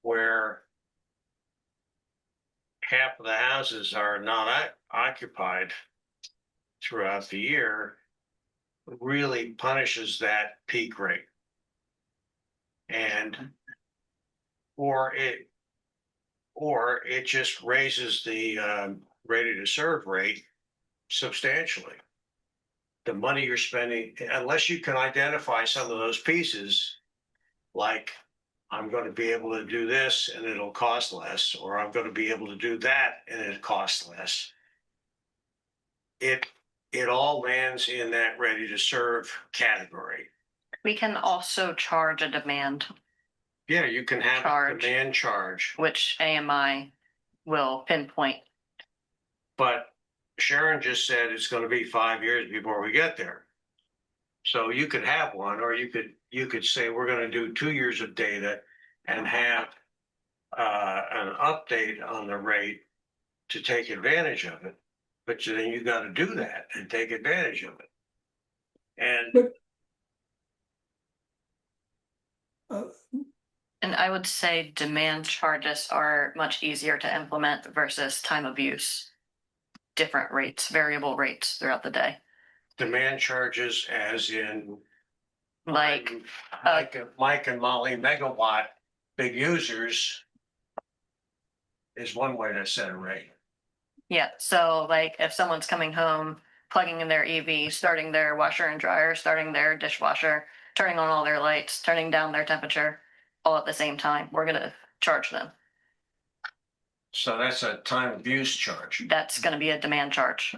where half of the houses are not occupied throughout the year, really punishes that peak rate. And or it just raises the ready to serve rate substantially. The money you're spending, unless you can identify some of those pieces, like I'm going to be able to do this and it'll cost less, or I'm going to be able to do that and it costs less. It all lands in that ready to serve category. We can also charge a demand, Yeah, you can have a demand charge. which AMI will pinpoint. But Sharon just said it's going to be 5 years before we get there. So you could have one, or you could say we're going to do 2 years of data and have an update on the rate to take advantage of it. But then you got to do that and take advantage of it. And And I would say demand charges are much easier to implement versus time of use. Different rates, variable rates throughout the day. demand charges as in Like Mike and Molly megawatt big users is one way to set a rate. Yeah, so like if someone's coming home, plugging in their EV, starting their washer and dryer, starting their dishwasher, turning on all their lights, turning down their temperature, all at the same time, we're gonna charge them. So that's a time of use charge. That's gonna be a demand charge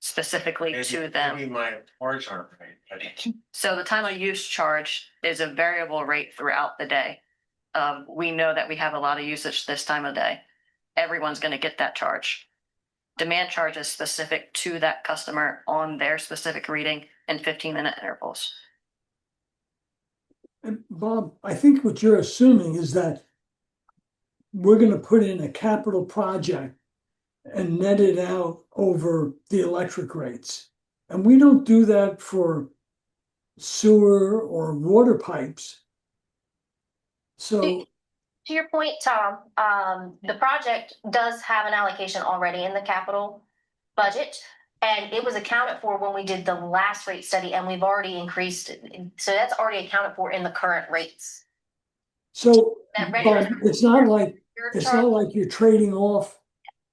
specifically to them. Maybe my words aren't right. So the time of use charge is a variable rate throughout the day. We know that we have a lot of usage this time of day. Everyone's gonna get that charge. Demand charge is specific to that customer on their specific reading in 15-minute intervals. And Bob, I think what you're assuming is that we're gonna put in a capital project and net it out over the electric rates. And we don't do that for sewer or water pipes. So To your point, Tom, the project does have an allocation already in the capital budget. And it was accounted for when we did the last rate study, and we've already increased it. So that's already accounted for in the current rates. So, That but it's not like you're trading off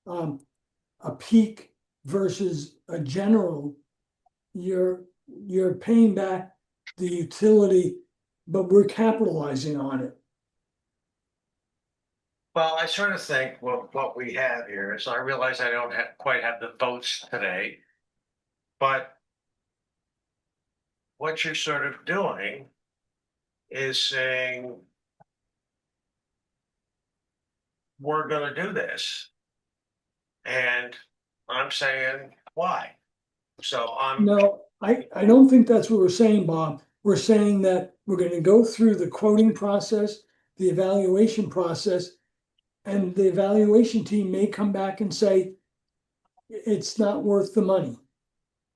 a peak versus a general. You're paying back the utility, but we're capitalizing on it. Well, I sort of think what we have here is, I realize I don't quite have the votes today, but what you're sort of doing is saying, we're going to do this. And I'm saying, why? So No, I don't think that's what we're saying, Bob. We're saying that we're going to go through the quoting process, the evaluation process, and the evaluation team may come back and say, it's not worth the money.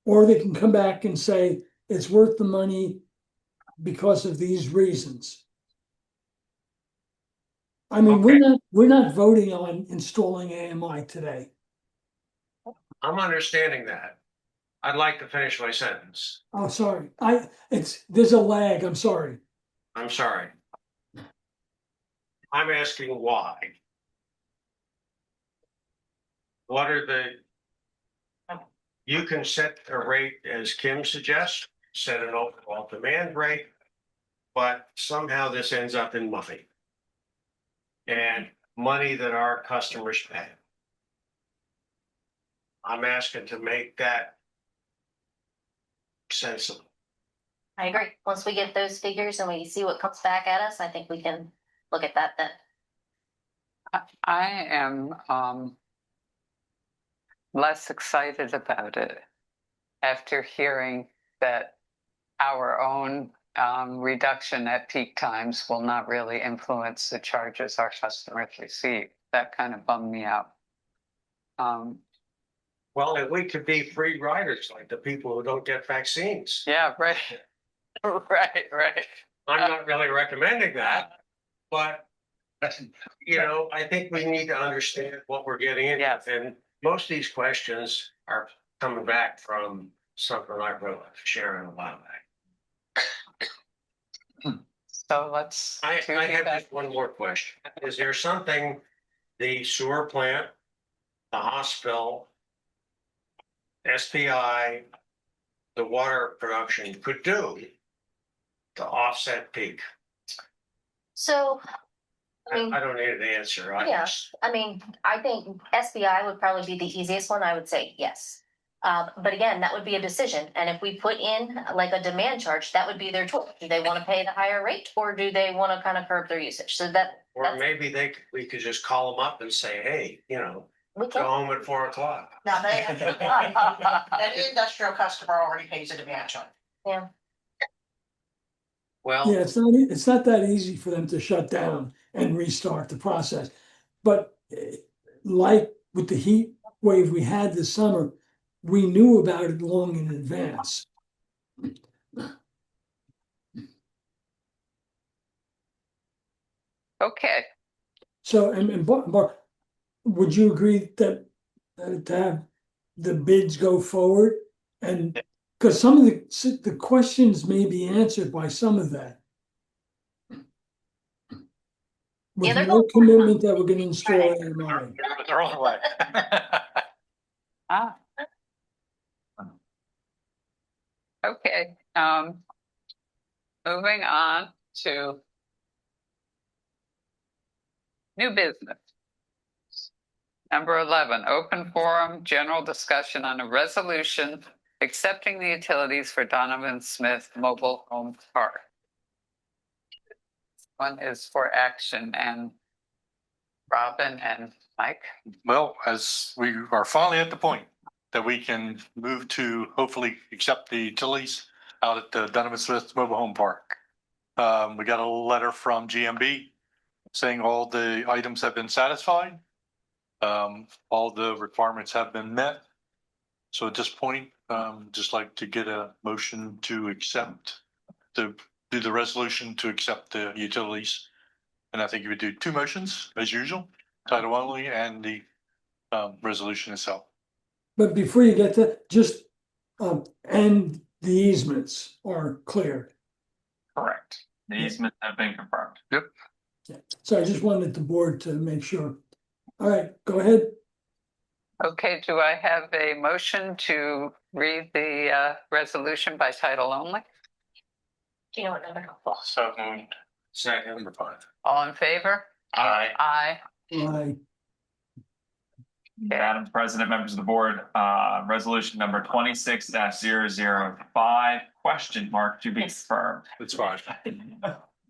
Or they can come back and say, it's worth the money because of these reasons. I mean, we're not voting on installing AMI today. I'm understanding that. I'd like to finish my sentence. Oh, sorry. There's a lag. I'm sorry. I'm sorry. I'm asking why. What are you can set a rate as Kim suggests, set an overall demand rate, but somehow this ends up in money. And money that our customers pay. I'm asking to make that sensible. I agree. Once we get those figures and we see what comes back at us, I think we can look at that then. I am less excited about it after hearing that our own reduction at peak times will not really influence the charges our customers receive. That kind of bummed me out. Well, and we could be free riders like the people who don't get vaccines. Yeah, right. Right. I'm not really recommending that, but I think we need to understand what we're getting into. Yes. And most of these questions are coming back from something I wrote to Sharon a while back. So let's. I have just one more question. Is there something the sewer plant, the hospital, SPI, the water production could do to offset peak? So, I don't need an answer. I think SBI would probably be the easiest one. I would say yes. But again, that would be a decision. And if we put in like a demand charge, that would be their choice. Do they want to pay the higher rate or do they want to kind of curb their usage? So Or maybe we could just call them up and say, hey, we go can. home at 4 o'clock. Now, that industrial customer already pays a demand charge. Yeah. Well, Yeah, it's not that easy for them to shut down and restart the process. But like with the heat wave we had this summer, we knew about it long in advance. Okay. So, and Mark, would you agree that to have the bids go forward? And because some of the questions may be answered by some of that. With they're more going- commitment that we're going to install AMI. The wrong way. Okay. Moving on to new business. Number 11, open forum, general discussion on a resolution accepting the utilities for Donovan Smith Mobile Home Park. One is for action, and Robin and Mike. Well, as we are finally at the point that we can move to hopefully accept the utilities out at the Donovan Smith Mobile Home Park. We got a letter from GMB saying all the items have been satisfied. All the requirements have been met. So at this point, just like to get a motion to do the resolution to accept the utilities. And I think you would do two motions as usual, title only and the resolution itself. But before you get to just and the easements are cleared. Correct. The easements have been confirmed. Yep. Yeah. So I just wanted the board to make sure. All right, go ahead. Okay, do I have a motion to read the resolution by title only? Do you know what number? So moved. Second. Number 5. All in favor? Aye. Aye. Aye. Madam President, members of the board, resolution number 26-005, question mark to be confirmed. That's fine.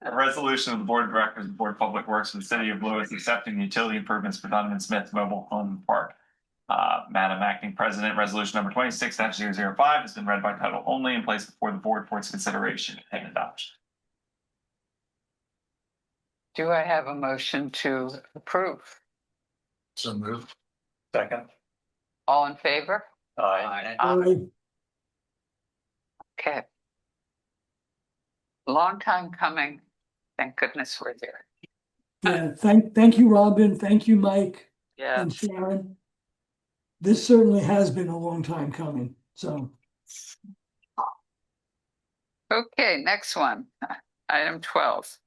A resolution of the Board of Directors of the Board of Public Works for the City of Lewes accepting the utility improvements for Donovan Smith Mobile Home Park. Madam Acting President, resolution number 26-005 has been read by title only and placed before the board for its consideration and adoption. Do I have a motion to approve? So moved. Second. All in favor? Aye. Aye. Okay, long time coming. Thank goodness we're there. Yeah, thank you, Robin. Thank you, Mike Yeah. and Sharon. This certainly has been a long time coming, so. Okay, next one. Item 12.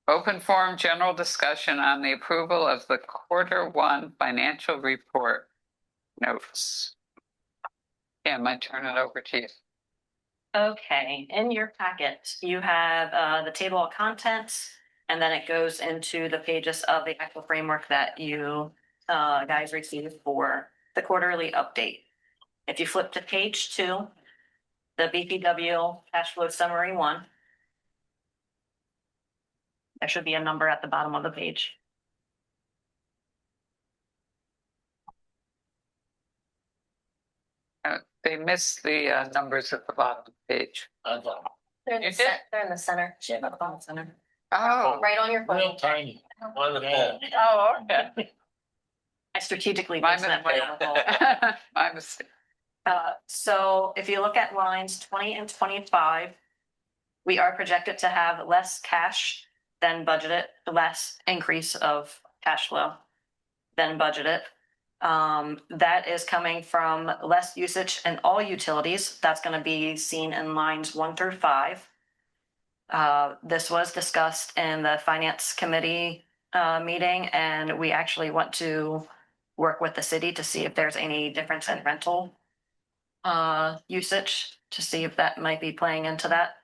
Open forum general discussion on the approval of the Q1 financial report notes. Kim, I turn it over to you. Okay, in your packet, you have the table of contents, and then it goes into the pages of the actual framework that you guys received for the quarterly update. If you flip to page 2, the BPW cash flow summary 1, there should be a number at the bottom of the page. They missed the numbers at the bottom of the page. They're in You the, did? they're in the center. Should have bottom center. Oh, Right on your phone. Real tiny. On the phone. oh, okay. I strategically My placed that mistake. there. My mistake. So if you look at lines 20 and 25, we are projected to have less cash than budgeted, less increase of cash flow than budgeted. That is coming from less usage in all utilities. That's going to be seen in lines 1 through 5. This was discussed in the finance committee meeting, and we actually want to work with the city to see if there's any difference in rental usage, to see if that might be playing into that.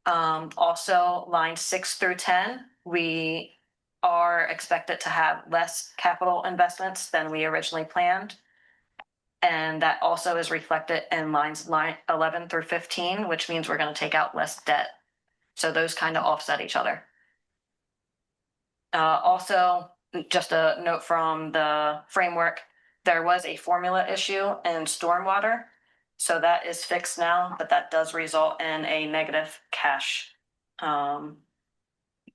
Also, lines 6 through 10, we are expected to have less capital investments than we originally planned. And that also is reflected in lines 11 through 15, which means we're going to take out less debt. So those kind of offset each other. Also, just a note from the framework, there was a formula issue in stormwater. So that is fixed now, but that does result in a negative cash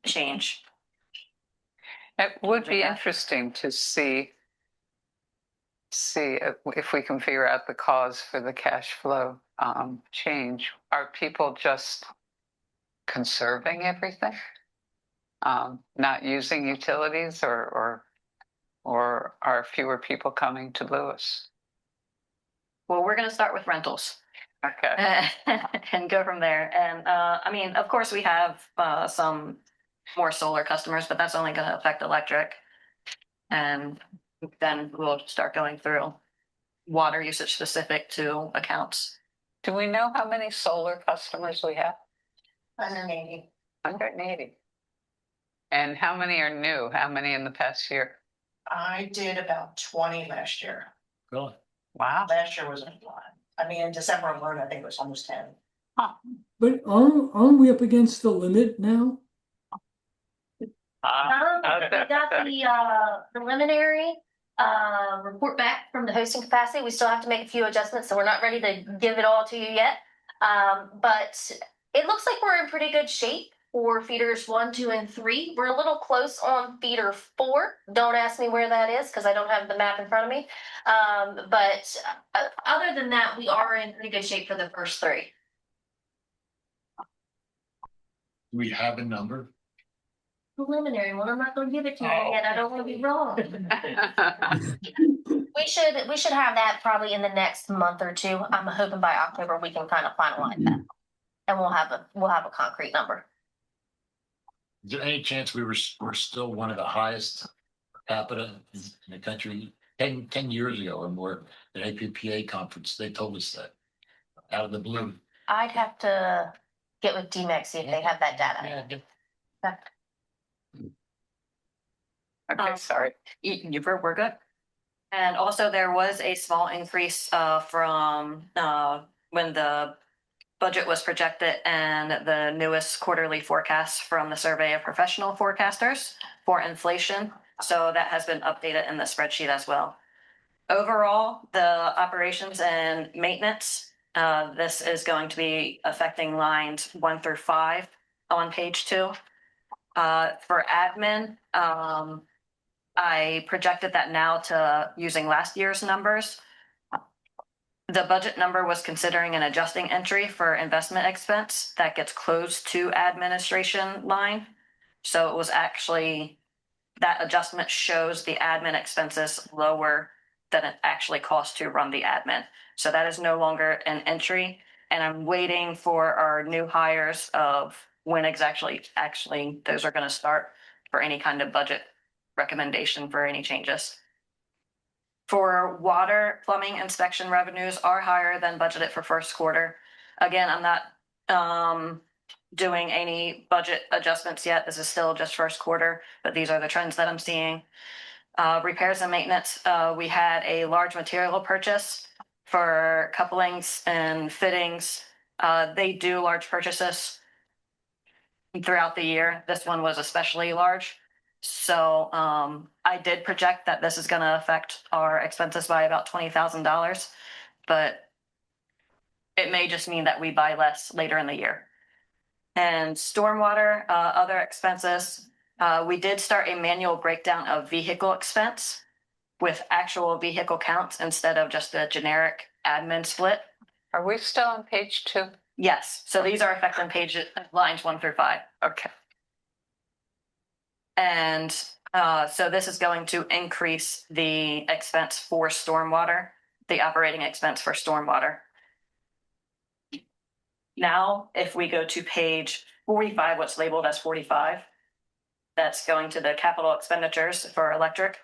change. It would be interesting to see if we can figure out the cause for the cash flow change. Are people just conserving everything? Not using utilities, or are fewer people coming to Lewes? Well, we're going to start with rentals. Okay. And go from there. And I mean, of course, we have some more solar customers, but that's only going to affect electric. And then we'll start going through water usage specific to accounts. Do we know how many solar customers we have? 180. 180. And how many are new? How many in the past year? I did about 20 last year. Really? Wow. Last year was a lot. I mean, in December alone, I think it was almost 10. But aren't we up against the limit now? We got the preliminary report back from the hosting capacity. We still have to make a few adjustments, so we're not ready to give it all to you yet. But it looks like we're in pretty good shape for feeders 1, 2, and 3. We're a little close on feeder 4. Don't ask me where that is because I don't have the map in front of me. But other than that, we are in pretty good shape for the first 3. Do we have a number? Preliminary one. I'm not going to give it to you yet. I don't want to be wrong. We should have that probably in the next month or 2. I'm hoping by October we can kind of finalize that, and we'll have a concrete number. Is there any chance we're still one of the highest per capita in the country? 10 years ago or more, at APPA conference, they told us that out of the blue. I'd have to get with DMEX, see if they have that data. Okay, sorry. We're good. And also there was a small increase from when the budget was projected and the newest quarterly forecast from the survey of professional forecasters for inflation. So that has been updated in the spreadsheet as well. Overall, the operations and maintenance, this is going to be affecting lines 1 through 5 on page 2. For admin, I projected that now to using last year's numbers. The budget number was considering an adjusting entry for investment expense that gets closed to administration line. So it was actually, that adjustment shows the admin expenses lower than it actually costs to run the admin. So that is no longer an entry. And I'm waiting for our new hires of when exactly those are going to start for any kind of budget recommendation for any changes. For water, plumbing inspection revenues are higher than budgeted for first quarter. Again, I'm not doing any budget adjustments yet. This is still just first quarter, but these are the trends that I'm seeing. Repairs and maintenance, we had a large material purchase for couplings and fittings. They do large purchases throughout the year. This one was especially large. So I did project that this is going to affect our expenses by about $20,000, but it may just mean that we buy less later in the year. And stormwater, other expenses, we did start a manual breakdown of vehicle expense with actual vehicle counts instead of just a generic admin split. Are we still on page 2? Yes, so these are affecting lines 1 through 5. Okay. And so this is going to increase the expense for stormwater, the operating expense for stormwater. Now, if we go to page 45, what's labeled as 45, that's going to the capital expenditures for electric.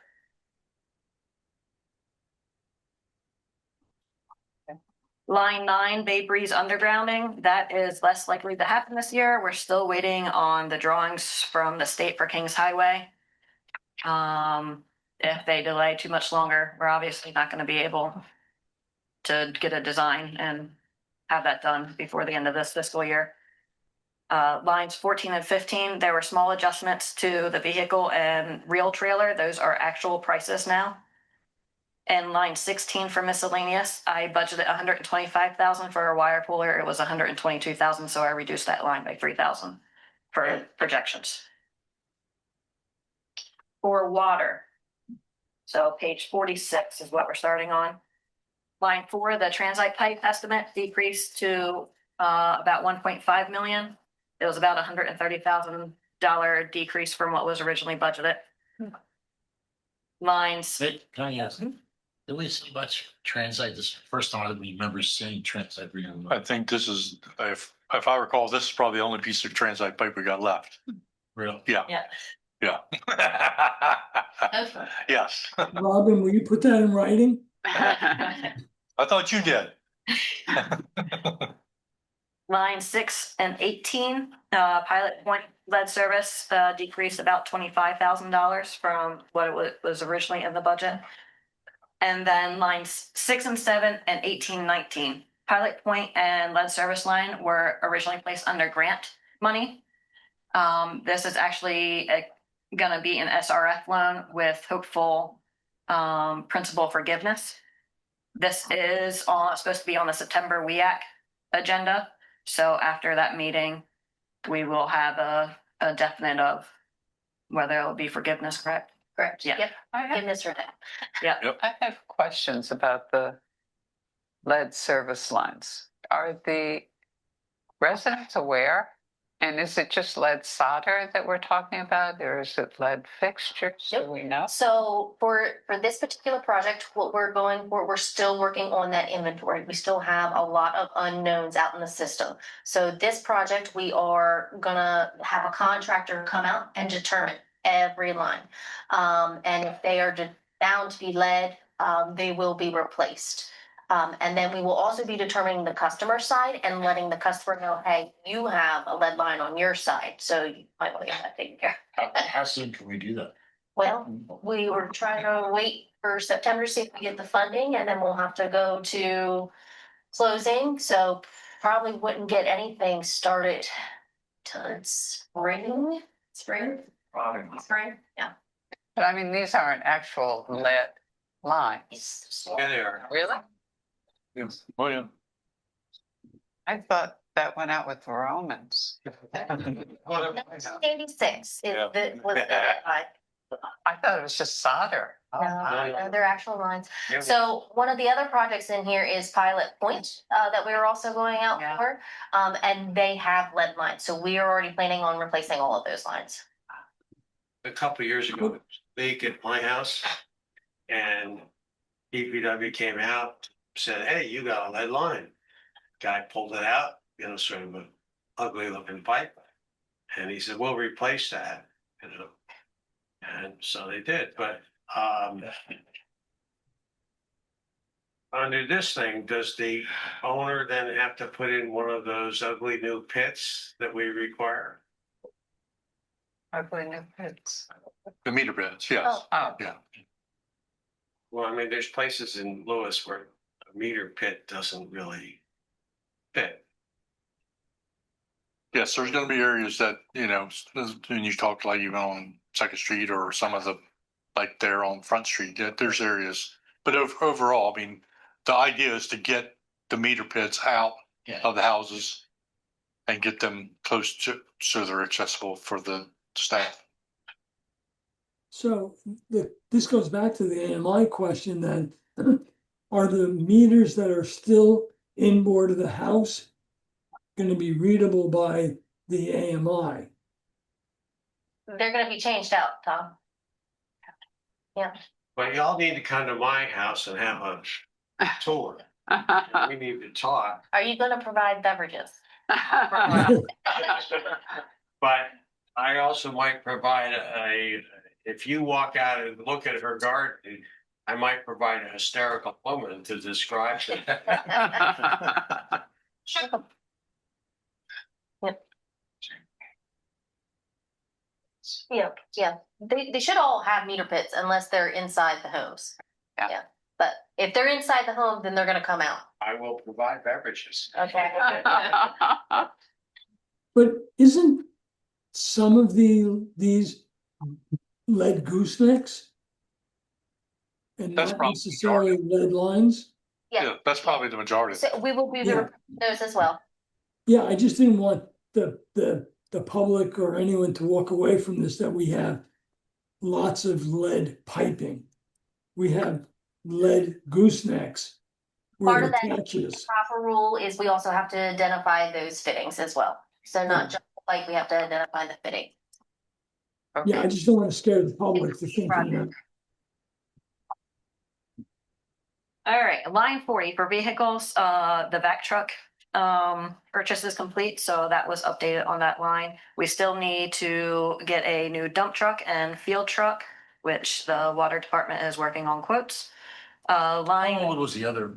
Line 9, Bay Breeze undergrounding, that is less likely to happen this year. We're still waiting on the drawings from the state for Kings Highway. If they delay too much longer, we're obviously not going to be able to get a design and have that done before the end of this fiscal year. Lines 14 and 15, there were small adjustments to the vehicle and real trailer. Those are actual prices now. And line 16 for miscellaneous, I budgeted $125,000 for a wire puller. It was $122,000, so I reduced that line by $3,000 for projections. For water, so page 46 is what we're starting on. Line 4, the transite pipe estimate decreased to about 1.5 million. It was about $130,000 decrease from what was originally budgeted. Lines. Hey, can I ask? Did we see much transite? This first time I remember seeing transite. I think this is, if I recall, this is probably the only piece of transite pipe we got left. Really? Yeah. Yeah. Yeah. Yes. Robin, will you put that in writing? I thought you did. Line 6 and 18, Pilot Point lead service decreased about $25,000 from what it was originally in the budget. And then lines 6 and 7 and 18, 19. Pilot Point and lead service line were originally placed under grant money. This is actually going to be an SRF loan with hopeful principal forgiveness. This is supposed to be on the September WEAC agenda. So after that meeting, we will have a definite of whether it will be forgiveness, correct? Correct. Yeah. Yep. Forgiveness or that. Yeah. I have questions about the lead service lines. Are the residents aware? And is it just lead solder that we're talking about, or is it lead fixtures? Yep. Do we know? So for this particular project, what we're going for, we're still working on that inventory. We still have a lot of unknowns out in the system. So this project, we are gonna have a contractor come out and determine every line. And if they are found to be lead, they will be replaced. And then we will also be determining the customer side and letting the customer know, hey, you have a lead line on your side, so you might want to get that taken care of. How soon can we do that? Well, we were trying to wait for September to see if we get the funding, and then we'll have to go to closing. So probably wouldn't get anything started till spring. Yeah. But I mean, these aren't actual lead lines. Yeah, they are. Really? Yes. Oh, yeah. I thought that went out with the Romans. 1986 is Yeah. was the line. I thought it was just solder. No, they're actual lines. So one of the other projects in here is Pilot Point, that we are also going out for. And they have lead lines, so we are already planning on replacing all of those lines. A couple of years ago, it was leak at my house and BPW came out, said, hey, you got a lead line. Guy pulled it out, sort of an ugly looking pipe. And he said, we'll replace that, And so they did, but under this thing, does the owner then have to put in one of those ugly new pits that we require? Ugly new pits. The meter pits, yes. Oh. Yeah. Well, I mean, there's places in Lewes where a meter pit doesn't really fit. Yes, there's gonna be areas that, when you talk like even on Second Street or some of the, like there on Front Street, there's areas. But overall, I mean, the idea is to get the meter pits out of the houses and get them close to, so they're accessible for the staff. So this goes back to the AMI question then. Are the meters that are still inboard of the house going to be readable by the AMI? They're gonna be changed out, Tom. Yeah. But y'all need to come to my house and have a tour. We need to talk. Are you gonna provide beverages? But I also might provide if you walk out and look at her garden, I might provide a hysterical woman to describe it. Yeah. They should all have meter pits unless they're inside the homes. Yeah. But if they're inside the home, then they're gonna come out. I will provide beverages. Okay. But isn't some of these lead goosenecks? And That's not probably necessarily lead lines? Yeah, that's probably the majority. So we will be Yeah. those as well. Yeah, I just didn't want the public or anyone to walk away from this, that we have lots of lead piping. We have lead goosenecks where Part it of that attaches. proper rule is we also have to identify those fittings as well. So not just like we have to identify the fitting. Yeah, I just don't want to scare the public to thinking that. All right, line 40 for vehicles, the vac truck purchase is complete, so that was updated on that line. We still need to get a new dump truck and field truck, which the water department is working on quotes. How Line old was the other?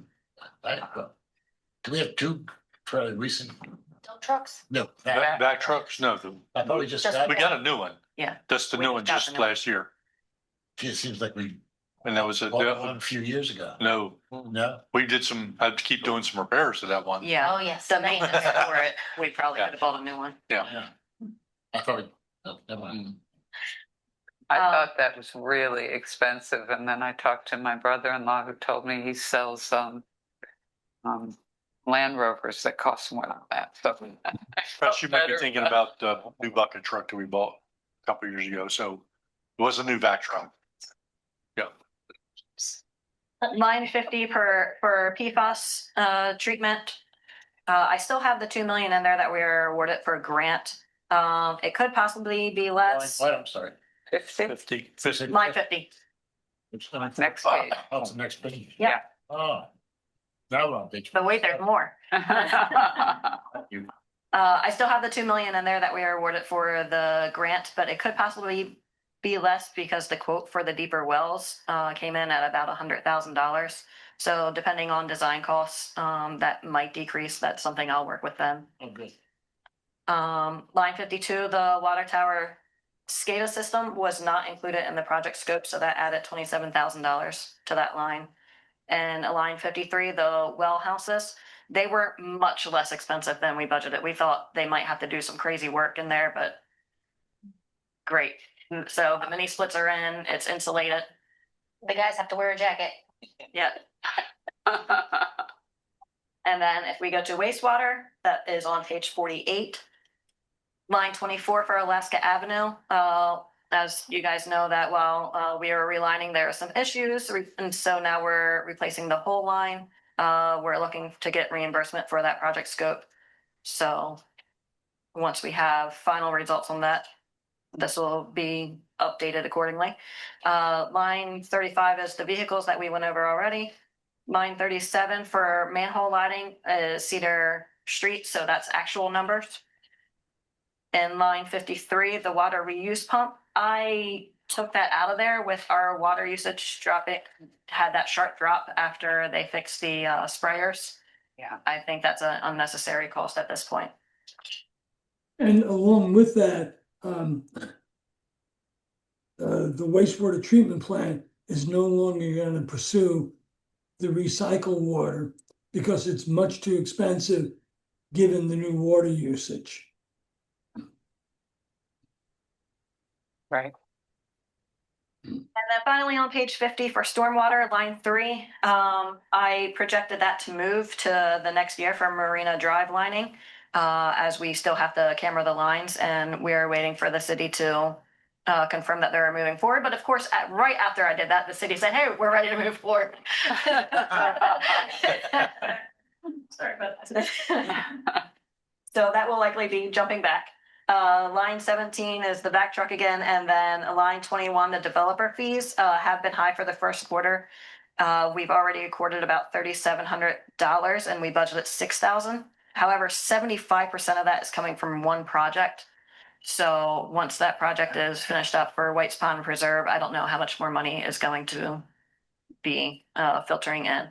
Do we have two fairly recent? Dump trucks? No. Back trucks, no. I thought we just We got a new one. Yeah. That's the We new one got the just new one. last year. It seems like we And that was bought one a few years ago. no, No. we had to keep doing some repairs to that one. Yeah. Oh, yes. The maintenance for it, we probably could have bought a new one. Yeah. I thought we, no, never mind. I thought that was really expensive, and then I talked to my brother-in-law who told me he sells Land Rovers that cost more than that, so. Perhaps you might be thinking about the new bucket truck that we bought a couple of years ago, so it was a new vac truck. Yeah. Line 50 for PFAS treatment. I still have the 2 million in there that we were awarded for a grant. It could possibly be less. What, I'm sorry. 50? 50. Line 50. Next page. Oh, it's the next page. Yeah. Oh. Now we're on page. But wait, there's more. Thank you. I still have the 2 million in there that we are awarded for the grant, but it could possibly be less because the quote for the deeper wells came in at about $100,000. So depending on design costs, that might decrease. That's something I'll work with them. Oh, good. Line 52, the water tower SCADA system was not included in the project scope, so that added $27,000 to that line. And line 53, the well houses, they were much less expensive than we budgeted. We thought they might have to do some crazy work in there, but great. So the mini splits are in, it's insulated. The guys have to wear a jacket. Yeah. And then if we go to wastewater, that is on page 48. Line 24 for Alaska Avenue. as you guys know that while we are relining, there are some issues, and so now we're replacing the whole line. We're looking to get reimbursement for that project scope. So once we have final results on that, this will be updated accordingly. Line 35 is the vehicles that we went over already. Line 37 for manhole lighting is Cedar Street, so that's actual numbers. And line 53, the water reuse pump, I took that out of there with our water usage dropping, had that sharp drop after they fixed the sprayers. Yeah. I think that's an unnecessary cost at this point. And along with that, the wastewater treatment plant is no longer going to pursue the recycled water because it's much too expensive given the new water usage. Right. And then finally on page 50 for stormwater, line 3, I projected that to move to the next year for Marina Drive lining, as we still have to camera the lines, and we're waiting for the city to confirm that they're moving forward. But of course, right after I did that, the city said, hey, we're ready to move forward. Sorry about that. So that will likely be jumping back. Line 17 is the back truck again, and then line 21, the developer fees have been high for the first quarter. We've already accorded about $3,700, and we budgeted $6,000. However, 75% of that is coming from one project. So once that project is finished up for White's Pond Preserve, I don't know how much more money is going to be filtering in.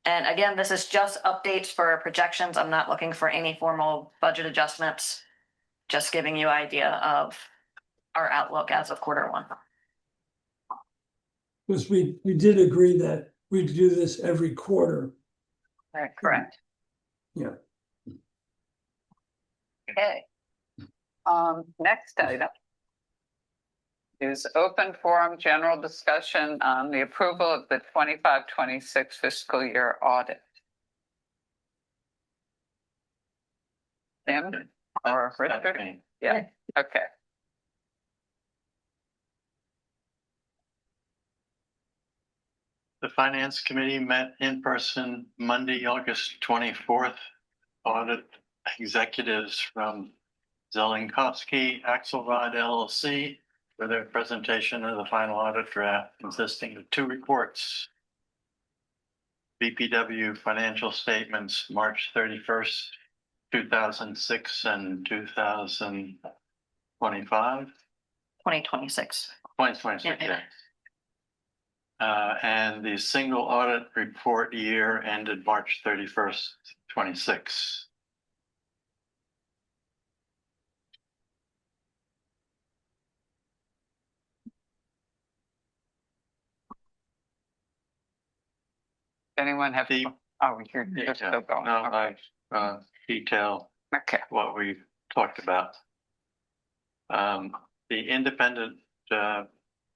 And again, this is just updates for projections. I'm not looking for any formal budget adjustments. Just giving you an idea of our outlook as of quarter 1. Because we did agree that we'd do this every quarter. Right, correct. Yeah. Okay. Next item is open forum general discussion on the approval of the 25-26 fiscal year audit. Tim or Richard? Yeah, okay. The Finance Committee met in person Monday, August 24th. Audit executives from Zelenkowski Axelrod LLC for their presentation of the final audit draft consisting of 2 reports. BPW financial statements, March 31st, 2006 and 2025. 2026. 2026, yeah. And the single audit report year ended March 31st, 26. Anyone have? You're still going. No, I detail what we talked about. The independent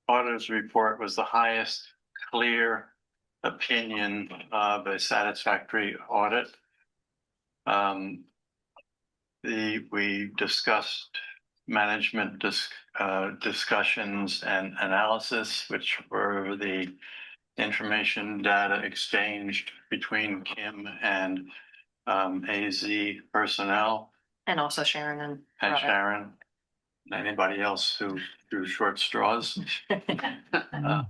auditor's report was the highest clear opinion of a satisfactory audit. We discussed management discussions and analysis, which were the information data exchanged between Kim and AZ personnel. And also Sharon and Robert. Sharon. Anybody else who drew short straws. The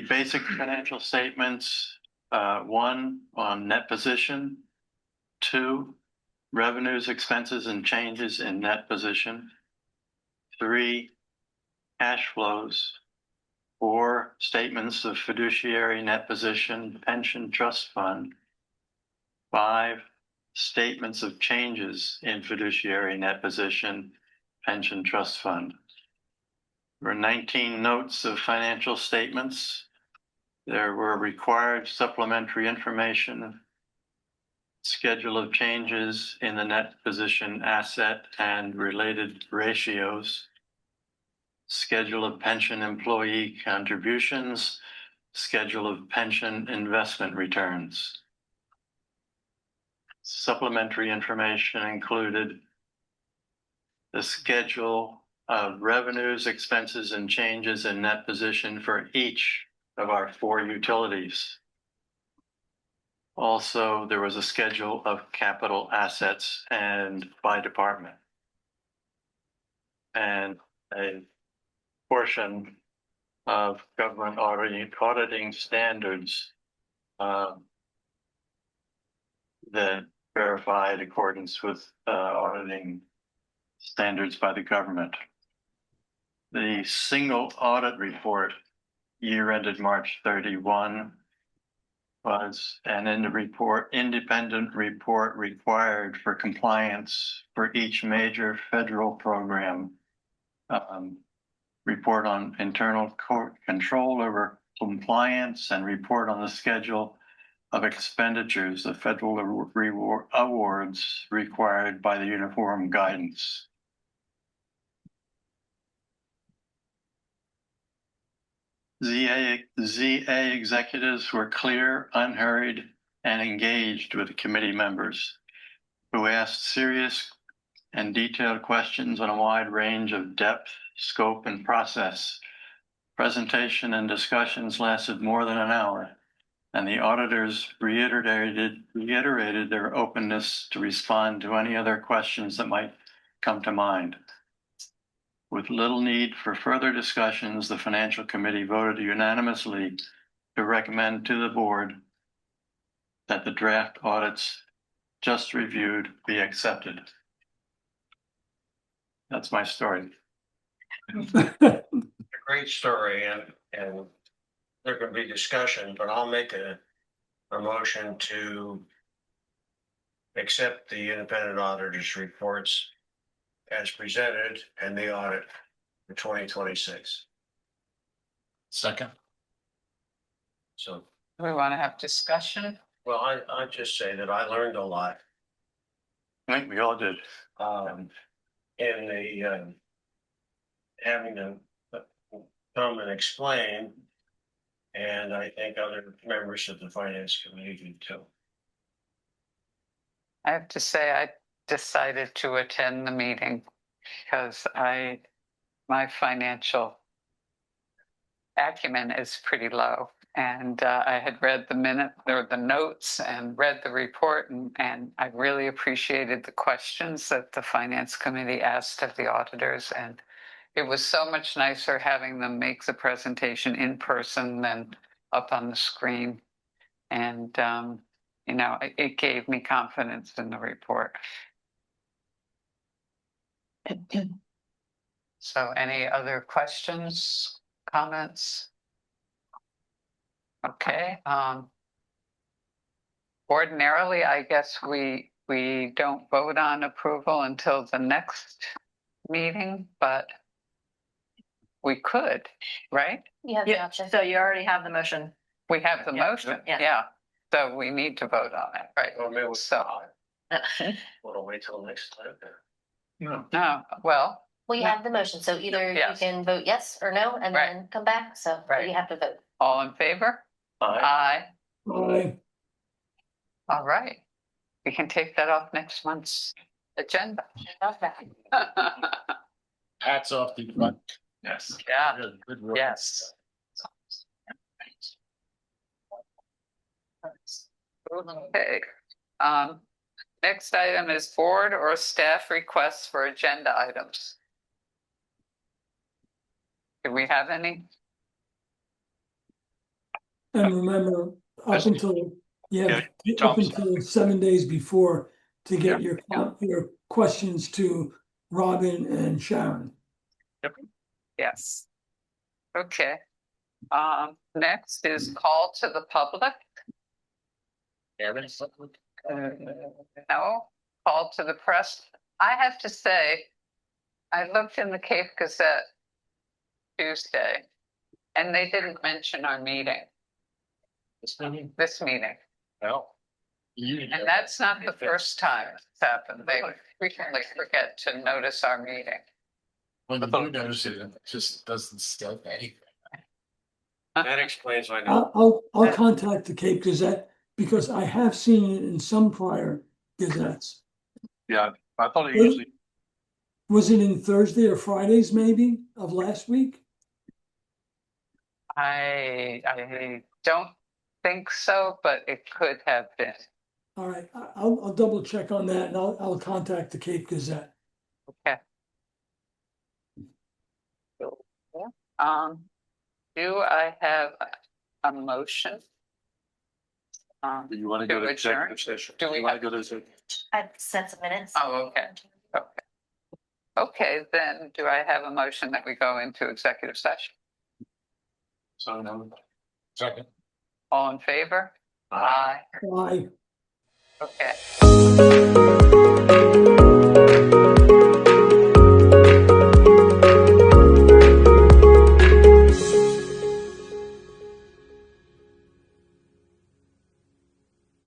basic financial statements, 1 on net position, 2 revenues, expenses, and changes in net position, 3 cash flows, 4 statements of fiduciary net position, pension trust fund, 5 statements of changes in fiduciary net position, pension trust fund. There were 19 notes of financial statements. There were required supplementary information, schedule of changes in the net position asset and related ratios, schedule of pension employee contributions, schedule of pension investment returns. Supplementary information included the schedule of revenues, expenses, and changes in net position for each of our 4 utilities. Also, there was a schedule of capital assets and by department. And a portion of government auditing standards that verified accordance with auditing standards by the government. The single audit report year ended March 31 was an independent report required for compliance for each major federal program. Report on internal control over compliance and report on the schedule of expenditures of federal awards required by the uniform guidance. ZA executives were clear, unhurried, and engaged with the committee members who asked serious and detailed questions on a wide range of depth, scope, and process. Presentation and discussions lasted more than an hour, and the auditors reiterated their openness to respond to any other questions that might come to mind. With little need for further discussions, the Financial Committee voted unanimously to recommend to the board that the draft audits just reviewed be accepted. That's my story. A great story, and there can be discussion, but I'll make a motion to accept the independent auditors' reports as presented and the audit for 2026. Second. So, Do we want to have discussion? well, I just say that I learned a lot. I think we all did. In the having to come and explain, and I think other members of the finance committee do too. I have to say, I decided to attend the meeting because my financial acumen is pretty low. And I had read the notes and read the report, and I really appreciated the questions that the finance committee asked of the auditors. And it was so much nicer having them make the presentation in person than up on the screen. And, it gave me confidence in the report. So any other questions, comments? Okay. Ordinarily, I guess we don't vote on approval until the next meeting, but we could, right? You have the option. So you already have the motion. We have the motion, Yeah. yeah. So we need to vote on it, right? Or maybe So, we'll wait till next time. no, well, Well, you have the motion, so either you Yes. can vote yes or no and Right. then come back, so but Right. you have to vote. all in favor? Aye. Aye. All right. We can take that off next month's agenda. Hats off to you. Yes. Yeah, Good, good work. yes. Okay. Next item is board or staff requests for agenda items. Do we have any? And remember, up until, Yeah, up Thompson. until 7 days before to get your questions to Robin and Sharon. Yes. Okay. Next is call to the public. No, call to the press. I have to say, I looked in the Cape Gazette Tuesday, and they didn't mention our meeting, this meeting. No. And that's not the first time it's happened. They frequently forget to notice our meeting. When you do notice it, it just doesn't say anything. That explains why not. I'll contact the Cape Gazette because I have seen it in some prior gazettes. Yeah, I thought it usually Was it in Thursday or Fridays maybe of last week? I don't think so, but it could have been. All right, I'll double check on that and I'll contact the Cape Gazette. Okay. Do I have a motion? Do you want to go to adjourn? executive session? Do we You want have- to go to executive? I've sent some minutes. Oh, okay. Okay. Okay, then do I have a motion that we go into executive session? So no. Second. All in favor? Aye. Why? Okay.